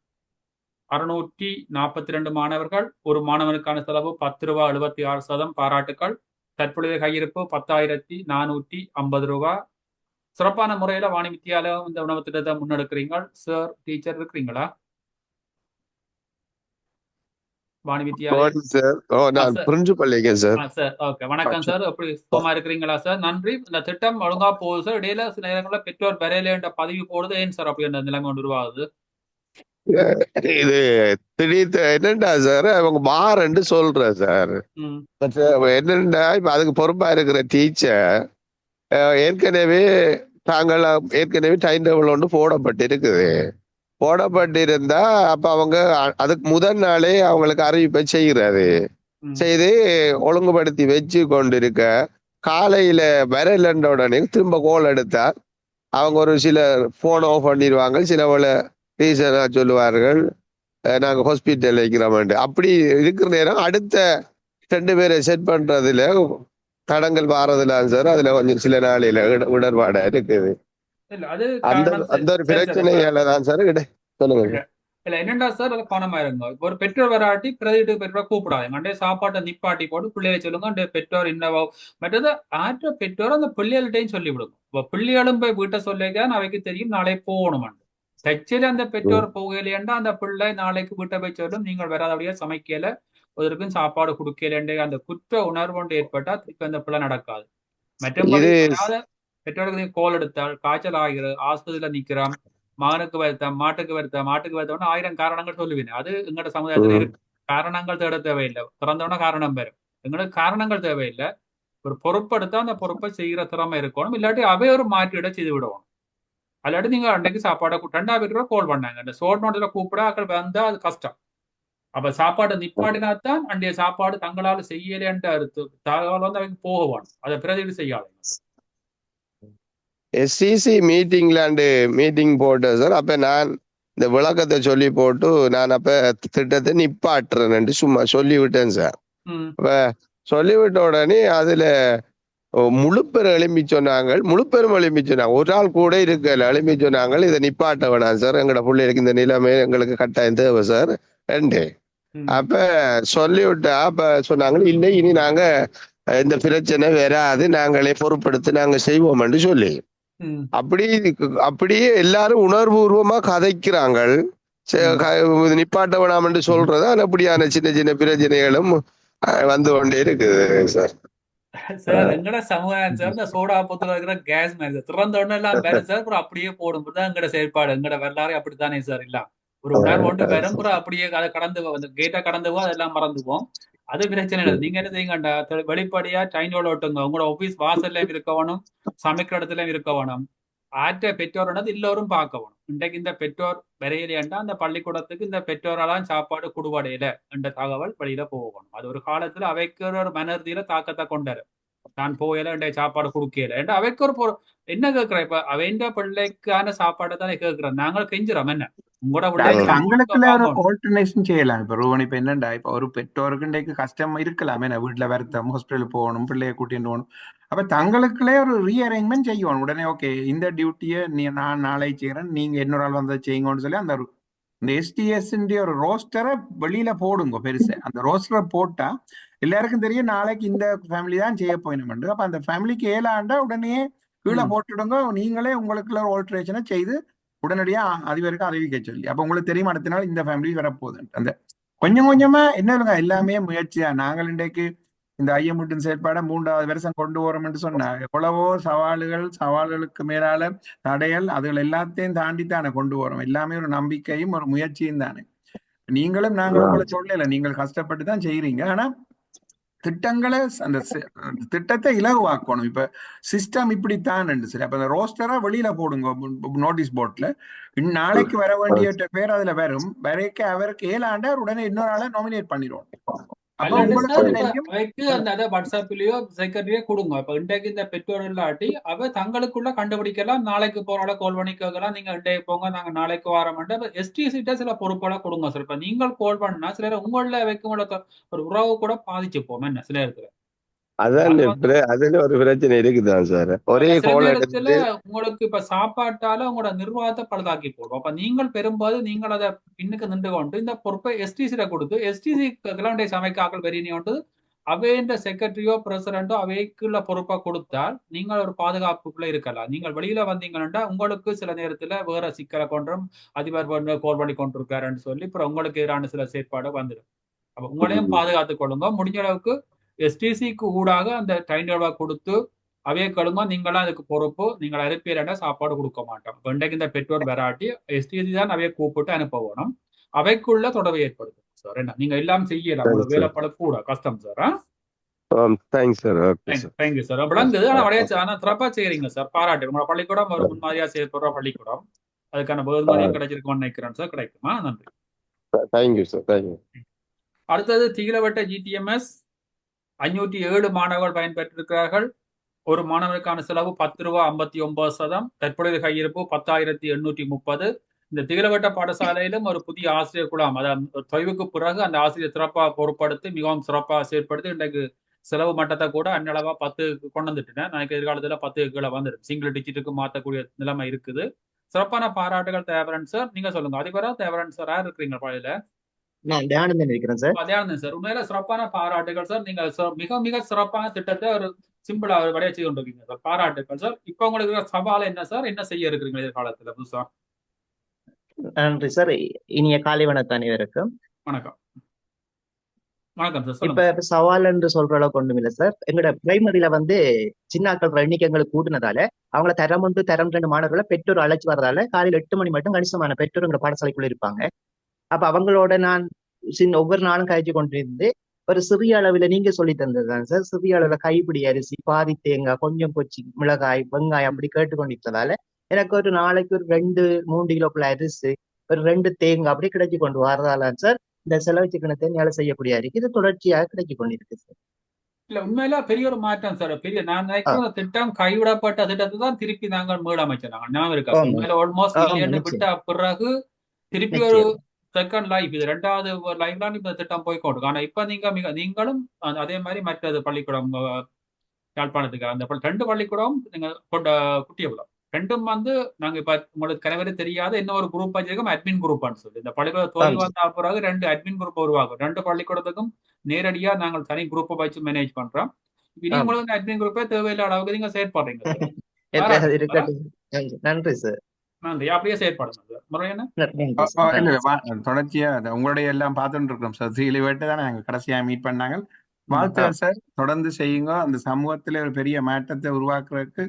642 மாணவர்கள். ஒரு மாணவனுக்கான செலவு 10 ரூபாய் 76 பாராட்டுக்கள். தற்பொழுதைய கையிருப்பு 10,450 ரூபாய். சிறப்பான முறையில வாணி வித்தியாலயம் இந்த உணவு திட்டத்தை முன்னெடுக்கிறீங்க சார். டீச்சர் இருக்கிறீங்களா வாணி வித்தியாலயம்? சார் ஓகே, வணக்கம் சார். எப்படி சுத்தமா இருக்கிறீங்களா சார்? நன்றி. இந்த திட்டம் ஒழுங்கா போகுது சார். இடையில சில நேரங்களில் பெற்றோர் பெறையில பதிவு போடுது. ஏன் சார் அப்படி அந்த நிலைமை உருவாகுது? இது திடீர் என்னண்டா சார் அவங்க மாறன்னு சொல்ற சார். என்னண்டா இப்ப அதுக்கு பொறுப்பா இருக்கிற டீச்சர் ஏற்கனவே டைம் டேபிள் ஒன்று போடப்பட்டிருக்குது. போடப்பட்டிருந்தா அப்ப அவங்க அதுக்கு முதல் நாளே அவங்களுக்கு அறிவிப்பை செய்து ஒழுங்குபடுத்தி வச்சு கொண்டிருக்க காலையில வரலன்ற உடனே திரும்ப கோல் எடுத்தா அவங்க ஒரு சில போன் ஆஃப் பண்ணிடுவாங்க. சில ரீசனா சொல்லுவார்கள் நாங்க ஹாஸ்பிட்டல் வைக்கிறோம். அப்படி இருக்கிற நேரம் அடுத்த 2 பேரை செட் பண்றதுல தடங்கள் வாரதுல சார். அதுல கொஞ்சம் சில நாளையில உடன்பாடா இருக்குது. அந்த ஒரு பிரச்சனையாலதான் சார். சொல்லுங்க. இல்ல என்னண்டா சார் பணமா இருங்க. ஒரு பெற்றோர் வராட்டி பிரதிட்டு பெற்றோர் கூப்பிடாது. சாப்பாட்டை நிப்பாட்டி போட்டு பிள்ளைகளை சொல்லுங்க பெற்றோர் என்னவோ. மற்றது ஆற்ற பெற்றோர் அந்த பிள்ளைகள்கிட்டையும் சொல்லி விடுங்க. பிள்ளைகளும் போய் வீட்டை சொல்லிக்கான் அவைக்கு தெரியும் நாளை போகணும். தச்சில அந்த பெற்றோர் போகலையேண்டா அந்த பிள்ளை நாளைக்கு வீட்டை போய் சொல்லும் நீங்கள் வராதபடியா சமைக்கல, ஒருக்கும் சாப்பாடு கொடுக்கல. அந்த குற்ற உணர்வு ஒன்று ஏற்பட்டா திருப்பி அந்த பிள்ளை நடக்காது. மற்றபடி பெற்றோருக்கு கோல் எடுத்தால் காய்ச்சல் ஆகிறது, ஆஸ்பத்திரியில நிக்கிறான், மகனுக்கு வருத்தம், மாட்டுக்கு வருத்தம்னா 1000 காரணங்கள் சொல்லுவீங்க. அது எங்களோட சமுதாயத்துல இருக்கு. காரணங்கள் தேட தேவையில்லை. திறந்தோன்னா காரணம் பெறும். எங்களுக்கு காரணங்கள் தேவையில்லை. ஒரு பொறுப்படுத்தா அந்த பொறுப்பை செய்யற திறமை இருக்கணும். இல்லாட்டி அவை ஒரு மாற்றிட செய்து விடுவோம். அல்லாட்டி நீங்க அன்றைக்கு சாப்பாடை 2 பேர் கோல் பண்ணாங்க. அந்த ஷோர்ட் நோட்ல கூப்பிட ஆக்கள் வந்தா அது கஷ்டம். அப்ப சாப்பாடு நிப்பாட்டினாத்தான் அன்றைய சாப்பாடு தங்களால செய்யலேன்ற தகவல் அவைக்கு போக வேணும். அதை பிரதிடு செய்யாது. SCC மீட்டிங் போட்டு சார். அப்ப நான் இந்த விளக்கத்தை சொல்லி போட்டு நான் அப்ப திட்டத்தை நிப்பாட்டுறேன் சும்மா சொல்லிவிட்டேன் சார். அப்ப சொல்லிவிட்ட உடனே அதுல முழுப்பெரும் எழுப்பி சொன்னாங்க. ஒரு ஆள் கூட இருக்கல எழுப்பி சொன்னாங்க இதை நிப்பாட்ட வேணாம் சார். எங்களோட பிள்ளைகளுக்கு இந்த நிலைமை எங்களுக்கு கட்டாயம் தேவை சார். அப்ப சொல்லிவிட்டா அப்ப சொன்னாங்க இல்லை இனி நாங்க இந்த பிரச்சனை வராது, நாங்களே பொறுப்படுத்தி நாங்க செய்வோம்னு சொல்லி அப்படியே எல்லாரும் உணர்வுபூர்வமா கதைக்கிறாங்க. நிப்பாட்ட வேணாம்னு சொல்றது அப்படியான சின்ன பிரச்சனைகளும் வந்து கொண்டே இருக்குது சார். சார் எங்கட சமுதாயம் சார் இந்த சோடா பொத்துல இருக்கிற கேஸ் மாதிரி திறந்த உடனே எல்லாம் வரும் சார். அப்புறம் அப்படியே போடும்போது எங்கட செயற்பாடு எங்கட வரலாறு அப்படித்தானே சார். இல்ல ஒரு உணர்வு ஒன்று வரும், அப்படியே அதை கடந்து கேட்டா கடந்துவோம், அதெல்லாம் மறந்துவோம். அது பிரச்சனை இல்லை. நீங்க என்ன செய்யுங்கண்டா வெளிப்படையா டைனோட ஓட்டுங்க. உங்களோட ஆபீஸ் வாசல்லையும் இருக்கணும், சமைக்கிற இடத்துலயும் இருக்கணும். ஆற்ற பெற்றோர்னது எல்லோரும் பார்க்கணும். இன்றைக்கு இந்த பெற்றோர் வரையிலேண்டா அந்த பள்ளிக்கூடத்துக்கு இந்த பெற்றோரெல்லாம் சாப்பாடு குடுவடையில என்ற தகவல் வெளியில போகணும். அது ஒரு காலத்துல அவைக்கு ஒரு மனர்தியில தாக்கத்தை கொண்டாரு. நான் போயில என்கிட்ட சாப்பாடு கொடுக்கல ஏன்டா அவைக்கு ஒரு என்ன கேட்கிறேன் இப்ப அவன் பிள்ளைக்கான சாப்பாடை தானே கேட்கிறோம் நாங்கள் கெஞ்சுறோம் என்ன உங்களோட விளையாட்டு தங்களுக்குள்ள ஒரு ஆல்டர்னேஷன் செய்யலாம். இப்ப ரூபன் இப்ப என்னண்டா இப்ப ஒரு பெற்றோருக்கு இன்றைக்கு கஷ்டம் இருக்கலாம், என்ன வீட்டுல வருத்தம், ஹாஸ்பிட்டல் போகணும், பிள்ளைய கூட்டிட்டு போகணும். அப்ப தங்களுக்குள்ளே ஒரு ரீஅரேஞ்ச்மெண்ட் செய்யணும். உடனே ஓகே இந்த டியூட்டியை நான் நாளை செய்யறேன், நீங்க இன்னொரு ஆள் வந்தா செய்யுங்கன்னு சொல்லி அந்த இந்த எஸ்டிஎஸ் ஒரு ரோஸ்டரை வெளியில போடுங்க பெருசு. அந்த ரோஸ்டரை போட்டா எல்லாருக்கும் தெரியும் நாளைக்கு இந்த ஃபேமிலி தான் செய்ய போயிடும். அப்ப அந்த ஃபேமிலிக்கு ஏழாண்டா உடனே கீழே போட்டுடுங்க, நீங்களே உங்களுக்குள்ள ஒரு ஆல்ட்ரேஷனை செய்து உடனடியா அதிபருக்கு அறிவிக்க சொல்லி. அப்ப உங்களுக்கு தெரியும் அடுத்த நாள் இந்த ஃபேமிலி வரப்போகுது. அந்த கொஞ்சம் கொஞ்சமா என்ன இல்லைங்க, எல்லாமே முயற்சியா. நாங்கள் இன்றைக்கு இந்த ஐயமுட்டின் செயற்பாடை 3வது வருஷம் கொண்டு வரோம் என்று சொன்னா எவ்வளவோ சவால்களுக்கு மேலால தடைகள் அதுகள் எல்லாத்தையும் தாண்டித்தானே கொண்டு வரோம். எல்லாமே ஒரு நம்பிக்கையும் ஒரு முயற்சியும் தானே. நீங்களும் நாங்களும் உங்களை சொல்லல, நீங்கள் கஷ்டப்பட்டு தான் செய்யறீங்க. ஆனா திட்டங்களை அந்த திட்டத்தை இலகுவாக்கணும். இப்ப சிஸ்டம் இப்படித்தான் சரி. அப்ப அந்த ரோஸ்டரா வெளியில போடுங்க நோட்டீஸ் போர்ட்ல. நாளைக்கு வர வேண்டிய பேர் அதுல வரும் வரைக்கும் அவருக்கு 7 ஆண்டா உடனே இன்னொரு ஆளை நாமினேட் பண்ணிடுவோம். அப்ப உங்களுக்கு அந்த வாட்ஸ்அப்லயோ செக்ரட்டரியோ கொடுங்க. இப்ப இன்றைக்கு இந்த பெற்றோர் இல்லாட்டி அவ தங்களுக்குள்ள கண்டுபிடிக்கலாம். நாளைக்கு போறால கோல் பண்ணி கேட்கலாம், நீங்க இன்றைக்கு போங்க நாங்க நாளைக்கு வரோம். எஸ்டிசிட்ட சில பொறுப்பெல்லாம் கொடுங்க சார். இப்ப நீங்கள் கோல் பண்ணா சில உங்கள வைக்கும் ஒரு உறவு கூட பாதிச்சு போம் என்ன சில இடத்துல. அதுல ஒரு பிரச்சனை இருக்குதான் சார். ஒரே நேரத்துல உங்களுக்கு இப்ப சாப்பாட்டால உங்களோட நிர்வாகத்தை பழுதாக்கி போடும். அப்ப நீங்கள் பெரும்பாலும் நீங்கள் அதை பின்னுக்கு நின்று கொண்டு இந்த பொறுப்பை எஸ்டிசில கொடுத்து எஸ்டிசி கிளண்டை சமைக்காக்கள் வெறினோண்டு அவைன்ற செக்ரட்டரியோ பிரசிடண்டோ அவைக்குள்ள பொறுப்பை கொடுத்தால் நீங்கள் ஒரு பாதுகாப்புக்குள்ள இருக்கலாம். நீங்கள் வெளியில வந்தீங்கன்னா உங்களுக்கு சில நேரத்துல வேற சிக்கலை கொண்டும் அதிபர் கோல் பண்ணி கொண்டிருக்காருன்னு சொல்லி அப்புறம் உங்களுக்கு எதிரான சில செயற்பாடு வந்துடும். அப்ப உங்களையும் பாதுகாத்துக் கொள்ளுங்க. முடிஞ்ச அளவுக்கு எஸ்டிசிக்கு ஊடாக அந்த டைம் டேபிளை கொடுத்து அவைய கழுங்க, நீங்களாம் அதுக்கு பொறுப்பு, நீங்கள் அனுப்பிடா சாப்பாடு கொடுக்க மாட்டோம். இன்றைக்கு இந்த பெற்றோர் வராட்டி எஸ்டிசி தான் அவைய கூப்பிட்டு அனுப்ப வேணும். அவைக்குள்ள தொடர்பு ஏற்படுத்தும் சார். என்ன நீங்க எல்லாம் செய்யலாம், உங்களுக்கு வேலைப்பட கூட கஷ்டம் சார். Thank you sir. விளங்குது. ஆனா சிறப்பா செய்யறீங்க சார், பாராட்டு. உங்களோட பள்ளிக்கூடம் ஒரு முன்மாதிரியா செயல்படுற பள்ளிக்கூடம், அதுக்கான பகுதியும் கிடைச்சிருக்கும்னு நினைக்கிறேன் சார். கிடைக்குமா? நன்றி. Thank you sir. தேங்க்யூ. அடுத்தது திகிலவட்ட GTMS 507 மாணவர்கள் பயன்பெற்றிருக்கிறார்கள். ஒரு மாணவருக்கான செலவு ₹10.59. தற்பொழுது கையிருப்பு 10,830. இந்த திகிலவட்ட பாடசாலையிலும் ஒரு புதிய ஆசிரியர் குழாம், அதாவது தொய்வுக்கு பிறகு அந்த ஆசிரியர் சிறப்பாக பொறுப்படுத்தி மிகவும் சிறப்பாக செயற்படுத்தி இன்றைக்கு செலவு மட்டத்தை கூட அந்நளவா 10 கொண்டு வந்துட்டேன். நான் எதிர்காலத்துல 10 கீழே வந்துடும். சிங்கிள் டிஜிட்டுக்கு மாற்றக்கூடிய நிலைமை இருக்குது. சிறப்பான பாராட்டுகள் தேவரன் சார். நீங்க சொல்லுங்க, அதிபரா தேவரன் சார் யார் இருக்கிறீங்க பழையில? நான் தியானந்தன் இருக்கிறேன் சார். தியானந்தன் சார், உண்மையில சிறப்பான பாராட்டுகள் சார். நீங்க மிக மிக சிறப்பான திட்டத்தை ஒரு சிம்பிளா ஒரு வரைய செய்து கொண்டிருக்கீங்க சார். பாராட்டுகள் சார். இப்ப உங்களுக்கு சவால் என்ன சார்? என்ன செய்ய இருக்கிறீங்க எதிர்காலத்துல புதுசா? நன்றி சார். இனிய காலை வணக்கம் அனைவருக்கும். வணக்கம். வணக்கம் சார். இப்ப சவால் என்று சொல்ற அளவுக்கு ஒண்ணும் இல்லை சார். எங்களோட பிரைமரியில சின்னாக்கள் எண்ணிக்கை எங்களுக்கு கூட்டினதால அவங்கள தரம் 1 தரம் 2 மாணவர்களை பெற்றோர் அழைச்சி வரதால காலையில் 8 மணி மட்டும் கணிசமான பெற்றோர் எங்க பாடசாலைக்குள்ள இருப்பாங்க. அப்ப அவங்களோட நான் ஒவ்வொரு நாளும் கழிச்சு கொண்டிருந்து ஒரு சிறிய அளவுல நீங்க சொல்லி தந்ததுதான் சார். சிறிய அளவுல கைப்பிடி அரிசி, பாதி தேங்காய், கொஞ்சம் கொச்சி மிளகாய், வெங்காயம் அப்படி கேட்டுக்கொண்டிருந்ததால எனக்கு ஒரு நாளைக்கு ஒரு 2-3 கிலோக்குள்ள அரிசி, ஒரு 2 தேங்காய் அப்படி கிடைச்சி கொண்டு வரதால சார் இந்த செலவு சிக்கனத்தை வேலை செய்யக்கூடிய இருக்கு. இது தொடர்ச்சியாக கிடைச்சி கொண்டிருக்கு சார். இல்ல உண்மையில பெரிய ஒரு மாற்றம் சார். நான் நினைக்கிற திட்டம் கைவிடப்பட்ட திட்டத்தை தான் திருப்பி நாங்கள் மீளமைச்சாங்க. ஞாபகம் இருக்கா? உண்மையில ஆல்மோஸ்ட் விட்ட பிறகு திருப்பி ஒரு செகண்ட் லைஃப், இது 2வது லைஃப் தான் இப்ப திட்டம் போய்கொண்டு. ஆனா இப்ப நீங்களும் அதே மாதிரி மற்றது பள்ளிக்கூடம் யாழ்ப்பாணத்துக்கு அந்த 2 பள்ளிக்கூடம் நீங்க குட்டியபுரம் 2ம் நாங்க இப்ப உங்களுக்கு கனவே தெரியாத இன்னும் ஒரு குரூப் வச்சிருக்கோம், அட்மின் குரூப்னு சொல்லி. இந்த பள்ளிக்கூட தோல்வி வந்த பிறகு 2 அட்மின் குரூப் உருவாகும். 2 பள்ளிக்கூடத்துக்கும் நேரடியா நாங்கள் தனி குரூப்பை வச்சு மேனேஜ் பண்றோம். உங்களுக்கு அட்மின் குரூப்பே தேவையில்லை அளவுக்கு நீங்க செயற்படுறீங்க. நன்றி சார். நன்றி. அப்படியே செயற்படுங்க. முறையான தொடர்ச்சியா உங்களுடைய எல்லாம் பார்த்துட்டு இருக்கோம் சார். சீலிவேட்டு தான் நாங்க கடைசியா மீட் பண்ணாங்க. வாழ்த்துக்கள் சார். தொடர்ந்து செய்யுங்க. அந்த சமூகத்துல ஒரு பெரிய மாற்றத்தை உருவாக்குறதுக்கு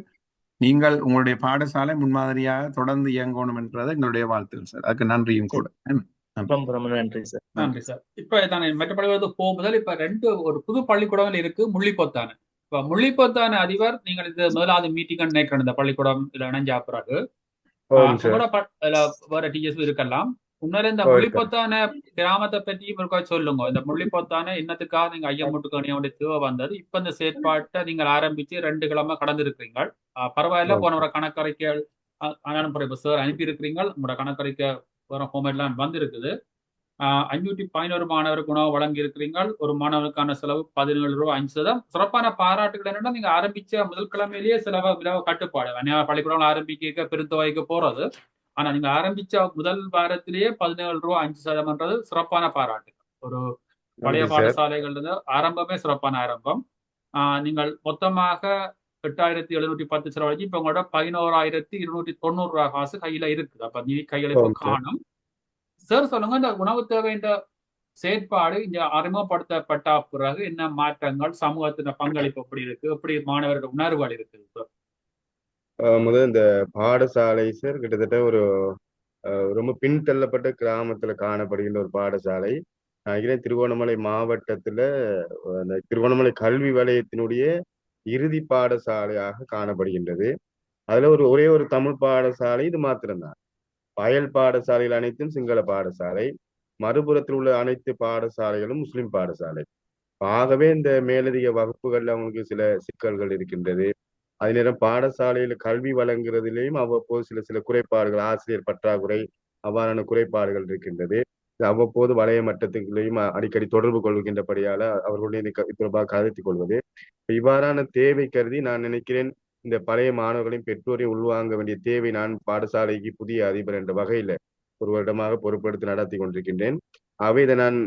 நீங்கள் உங்களுடைய பாடசாலை முன்மாதிரியாக தொடர்ந்து இயங்கணும் என்றது எங்களுடைய வாழ்த்துக்கள் சார். அதுக்கு நன்றியும் கூட. நன்றி சார். நன்றி சார். இப்ப மற்ற பள்ளிக்கூடத்துக்கு போகும்போது இப்ப ஒரு புது பள்ளிக்கூடம் இருக்கு, முள்ளிப்பொத்தான. இப்ப முள்ளிப்பொத்தான அதிபர் நீங்கள் இந்த முதலாவது மீட்டிங் நினைக்கிறேன் இந்த பள்ளிக்கூடம் இதுல இணைஞ்சா பிறகு வேற டீச்சர்ஸ் இருக்கலாம். உண்மையில இந்த முள்ளிப்பொத்தான கிராமத்தை பற்றியும் இருக்கா சொல்லுங்க. இந்த முள்ளிப்பொத்தான இன்னத்துக்காக நீங்க ஐயமுட்டுக்கு வேண்டிய தேவை வந்தது. இப்ப இந்த செயற்பாட்டை நீங்கள் ஆரம்பிச்சு 2 கிழமை கடந்திருக்கிறீங்க. பரவாயில்ல, போன ஒரு கணக்கறிக்கை இப்ப சார் அனுப்பியிருக்கிறீங்க. உங்களோட கணக்கறிக்கை ஃபார்மேட்லாம் வந்திருக்குது. 511 மாணவருக்கு உணவு வழங்கி இருக்கிறீங்க. ஒரு மாணவருக்கான செலவு 17 ரூபாய் 5 சிறப்பான பாராட்டுகள் என்னன்னா, நீங்க ஆரம்பிச்ச முதல் கிழமையிலேயே விலை கட்டுப்பாடு பள்ளிக்கூடம் ஆரம்பிக்க பெருந்தொகைக்கு போறது. ஆனா நீங்க ஆரம்பிச்ச முதல் வாரத்திலேயே 17 ரூபாய் 5% சிறப்பான பாராட்டு. ஒரு பழைய பாடசாலைகள் ஆரம்பமே சிறப்பான ஆரம்பம். நீங்கள் மொத்தமாக 8,710 செலவழிச்சு இப்ப உங்களோட 11,290 ரூபாய் காசு கையில இருக்குது. அப்ப நிதி கையில இப்ப காணும். சார் சொல்லுங்க, இந்த உணவு தேவைன்ற செயற்பாடு இங்க அறிமுகப்படுத்தப்பட்ட பிறகு என்ன மாற்றங்கள், சமூகத்தின பங்களிப்பு எப்படி இருக்கு, எப்படி மாணவர்கள் உணர்வுகள் இருக்குது சார்? முதல் இந்த பாடசாலை சார் கிட்டத்தட்ட ஒரு ரொம்ப பின்தள்ளப்பட்ட கிராமத்துல காணப்படுகின்ற ஒரு பாடசாலை. திருகோணமலை மாவட்டத்துல அந்த திருகோணமலை கல்வி வலயத்தினுடைய இறுதி பாடசாலையாக காணப்படுகின்றது. அதுல ஒரே ஒரு தமிழ் பாடசாலை இது மாத்திரம்தான். அயல் பாடசாலைகள் அனைத்தும் சிங்கள பாடசாலை, மறுபுறத்தில் உள்ள அனைத்து பாடசாலைகளும் முஸ்லிம் பாடசாலை. ஆகவே இந்த மேலதிக வகுப்புகள்ல அவங்களுக்கு சில சிக்கல்கள் இருக்கின்றது. அதே நேரம் பாடசாலையில கல்வி வழங்குறதிலேயும் அவ்வப்போது சில குறைபாடுகள், ஆசிரியர் பற்றாக்குறை, அவ்வாறான குறைபாடுகள் இருக்கின்றது. அவ்வப்போது வலய மட்டத்துக்குள்ளேயும் அடிக்கடி தொடர்பு கொள்கின்றபடியால அவர்களுடைய தொடர்பாக கருத்திக் கொள்வது. இவ்வாறான தேவை கருதி நான் நினைக்கிறேன், இந்த பழைய மாணவர்களையும் பெற்றோரையும் உள்வாங்க வேண்டிய தேவை நான் பாடசாலைக்கு புதிய அதிபர் என்ற வகையில ஒரு வருடமாக பொறுப்பெடுத்து நடத்தி கொண்டிருக்கின்றேன். ஆகவே இதை நான்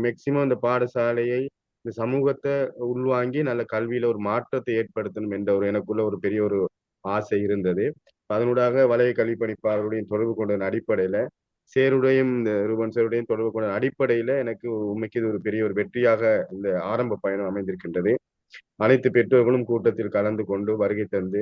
மேக்சிமம் இந்த பாடசாலையை, இந்த சமூகத்தை உள்வாங்கி நல்ல கல்வியில ஒரு மாற்றத்தை ஏற்படுத்தணும் என்ற எனக்குள்ள ஒரு பெரிய ஒரு ஆசை இருந்தது. அதனூடாக வலய கல்வி பணிப்பாளருடைய தொடர்பு கொண்ட அடிப்படையில, சேருடையும் இந்த ரூபன் சேருடையும் தொடர்பு கொண்ட அடிப்படையில எனக்கு உண்மைக்கு இது ஒரு பெரிய ஒரு வெற்றியாக இந்த ஆரம்ப பயணம் அமைந்திருக்கின்றது. அனைத்து பெற்றோர்களும் கூட்டத்தில் கலந்து கொண்டு வருகை தந்து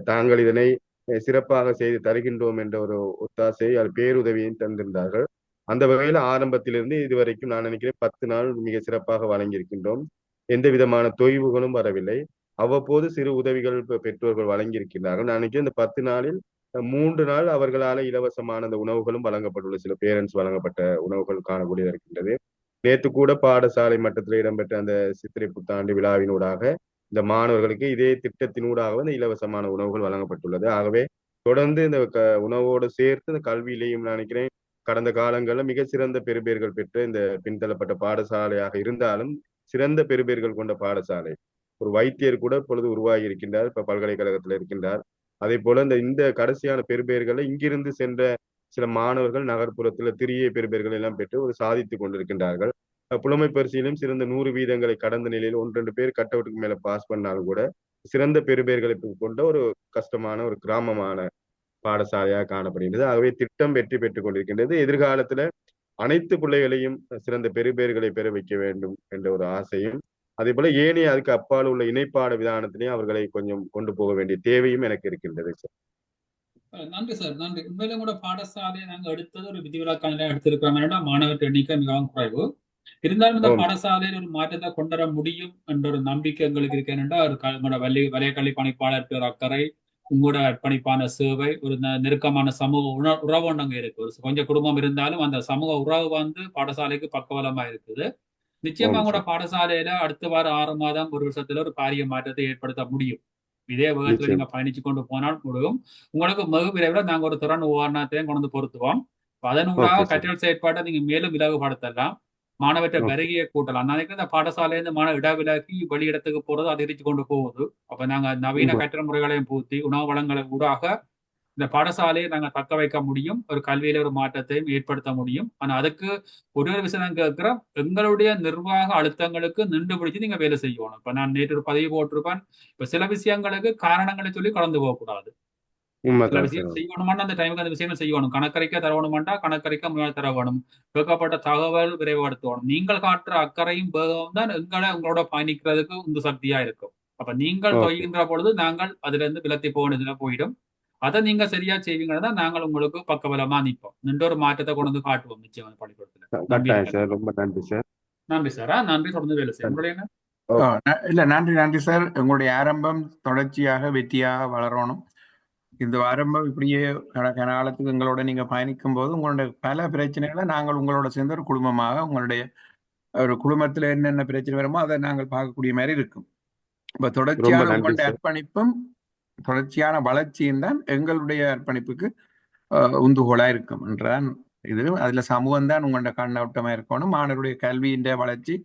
தாங்கள் இதனை சிறப்பாக செய்து தருகின்றோம் என்ற ஒரு ஒத்தாசை, அது பேருதவியையும் தந்திருந்தார்கள். அந்த வகையில் ஆரம்பத்திலிருந்து இதுவரைக்கும் நான் நினைக்கிறேன் 10 நாள் மிக சிறப்பாக வழங்கியிருக்கின்றோம். எந்த விதமான தொய்வுகளும் வரவில்லை. அவ்வப்போது சிறு உதவிகள் பெற்றோர்கள் வழங்கியிருக்கிறார்கள். நான் நினைக்கிறேன் இந்த 10 நாளில் 3 நாள் அவர்களால் இலவசமான அந்த உணவுகளும் வழங்கப்பட்டுள்ள, சில பேரண்ட்ஸ் வழங்கப்பட்ட உணவுகள் காணக்கூடியதாக இருக்கின்றது. நேற்று கூட பாடசாலை மட்டத்தில் இடம்பெற்ற அந்த சித்திரை புத்தாண்டு விழாவினூடாக இந்த மாணவர்களுக்கு இதே திட்டத்தினூடாக இந்த இலவசமான உணவுகள் வழங்கப்பட்டுள்ளது. ஆகவே தொடர்ந்து இந்த உணவோடு சேர்த்து இந்த கல்வியிலையும் நினைக்கிறேன் கடந்த காலங்களில் மிக சிறந்த பெறுபேறுகள் பெற்ற இந்த பின்தள்ளப்பட்ட பாடசாலையாக இருந்தாலும் சிறந்த பெறுபேறுகள் கொண்ட பாடசாலை. ஒரு வைத்தியர் கூட இப்பொழுது உருவாகி இருக்கின்றார், இப்ப பல்கலைக்கழகத்தில் இருக்கின்றார். அதே போல இந்த கடைசியான பெறுபேறுகளை இங்கிருந்து சென்ற சில மாணவர்கள் நகர்ப்புறத்துல திரிய பெறுபேறுகள் எல்லாம் பெற்று ஒரு சாதித்து கொண்டிருக்கின்றார்கள். புலமை பரிசீலிலும் சிறந்த 100 வீதங்களை கடந்த நிலையில் 1-2 பேர் கட் அவுட்டுக்கு மேல பாஸ் பண்ணாலும் கூட சிறந்த பெறுபேறுகளை கொண்ட ஒரு கஷ்டமான ஒரு கிராமமான பாடசாலையாக காணப்படுகின்றது. ஆகவே திட்டம் வெற்றி பெற்றுக் கொண்டிருக்கின்றது. எதிர்காலத்துல அனைத்து பிள்ளைகளையும் சிறந்த பெறுபேறுகளை பெற வைக்க வேண்டும் என்ற ஒரு ஆசையும், அதே போல ஏனைய அதுக்கு அப்பால் உள்ள இணைப்பாட விதானத்திலையும் அவர்களை கொஞ்சம் கொண்டு போக வேண்டிய தேவையும் எனக்கு இருக்கின்றது சார். நன்றி சார், நன்றி. உண்மையிலும் கூட பாடசாலையை நாங்கள் எடுத்தது ஒரு விதிவிலக்கான நிலையம் எடுத்திருக்கிறோம். மாணவர் எண்ணிக்கை மிகவும் குறைவு. இருந்தாலும் இந்த பாடசாலையில் ஒரு மாற்றத்தை கொண்டு வர முடியும் என்ற ஒரு நம்பிக்கை எங்களுக்கு இருக்கு. ஏனென்றா உங்களோட வலய கல்வி பணிப்பாளர் அக்கறை, உங்களோட அர்ப்பணிப்பான சேவை, ஒரு நெருக்கமான சமூக உறவு அங்க இருக்கு. ஒரு கொஞ்சம் குடும்பம் இருந்தாலும் அந்த சமூக உறவு பாடசாலைக்கு பக்கபலமா இருக்குது. நிச்சயமா உங்களோட பாடசாலையில அடுத்த வாரம் 6 மாதம் 1 வருஷத்துல ஒரு பாரிய மாற்றத்தை ஏற்படுத்த முடியும். இதே வேகத்துல நீங்க பயணிச்சு கொண்டு போனால் முடியும். உங்களுக்கு மிக விரைவில் நாங்க ஒரு திறன் உபகரணத்தையும் கொண்டு பொருத்துவோம். அதனூடாக கற்றல் செயற்பாட்டை நீங்க மேலும் இலகுபடுத்தலாம், மாணவற்ற வருகையை கூட்டலாம். நாளைக்கு இந்த பாடசாலையிலிருந்து மாணவ இடவிலக்கி வெளியிடத்துக்கு போறது அதிகரிச்சு கொண்டு போகுது. அப்ப நாங்க நவீன கற்றல் முறைகளையும் பூர்த்தி, உணவு வளங்களை ஊடாக இந்த பாடசாலையை நாங்கள் தக்க வைக்க முடியும், ஒரு கல்வியில ஒரு மாற்றத்தையும் ஏற்படுத்த முடியும். ஆனா அதுக்கு ஒரு விஷயம் கேட்கிறோம், எங்களுடைய நிர்வாக அழுத்தங்களுக்கு நின்று பிடிச்சு நீங்க வேலை செய்யணும். இப்ப நான் நேற்று ஒரு பதிவு போட்டிருப்பேன், இப்ப சில விஷயங்களுக்கு காரணங்களை சொல்லி கலந்து போகக்கூடாது. சில விஷயம் செய்யணுமான்னு அந்த டைமுக்கு அந்த விஷயங்கள் செய்யணும். கணக்கறிக்கை தரவணுமாண்டா கணக்கறிக்கை முன்னாடி தர வேணும். கேட்கப்பட்ட தகவல் விரைவுபடுத்தணும். நீங்கள் காட்டுற அக்கறையும் வேகமும் தான் உங்களோட பயணிக்கிறதுக்கு உந்து சக்தியா இருக்கும். அப்ப நீங்கள் தொய்கின்ற பொழுது நாங்கள் அதுல இருந்து விலத்தி போனதுல போயிடும். அதை நீங்க சரியா செய்வீங்கன்னா நாங்கள் உங்களுக்கு பக்கபலமா நிற்போம். நின்ற ஒரு மாற்றத்தை கொண்டு வந்து காட்டுவோம் நிச்சயம் பள்ளிக்கூடத்துல. ரொம்ப நன்றி சார். நன்றி சார். நன்றி. தொடர்ந்து வேலை செய்யும். இல்ல, நன்றி சார். உங்களுடைய ஆரம்பம் தொடர்ச்சியாக வெற்றியாக வளரணும். இந்த ஆரம்பம் இப்படியே காலத்துக்கு எங்களோட நீங்க பயணிக்கும் போது உங்களுடைய பல பிரச்சனைகளை நாங்கள் உங்களோட சேர்ந்த ஒரு குடும்பமாக உங்களுடைய ஒரு குடும்பத்துல என்னென்ன பிரச்சனை வருமோ அதை நாங்கள் பார்க்கக்கூடிய மாதிரி இருக்கும். இப்ப ரொம்ப தொடர்ச்சியான நன்றி உங்களுடைய சார். அர்ப்பணிப்பும் தொடர்ச்சியான வளர்ச்சியும் தான் எங்களுடைய அர்ப்பணிப்புக்கு உந்துகோலா இருக்கும் என்றான். இது அதுல சமூகம் தான் உங்களோட கண்ணோட்டமா இருக்கணும். மாணவருடைய கல்வியின் வளர்ச்சி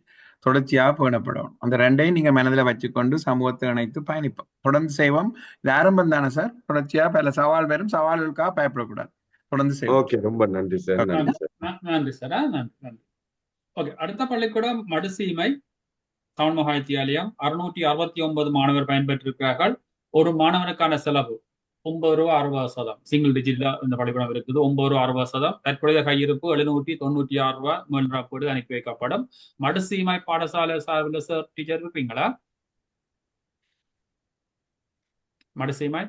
தொடர்ச்சியாக பேணப்படும். அந்த ரெண்டையும் நீங்க மனதில் வச்சுக்கொண்டு சமூகத்தை இணைத்து பயணிப்போம். தொடர்ந்து செய்வோம். இது ஆரம்பம் தானே சார். தொடர்ச்சியா பல சவால் வரும். சவால்களுக்காக பயப்படக்கூடாது. தொடர்ந்து செய்வோம். ஓகே, ரொம்ப நன்றி சார். நன்றி சார். நன்றி சார். நன்றி. ஓகே, அடுத்த பள்ளிக்கூடம் மடுசீமை தமிழ் மகா வித்தியாலயம். 669 மாணவர் பயன்பெற்றிருக்கிறார்கள். ஒரு மாணவனுக்கான செலவு ₹9.60 சிங்கிள் டிஜிட்ல இந்த பள்ளிக்கூடம் இருக்குது. ₹9.60. தற்போதைய கையிருப்பு ₹796 மேல்நிலாப்போடு அனுப்பி வைக்கப்படும். மடுசீமை பாடசாலை சார்பில் சார் டீச்சர் இருப்பீங்களா? மடுசீமை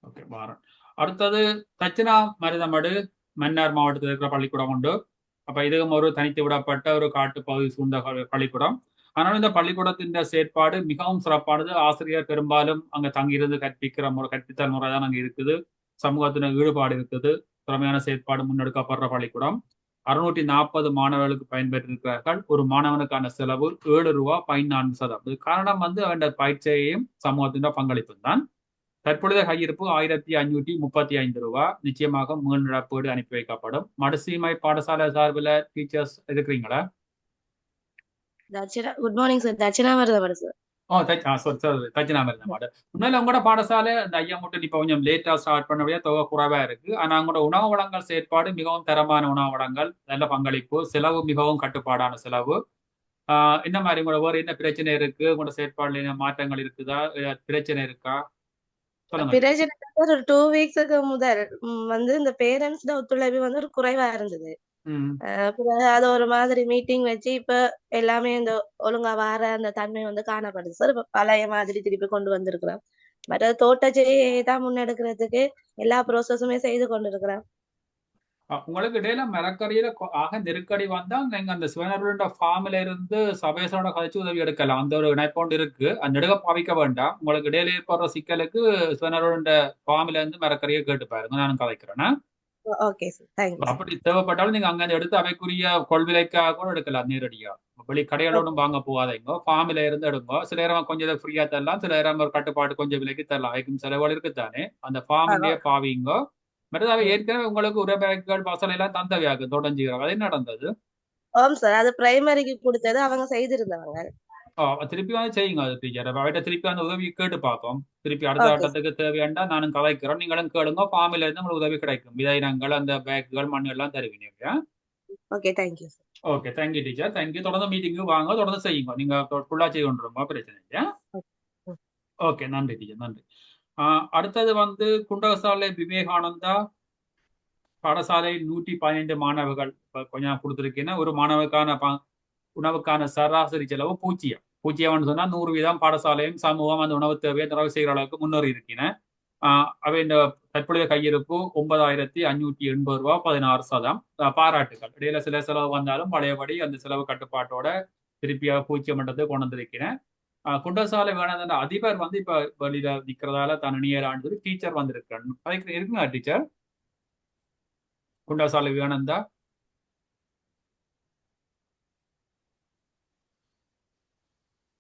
ஓகே வாரன். அடுத்தது தட்சிணா மருதமடு மன்னார் மாவட்டத்தில் இருக்கிற பள்ளிக்கூடம் உண்டு. அப்ப இதுவும் ஒரு தனித்து விடப்பட்ட ஒரு காட்டு பகுதி சூழ்ந்த பள்ளிக்கூடம். ஆனால் இந்த பள்ளிக்கூடத்தின் செயற்பாடு மிகவும் சிறப்பானது. ஆசிரியர் பெரும்பாலும் அங்க தங்கியிருந்து கற்பித்தல் முறை தான் அங்க இருக்குது. சமூகத்தின ஈடுபாடு இருக்குது. திறமையான செயற்பாடு முன்னெடுக்கப்படுற பள்ளிக்கூடம். 640 மாணவர்களுக்கு பயன்பெற்றிருக்கிறார்கள். ஒரு மாணவனுக்கான செலவு ₹7.14. இது காரணம் அவன் பயிற்சியையும் சமூகத்தின் பங்களிப்பும் தான். தற்பொழுது கையிருப்பு ₹1535. நிச்சயமாக மேல்நிலப்போடு அனுப்பி வைக்கப்படும். மடுசீமை பாடசாலை சார்பில் டீச்சர்ஸ் இருக்கிறீங்களா? Good morning sir. Thadchina Maruthamadu sir. Thadchina Maruthamadu. உண்மையில உங்களோட பாடசாலை இந்த ஐயா மட்டும் இப்ப கொஞ்சம் லேட்டா ஸ்டார்ட் பண்ணபடியா தொகை குறைவா இருக்கு. ஆனா உங்களோட உணவு வளங்கள் செயற்பாடு மிகவும் தரமான உணவு வளங்கள், நல்ல பங்களிப்பு, செலவு மிகவும் கட்டுப்பாடான செலவு. என்ன மாதிரி உங்களோட வேறு என்ன பிரச்சனை இருக்கு? உங்களோட செயற்பாடுல என்ன மாற்றங்கள் இருக்குதா? பிரச்சனை இருக்கா? பிரச்சனை ஒரு 2 வீக்ஸுக்கு முதல் இந்த பேரண்ட்ஸ் ஒத்துழைப்பு ஒரு குறைவா இருந்தது. அது ஒரு மாதிரி மீட்டிங் வச்சு இப்ப எல்லாமே இந்த ஒழுங்கா வார அந்த தன்மை காணப்படுது சார். இப்ப பழைய மாதிரி திருப்பி கொண்டு வந்திருக்கிறோம். மற்ற தோட்டச்செடியை தான் முன்னெடுக்கிறதுக்கு எல்லா ப்ரோசஸுமே செய்து கொண்டிருக்கிறோம். உங்களுக்கு இடையில மரக்கறியில ஆக நெருக்கடி வந்தா நீங்க அந்த சிவனருட ஃபார்ம்ல இருந்து சபேசனோட கழிச்சு உதவி எடுக்கலாம். அந்த ஒரு இணைப்போண்டு இருக்கு. அந்த நெடுக பாவிக்க வேண்டாம். உங்களுக்கு இடையில ஏற்படுற சிக்கலுக்கு சிவனருட ஃபார்ம்ல இருந்து மரக்கறியை கேட்டு பாருங்க. நானும் கதைக்கிறேன்னா அப்படி தேவைப்பட்டாலும் நீங்க அங்க எடுத்து அவைக்குரிய கொள்விலைக்காக கூட எடுக்கலாம். நேரடியா வெளி கடைகளோடும் வாங்க போகாதீங்க. ஃபார்ம்ல இருந்து எடுங்க. சில நேரம் கொஞ்சம் ஃப்ரீயா தரலாம், சில நேரம் ஒரு கட்டுப்பாடு கொஞ்சம் விலைக்கு தரலாம். அதுக்கும் செலவுகள் இருக்குத்தானே. அந்த ஃபார்ம்லயே பாவீங்க. மற்றதாவே ஏற்கனவே உங்களுக்கு ஒரு பேக்குகள் பசல் எல்லாம் தந்தவையாக்கு தொடர்ந்துக்கிறாங்க. அது நடந்தது. அது பிரைமரிக்கு கொடுத்தது அவங்க செய்திருந்தவங்க. திருப்பி செய்யுங்க. அது டீச்சர் அவட்ட திருப்பி அந்த உதவி கேட்டு பார்ப்போம். திருப்பி அடுத்த ஆட்டத்துக்கு தேவையாண்டா நானும் கதைக்கிறோம். நீங்களும் கேளுங்க. ஃபார்மில இருந்து உங்களுக்கு உதவி கிடைக்கும். விதையினங்கள் அந்த பேக்குகள் மண் எல்லாம் தருவீங்க. Okay, thank you. Okay, thank you teacher. Thank you. தொடர்ந்து மீட்டிங்கு வாங்க. தொடர்ந்து செய்யுங்க. நீங்க ஃபுல்லா செய்ய கொண்டுருமா பிரச்சனை இல்லையா? ஓகே, நன்றி டீச்சர். நன்றி. அடுத்தது குண்டகசாலை விவேகானந்தா பாடசாலை 115 மாணவர்கள் கொஞ்சம் கொடுத்துருக்கீங்கன்னா ஒரு மாணவருக்கான உணவுக்கான சராசரி செலவு 0 சொன்னா 100% பாடசாலையும் சமூகம் அந்த உணவு தேவையை நிறைவு செய்கிற அளவுக்கு முன்னேறி இருக்கீங்க. அவை இந்த தற்பொழுது கையிருப்பு ₹9,580 16%. பாராட்டுகள். இடையில சில செலவு வந்தாலும் பழையபடி அந்த செலவு கட்டுப்பாட்டோட திருப்பியாக 0 மட்டத்தை கொண்டு வந்திருக்கிறேன். குண்டசாலை வேணாத அதிபர் இப்ப வெளியில நிக்கிறதால தான் நீராண்டு டீச்சர் வந்திருக்கிறேன். அதுக்கு இருக்குங்களா டீச்சர்? குண்டசாலை வேணந்தா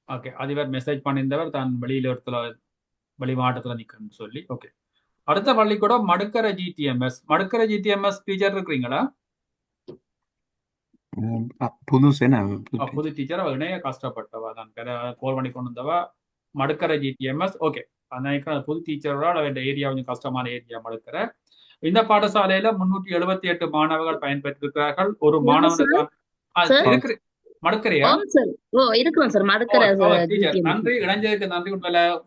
ஓகே. அதிபர் மெசேஜ் பண்ணியிருந்தவர் தான் வெளி மாவட்டத்துல நிக்கிறேன்னு சொல்லி. ஓகே, அடுத்த பள்ளிக்கூடம் மடுக்கரை ஜிடிஎம்எஸ். மடுக்கரை ஜிடிஎம்எஸ் டீச்சர் இருக்கிறீங்களா? புது டீச்சர் இணைய கஷ்டப்பட்டவா தான் கோல் பண்ணி கொண்டு வந்தவா. மடுக்கரை ஜிடிஎம்எஸ். ஓகே, அந்த புது டீச்சரோட அவன் ஏரியா கொஞ்சம் கஷ்டமான ஏரியா மடுக்கரை. இந்த பாடசாலையில 378 மாணவர்கள் பயன்பெற்றிருக்கிறார்கள். ஒரு மாணவனுக்கு மடுக்கரையா? நன்றி. இணைஞ்சதுக்கு நன்றி.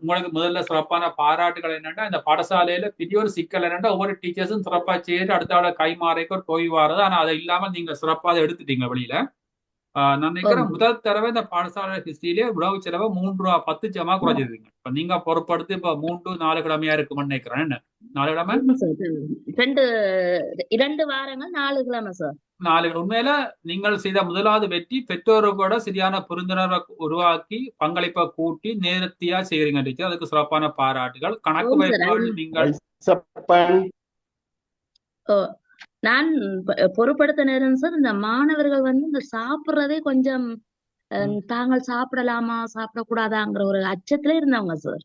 உங்களுக்கு முதல்ல சிறப்பான பாராட்டுகள் என்னன்னா இந்த பாடசாலையில பெரிய ஒரு சிக்கல் என்னன்னா ஒவ்வொரு டீச்சர்ஸும் சிறப்பா செய்து அடுத்த கை மாறைக்கு ஒரு போய் வாரது. ஆனா அதை இல்லாம நீங்க சிறப்பா எடுத்துட்டீங்க வெளியில. நான் நினைக்கிறேன் முதல் தடவை இந்த பாடசாலை ஹிஸ்டரியிலே உணவு செலவை 3 ரூபா 10 ஜமா குறைஞ்சிருக்கீங்க. இப்ப நீங்க பொறுப்படுத்து இப்ப 3-4 கிழமையா இருக்கும்னு நினைக்கிறேன். என்ன 4 கிழமை 2 வாரங்கள் 4 கிழமை சார். 4 உண்மையில நீங்கள் செய்த முதலாவது வெற்றி பெற்றோரோட சரியான புரிந்துணர்வை உருவாக்கி பங்களிப்பை கூட்டி நேர்த்தியா செய்யறீங்க டீச்சர். அதுக்கு சிறப்பான பாராட்டுகள். கணக்கு வைப்புகள் நீங்கள் நான் பொறுப்படுத்த நேரம் சார். இந்த மாணவர்கள் வந்து இந்த சாப்பிடுறதே கொஞ்சம் தாங்கள் சாப்பிடலாமா சாப்பிடக்கூடாதாங்கிற ஒரு அச்சத்திலே இருந்தவங்க சார்.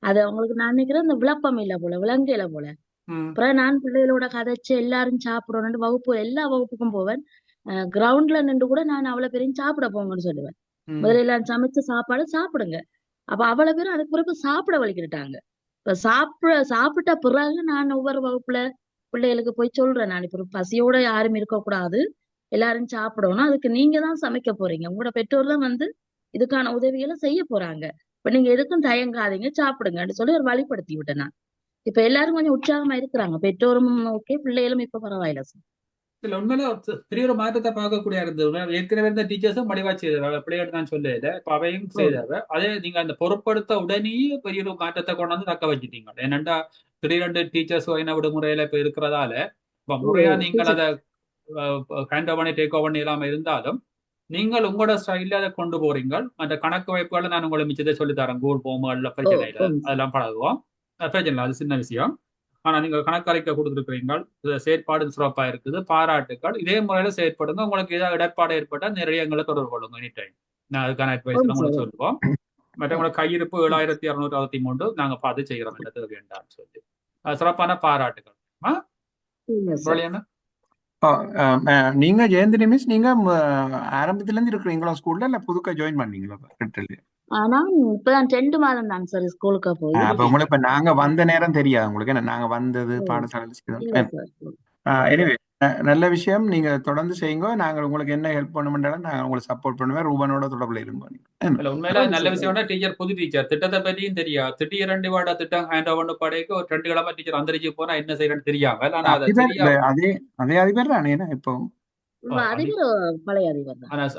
அது அவங்களுக்கு நான் நினைக்கிறேன் இந்த விளப்பம் இல்ல போல, விளங்கல போல. அப்புறம் நான் பிள்ளைகளோட கதைச்சு எல்லாரும் சாப்பிடணும் வகுப்பு எல்லா வகுப்புக்கும் போவேன். கிரவுண்ட்ல நின்று கூட நான் அவ்வளவு பேரையும் சாப்பிட போங்கன்னு சொல்லுவேன். முதல்ல எல்லாம் சமைச்ச சாப்பாடு சாப்பிடுங்க. அப்ப அவ்வளவு பேரும் அதுக்கு பிறகு சாப்பிட வலிக்கிட்டாங்க. இப்ப சாப்பிட்ட பிறகு நான் ஒவ்வொரு வகுப்புல பிள்ளைகளுக்கு போய் சொல்றேன், நான் இப்ப பசியோட யாரும் இருக்கக்கூடாது, எல்லாரும் சாப்பிடணும், அதுக்கு நீங்க தான் சமைக்க போறீங்க, உங்களோட பெற்றோர் தான் வந்து இதுக்கான உதவிகளை செய்ய போறாங்க, இப்ப நீங்க எதுக்கும் தயங்காதீங்க சாப்பிடுங்கன்னு சொல்லி ஒரு வழிப்படுத்தி விட்டேன் நான். இப்ப எல்லாரும் கொஞ்சம் உற்சாகமா இருக்கிறாங்க, பெற்றோரும் ஓகே, பிள்ளைகளும் இப்ப பரவாயில்ல சார். இல்ல உண்மையில பெரிய ஒரு மாற்றத்தை பார்க்கக்கூடிய இருந்தது. ஏற்கனவே இருந்த டீச்சர்ஸும் மடிவா செய்தாங்க, பிள்ளைகள் தான் சொல்லல, இப்ப அவையும் செய்தாங்க. அதே நீங்க அந்த பொருட்படுத்த உடனேயே பெரிய ஒரு மாற்றத்தை கொண்டு வந்து தக்க வச்சுட்டீங்க. ஏனென்றா திடீரெண்டு டீச்சர்ஸ் வைன விடுமுறையில இப்ப இருக்கிறதால இப்ப முறையா நீங்கள் அதை ஹேண்ட் ஓவர் பண்ணி டேக் ஓவர் பண்ணி இல்லாம இருந்தாலும் நீங்கள் உங்களோட ஸ்டைல அதை கொண்டு போறீங்க. அந்த கணக்கு வைப்புகளை நான் உங்களை மிச்சத்தை சொல்லி தரேன், கூகுள் போமல்ல பிரச்சனை இல்லை, அதெல்லாம் பழகுவோம், பிரச்சனை இல்லை, அது சின்ன விஷயம். ஆனா நீங்க கணக்கறிக்கை கொடுத்துருக்கிறீங்க, செயற்பாடு சிறப்பா இருக்குது, பாராட்டுக்கள். இதே முறையில செயற்படுங்க. உங்களுக்கு ஏதாவது இடர்பாடு ஏற்பட்டா நிறைய எங்களை தொடர்பு கொள்ளுங்க எனி டைம். நான் அதுக்கான அட்வைஸ் உங்களுக்கு சொல்லுவோம். மற்றவங்களோட கையிருப்பு 7663 நாங்க பார்த்து செய்யறோம், என்னது வேண்டாம்னு சொல்லி. சிறப்பான பாராட்டுகள். நீங்க ஜெயந்தினி மிஸ், நீங்க ஆரம்பத்துல இருந்து இருக்கிறீங்களா ஸ்கூல்ல, இல்ல புதுக்கா ஜாயின் பண்ணீங்களா? ஆனா இப்பதான் 2 மாதம் தான் சார் ஸ்கூலுக்கு போய். அப்ப உங்களுக்கு இப்ப நாங்க வந்த நேரம் தெரியாது உங்களுக்கு, நாங்க வந்தது பாடசாலை. எனிவே நல்ல விஷயம், நீங்க தொடர்ந்து செய்யுங்க. நாங்க உங்களுக்கு என்ன ஹெல்ப் பண்ணுமென்றாலும் நாங்க உங்களுக்கு சப்போர்ட் பண்ணுவேன். ரூபனோட தொடர்புல இருங்க. உண்மையில நல்ல விஷயம். டீச்சர் புது டீச்சர் திட்டத்தை பற்றியும் தெரியா, திடீரெண்டு வாட திட்டம் ஹேண்ட் ஓவர் படைக்கு ஒரு 2 கிழமை டீச்சர் அந்தரிச்சு போனா என்ன செய்யறேன்னு தெரியாம. ஆனா அதே அதிபர் தானே இப்போ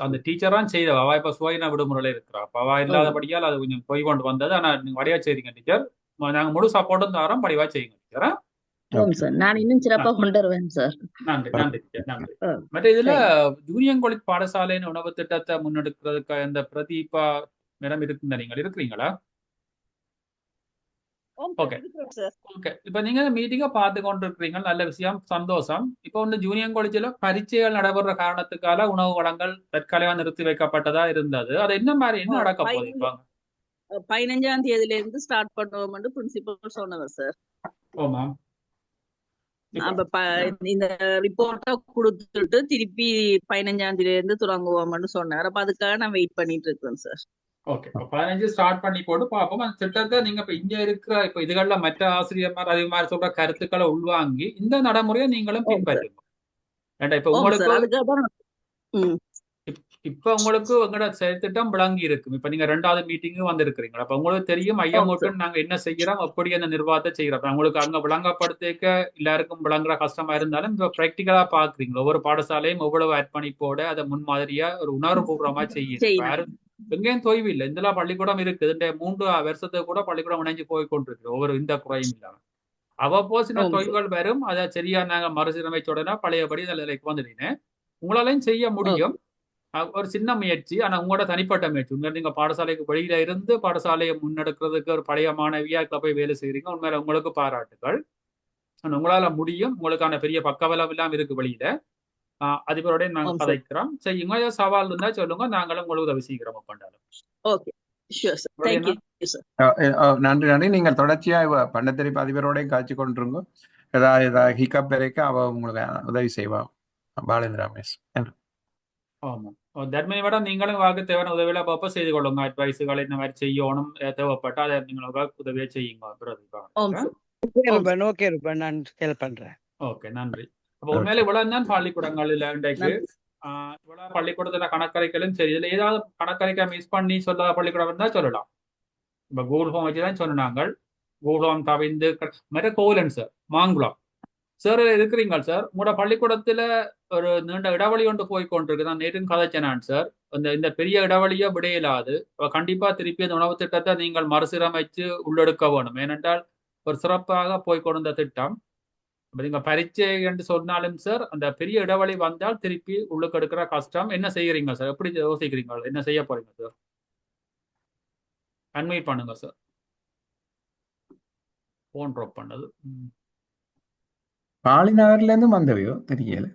அந்த டீச்சர் தான் செய்தவா. அவ இப்ப சுவைனா விடுமுறையில இருக்கிறா. அவ இல்லாதபடியால் அது கொஞ்சம் போய் கொண்டு வந்தது. ஆனா நீங்க வடிவா செய்றீங்க டீச்சர். நாங்க முழு சப்போர்ட்டும் தரோம், படிவா செய்யுங்க டீச்சர். நான் இன்னும் சிறப்பா கொண்டு வருவேன் சார். நன்றி நன்றி நன்றி. மற்ற இதுல ஜூனியர் காலேஜ் பாடசாலைன்னு உணவு திட்டத்தை முன்னெடுக்கிறதுக்கு இந்த பிரதீபா மேடம் இருக்குங்க, நீங்கள் இருக்கிறீங்களா? Okay okay. இப்ப நீங்க மீட்டிங்கை பார்த்து கொண்டு இருக்கிறீங்க, நல்ல விஷயம், சந்தோஷம். இப்ப வந்து ஜூனியர் காலேஜ்ல பரீட்சைகள் நடைபெற காரணத்துக்கால உணவு வழங்கல் தற்காலிகமாக நிறுத்தி வைக்கப்பட்டதா இருந்தது. அது என்ன மாதிரி என்ன நடக்க போகுது? 15ஆம் தேதியில இருந்து ஸ்டார்ட் பண்ணுவோம் பிரின்சிபல் சொன்னவர் சார். ஓமா, இந்த ரிப்போர்ட்டை கொடுத்துட்டு திருப்பி 15ஆம் தேதியில இருந்து தொடங்குவோம்னு சொன்னார். அப்ப அதுக்காக நான் வெயிட் பண்ணிட்டு இருக்கேன் சார். ஓகே, 15 ஸ்டார்ட் பண்ணி போட்டு பார்ப்போம். அந்த திட்டத்தை நீங்க இப்ப இங்க இருக்கிற இப்ப இதுகள்ல மற்ற ஆசிரியர்மார் அதே மாதிரி சொல்ற கருத்துக்களை உள்வாங்கி இந்த நடைமுறையை நீங்களும் பின்பற்றுங்க. ஏண்டா இப்ப உங்களுக்கு இப்ப உங்களுக்கு உங்களோட செயல்திட்டம் விளங்கி இருக்கும். இப்ப நீங்க 2வது மீட்டிங்கு வந்திருக்கிறீங்க. அப்ப உங்களுக்கு தெரியும் ஐஎம்ஓட்டும் நாங்க என்ன செய்யறோம், அப்படி அந்த நிர்வாகத்தை செய்யறோம். உங்களுக்கு அங்க விளங்கப்படுத்திக்க எல்லாருக்கும் விளங்குற கஷ்டமா இருந்தாலும் இப்ப பிராக்டிகலா பாக்குறீங்க. ஒவ்வொரு பாடசாலையும் எவ்வளவு அர்ப்பணிப்போட அதை முன்மாதிரியா ஒரு உணர்வுபூர்வமா செய்யும். எங்கேயும் தொய்வு இல்லை. இதெல்லாம் பள்ளிக்கூடம் இருக்குது. இந்த 3 வருஷத்துக்கு கூட பள்ளிக்கூடம் இணைஞ்சு போய் கொண்டிருக்கு, ஒவ்வொரு இந்த குறையும் இல்லாம. அவ்வப்போது சில தொய்வுகள் வரும், அதை சரியா நாங்க மறுசீரமைச்சோடனா பழையபடி நிலைக்கு வந்துட்டீங்க. உங்களாலையும் செய்ய முடியும். ஒரு சின்ன முயற்சி, ஆனா உங்களோட தனிப்பட்ட முயற்சி. உங்க நீங்க பாடசாலைக்கு வெளியில இருந்து பாடசாலையை முன்னெடுக்கிறதுக்கு ஒரு பழைய மாணவியா போய் வேலை செய்யறீங்க. உண்மையில உங்களுக்கு பாராட்டுகள். உங்களால முடியும். உங்களுக்கான பெரிய பக்கபலம் எல்லாம் இருக்கு வெளியில. அதிபரோட நாங்க கதைக்கிறோம், செய்யுங்க. ஏதாவது சவால் இருந்தா சொல்லுங்க, நாங்களும் உங்களுக்கு உதவி செய்கிறோம். நன்றி நன்றி. நீங்கள் தொடர்ச்சியா பண்டத்திரிப்பு அதிபரோட காய்ச்சி கொண்டிருங்க. ஏதாவது ஹிக்கப் வரைக்க அவ உங்களுக்கு உதவி செய்வா. பாலேந்திர ரமேஷ். ஆமா, தர்மினி மேடம், நீங்களும் வாக்கு தேவையான உதவியில அப்பப்ப செய்து கொள்ளுங்க. அட்வைஸுகள் இந்த மாதிரி செய்யணும் தேவைப்பட்டா அதை நீங்க உதவியா செய்யுங்க. ஓகே, நன்றி. அப்ப உண்மையில இவ்வளவு தான் பள்ளிக்கூடங்கள்ல இன்றைக்கு இவ்வளவு பள்ளிக்கூடத்துல கணக்கறிக்கலும் சரி. இதுல ஏதாவது கணக்கறிக்கை மிஸ் பண்ணி சொல்லாத பள்ளிக்கூடம் இருந்தா சொல்லலாம். இப்ப கூகுள் ஹோம் வச்சுதான் சொன்னாங்க. கூகுள் ஹோம் தவிர்த்து மற்ற கோவிலன் சார் மாங்குளம் சார் இருக்கிறீங்க சார் உங்களோட பள்ளிக்கூடத்துல ஒரு நீண்ட இடைவெளி ஒன்று போய் கொண்டிருக்கு. நான் நேற்றும் கதைச்சேன் சார். இந்த பெரிய இடைவெளியை விடையிலாது கண்டிப்பா திருப்பி அந்த உணவு திட்டத்தை நீங்கள் மறுசீரமைச்சு உள்ளெடுக்க வேணும். ஏனென்றால் ஒரு சிறப்பாக போய் கொண்ட திட்டம். நீங்க பரீட்சை என்று சொன்னாலும் சார் அந்த பெரிய இடைவெளி வந்தால் திருப்பி உள்ளுக்கு எடுக்கிற கஷ்டம். என்ன செய்யறீங்க சார்? எப்படி யோசிக்கிறீங்க? என்ன செய்ய போறீங்க சார்? அன்வைட் பண்ணுங்க சார். போன் ட்ராப் பண்ணது. பாலிநகர்ல இருந்து வந்தவையோ தெரியல.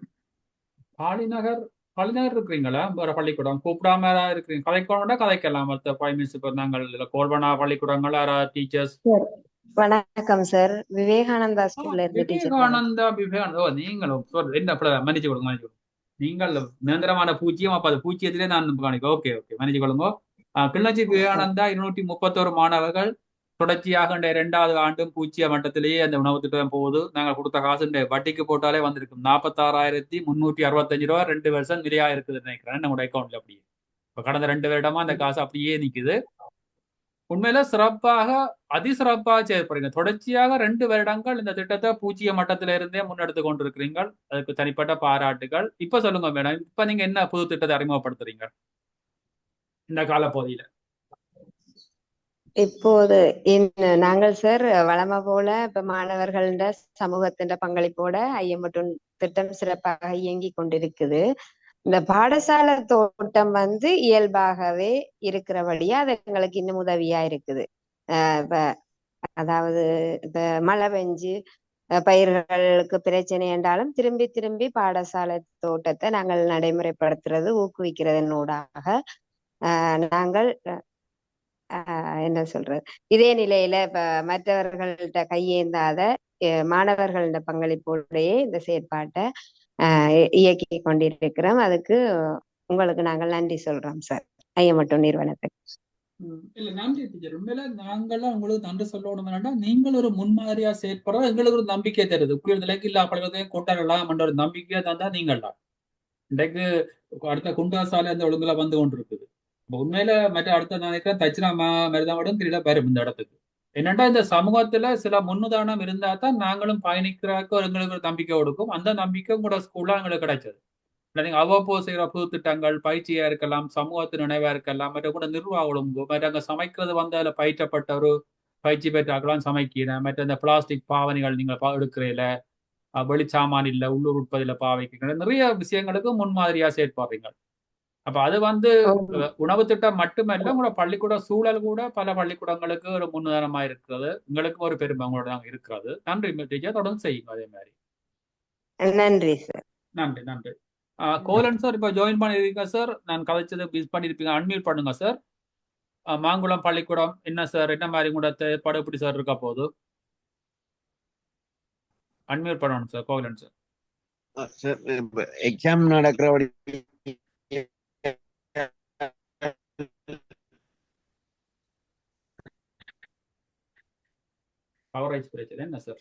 பாலிநகர் இருக்கிறீங்களா? வேற பள்ளிக்கூடம் கூப்பிடாம இருக்கிறீங்க? கதைக்கணும்னா கதைக்கலாம். மற்ற 5 மினிட்ஸ் இப்போ நாங்கள் கோல்பனா பள்ளிக்கூடங்கள் டீச்சர்ஸ். வணக்கம் சார். விவேகானந்தா ஸ்கூல்ல இருந்து விவேகானந்தா நீங்களும் என்ன மன்னிச்சு கொடுங்க. நீங்கள் நிரந்தரமான பூச்சியம். அப்ப அது பூச்சியத்திலே நான் காணிக்க. ஓகே மன்னிச்சு கொள்ளுங்க. கிளிநொச்சி விவேகானந்தா 231 மாணவர்கள் தொடர்ச்சியாக 2வது ஆண்டும் பூச்சிய மட்டத்திலேயே அந்த உணவு திட்டம் போகுது. நாங்கள் கொடுத்த காசு வட்டிக்கு போட்டாலே வந்திருக்கும் 46,365 ரூபா 2 வருஷம் நிறையா இருக்குதுன்னு நினைக்கிறேன் நம்மளோட அக்கௌண்ட்ல. அப்படியே இப்போ கடந்த 2 வருடமா அந்த காசு அப்படியே நிக்குது. உண்மையில சிறப்பாக அதிசிறப்பாக செயல்படுறீங்க. தொடர்ச்சியாக 2 வருடங்கள் இந்த திட்டத்தை பூச்சிய மட்டத்தில இருந்தே முன்னெடுத்து கொண்டிருக்கிறீங்க. அதுக்கு தனிப்பட்ட பாராட்டுகள். இப்ப சொல்லுங்க மேடம், இப்ப நீங்க என்ன புது திட்டத்தை அறிமுகப்படுத்துறீங்க இந்த காலப்பகுதியில? இப்போது நாங்கள் சார் வழமை போல இப்ப மாணவர்கள சமூகத்தின் பங்களிப்போட ஐயம்பட்டும் திட்டம் சிறப்பாக இயங்கி கொண்டிருக்குது. இந்த பாடசாலை தோட்டம் இயல்பாகவே இருக்கிறபடியா அது எங்களுக்கு இன்னும் உதவியா இருக்குது. இப்ப அதாவது இப்ப மழை பெஞ்சு பயிர்களுக்கு பிரச்சனை என்றாலும் திரும்பி திரும்பி பாடசாலை தோட்டத்தை நாங்கள் நடைமுறைப்படுத்துறது ஊக்குவிக்கிறதனூடாக நாங்கள் என்ன சொல்றது, இதே நிலையில இப்ப மற்றவர்கள்ட்ட கையேந்தாத மாணவர்கள பங்களிப்போடையே இந்த செயற்பாட்டை இயக்கி கொண்டிருக்கிறோம். அதுக்கு உங்களுக்கு நாங்கள் நன்றி சொல்றோம் சார், ஐயம்பட்டும் நிறுவனத்துக்கு. இல்ல நன்றி டீச்சர். உண்மையில நாங்களாம் உங்களுக்கு நன்றி சொல்லணும். என்னன்னா நீங்கள் ஒரு முன்மாதிரியா செயற்படுறது எங்களுக்கு ஒரு நம்பிக்கை தருது. இப்படி நிலைக்கு இல்லா பழக்கத்தையும் கொண்டாடலாம் என்ற ஒரு நம்பிக்கையா தந்தா நீங்கள்லாம் இன்றைக்கு அடுத்த குண்டாசாலை அந்த ஒழுங்குல வந்து கொண்டிருக்குது. உண்மையில மற்ற அடுத்த நினைக்கிறேன் தட்சிணா மருதாவடம் தெரியல வரும் இந்த இடத்துக்கு. என்னண்டா இந்த சமூகத்துல சில முன்னுதாரணம் இருந்தா தான் நாங்களும் பயணிக்கிறதுக்கு எங்களுக்கு ஒரு நம்பிக்கை கொடுக்கும். அந்த நம்பிக்கை கூட ஸ்கூல்ல எங்களுக்கு கிடைச்சது. நீங்க அவ்வப்போது செய்யற புது திட்டங்கள் பயிற்சியா இருக்கலாம், சமூகத்தின் நினைவா இருக்கலாம், மற்ற கூட நிர்வாக ஒழுங்கு, மற்ற அங்க சமைக்கிறது அதுல பயிற்றப்பட்ட ஒரு பயிற்சி பெற்றாக்கலாம் சமைக்கிறேன். மற்ற இந்த பிளாஸ்டிக் பாவனைகள் நீங்க எடுக்கிறீல, வெளிச்சாமான் இல்ல உள்ளூர் உற்பத்தியில பாவைக்கிறீங்க, நிறைய விஷயங்களுக்கு முன்மாதிரியா செயற்படுறீங்க. அப்ப அது உணவு திட்டம் மட்டுமல்ல, உங்களோட பள்ளிக்கூட சூழல் கூட பல பள்ளிக்கூடங்களுக்கு ஒரு முன்னுதாரணமா இருக்கிறது. உங்களுக்கும் ஒரு பெருமை உங்களோட தான் இருக்கிறது. நன்றி டீச்சர், தொடர்ந்து செய்யுங்க அதே மாதிரி. நன்றி சார். நன்றி. கோலன் சார் இப்ப ஜாயின் பண்ணிருக்கீங்க சார். நான் கதைச்சது மிஸ் பண்ணிருப்பீங்க, அன்மியூட் பண்ணுங்க சார். மாங்குளம் பள்ளிக்கூடம் என்ன சார், என்ன மாதிரி கூட ஏற்பாடு எப்படி சார் இருக்க போகுது? அன்மியூட் பண்ணணும் சார் கோலன் சார். சார் எக்ஸாம் நடக்கிறபடி கவரேஜ் பிரச்சனை என்ன சார்?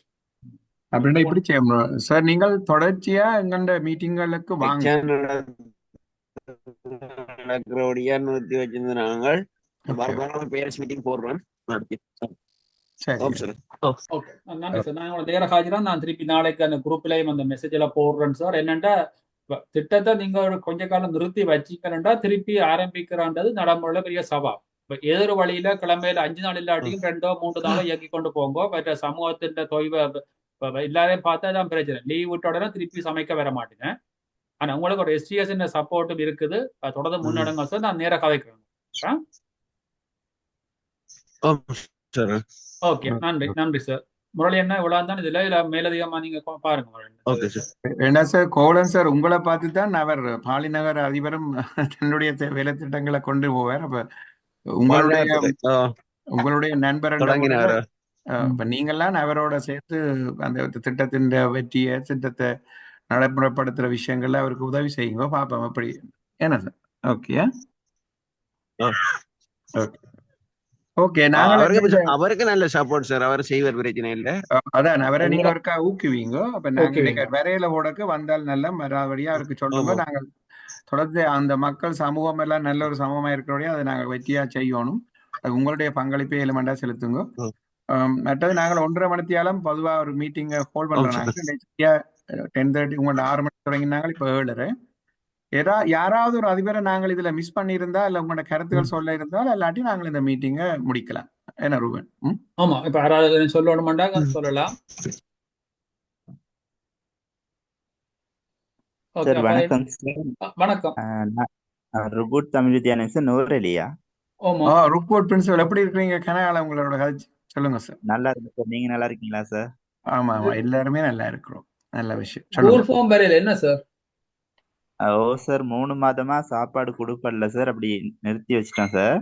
அப்படின்னா இப்படி செய்யணும் சார், நீங்கள் தொடர்ச்சியா எங்கண்ட மீட்டிங்களுக்கு வாங்க. நடக்கிறபடியா நிறுத்தி வச்சிருந்த நாங்கள் பேரண்ட்ஸ் மீட்டிங் போடுறோம். நன்றி சார். நான் நேர ஹாஜரா நான் திருப்பி நாளைக்கு அந்த குரூப்லயும் அந்த மெசேஜ்ல போடுறேன் சார். என்னண்டா திட்டத்தை நீங்க கொஞ்ச காலம் நிறுத்தி வச்சிக்கிறா திருப்பி ஆரம்பிக்கிறான்றது நடைமுறையில பெரிய சவால். இப்ப ஏதொரு வழியில கிழமையில 5 நாள் இல்லாட்டியும் 2-3 நாளோ இயக்கி கொண்டு போங்க. மற்ற சமூகத்தின் தொய்வை எல்லாரையும் பார்த்தா தான் பிரச்சனை. லீவ் விட்ட உடனே திருப்பி சமைக்க வர மாட்டேங்க. ஆனா உங்களுக்கு ஒரு STS சப்போர்ட்டும் இருக்குது. தொடர்ந்து முன்னெடுங்க சார். நான் நேர கதைக்கிறேன். ஓகே நன்றி சார். முரளி என்ன இவ்வளவு தான் இதுல இல்ல மேலதிகமா நீங்க பாருங்க. என்ன சார் கோலன் சார், உங்களை பார்த்து தான் அவர் பாலிநகர் அதிபரும் தன்னுடைய வேலை திட்டங்களை கொண்டு போவார். அப்ப உங்களுடைய நண்பர் இப்ப நீங்கெல்லாம் அவரோட சேர்த்து அந்த திட்டத்தின் வெற்றியை திட்டத்தை நடைமுறைப்படுத்துற விஷயங்கள்ல அவருக்கு உதவி செய்யுங்க, பாப்போம் அப்படி. என்ன சார்? Okay okay. அவருக்கு நல்ல சப்போர்ட் சார், அவர் செய்வார், பிரச்சனை இல்ல. அதான் அவரை நீங்க ஒருக்கா ஊக்குவீங்க. அப்ப நாங்க வரையில ஓடக்கு வந்தால் நல்ல மறுபடியா அவருக்கு சொல்லுங்க. நாங்கள் தொடர்ந்து அந்த மக்கள் சமூகம் எல்லாம் நல்ல ஒரு சமூகமா இருக்கிறோடைய அதை நாங்கள் வெற்றியா செய்யணும். அது உங்களுடைய பங்களிப்பை எலிமெண்டா செலுத்துங்க. மற்றது நாங்கள் 1:30 மணித்தியாலம் பொதுவாக ஒரு மீட்டிங்கை ஹோல்ட் பண்றோம். 10:30 உங்களோட 6 மணிக்கு தொடங்கினாங்க, இப்போ 7:30. யாராவது ஒரு அதிபரை நாங்கள் இதுல மிஸ் பண்ணியிருந்தா இல்ல உங்களோட கருத்துக்கள் சொல்ல இருந்தால் இல்லாட்டி நாங்கள் இந்த மீட்டிங்கை முடிக்கலாம். என்ன ரூபன்? ஆமா, இப்ப யாராவது சொல்லணுமாண்டாங்க சொல்லலாம். சார் வணக்கம் வணக்கம். ருபூட் தமிழ் வித்யாலயம் சார், நூரெலியா. ருபூட் பிரின்சிபல், எப்படி இருக்கீங்க? கனகால உங்களோட கதை சொல்லுங்க சார். நல்லா இருக்கு சார், நீங்க நல்லா இருக்கீங்களா சார்? ஆமா ஆமா, எல்லாருமே நல்லா இருக்கிறோம். நல்ல விஷயம். என்ன சார்? ஓ சார், 3 மாதமா சாப்பாடு கொடுப்படல சார், அப்படி நிறுத்தி வச்சிட்டோம் சார்.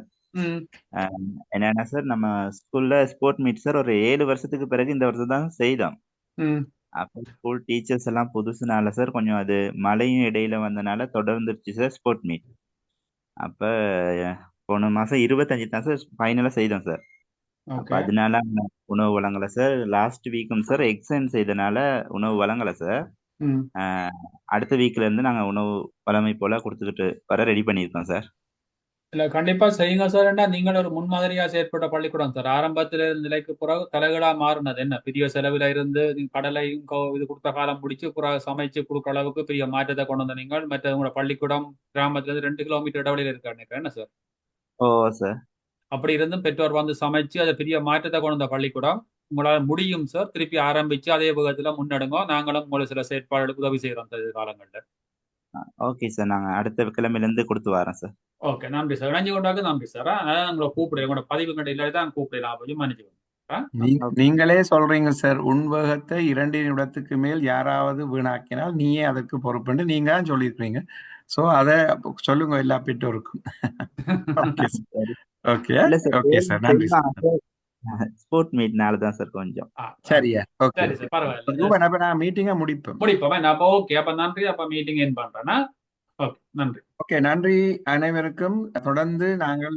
என்னன்னா சார், நம்ம ஸ்கூல்ல ஸ்போர்ட் மீட் சார் ஒரு 7 வருஷத்துக்கு பிறகு இந்த வருஷம் தான் செய்தோம். அப்ப ஸ்கூல் டீச்சர்ஸ் எல்லாம் புதுசுனால சார் கொஞ்சம் அது மழையும் இடையில வந்தனால தொடர்ந்துருச்சு சார் ஸ்போர்ட் மீட். அப்ப போன மாசம் 25 தான் சார் ஃபைனலா செய்தோம் சார். அப்ப அதனால உணவு வழங்கல சார். லாஸ்ட் வீக்கும் சார் எக்ஸாம் செய்தனால உணவு வழங்கல சார். அடுத்த வீக்ல இருந்து நாங்க உணவு வழமை போல கொடுத்துக்கிட்டு வர ரெடி பண்ணியிருக்கோம் சார். இல்ல கண்டிப்பா செய்யுங்க சார். நீங்கள் ஒரு முன்மாதிரியா செயற்பட்ட பள்ளிக்கூடம் சார். ஆரம்பத்துல நிலைக்கு பிறகு தலைகளா மாறினது என்ன பெரிய செலவுல இருந்து கடலையும் இது கொடுத்த காலம் முடிச்சு பிறகு சமைச்சு கொடுக்குற அளவுக்கு பெரிய மாற்றத்தை கொண்டு வந்த நீங்கள். மற்ற உங்களோட பள்ளிக்கூடம் கிராமத்துல இருந்து 2 கிலோமீட்டர் இடைவெளியில இருக்காரு என்ன சார்? ஓ சார். அப்படி இருந்தும் பெற்றோர் வந்து சமைச்சு அதை பெரிய மாற்றத்தை கொண்டு வந்த பள்ளிக்கூடம். உங்களால முடியும் சார். திருப்பி ஆரம்பிச்சு அதே விதத்துல முன்னெடுங்க. நாங்களும் உங்களுக்கு சில செயற்பாடுகளுக்கு உதவி செய்யறோம் இந்த காலங்கள்ல. ஓகே சார், நாங்க அடுத்த கிழமையில இருந்து கொடுத்து வரோம் சார். ஓகே, நன்றி சார். இணைஞ்சு கொண்டாங்க. நன்றி சார். அதான் உங்களை கூப்பிடுறேன். உங்களோட பதிவுகள் இல்லாதான் கூப்பிடலாம். நீங்களே சொல்றீங்க சார், உண்வகத்தை 2 நிமிடத்துக்கு மேல் யாராவது வீணாக்கினால் நீயே அதற்கு பொறுப்புன்னு நீங்க தான் சொல்லியிருக்கீங்க. சோ அதை சொல்லுங்க எல்லா பெற்றோருக்கும். ஓகே ஓகே சார், நன்றி சார். ஸ்போர்ட் மீட்னால தான் சார் கொஞ்சம். சரியா? ஓகே சரி சார், பரவாயில்ல. அப்ப நான் மீட்டிங்கை முடிப்போம். அப்ப ஓகே, அப்ப நன்றி. அப்ப மீட்டிங் என் பண்றேன்னா ஓகே, நன்றி. ஓகே, நன்றி அனைவருக்கும். தொடர்ந்து நாங்கள்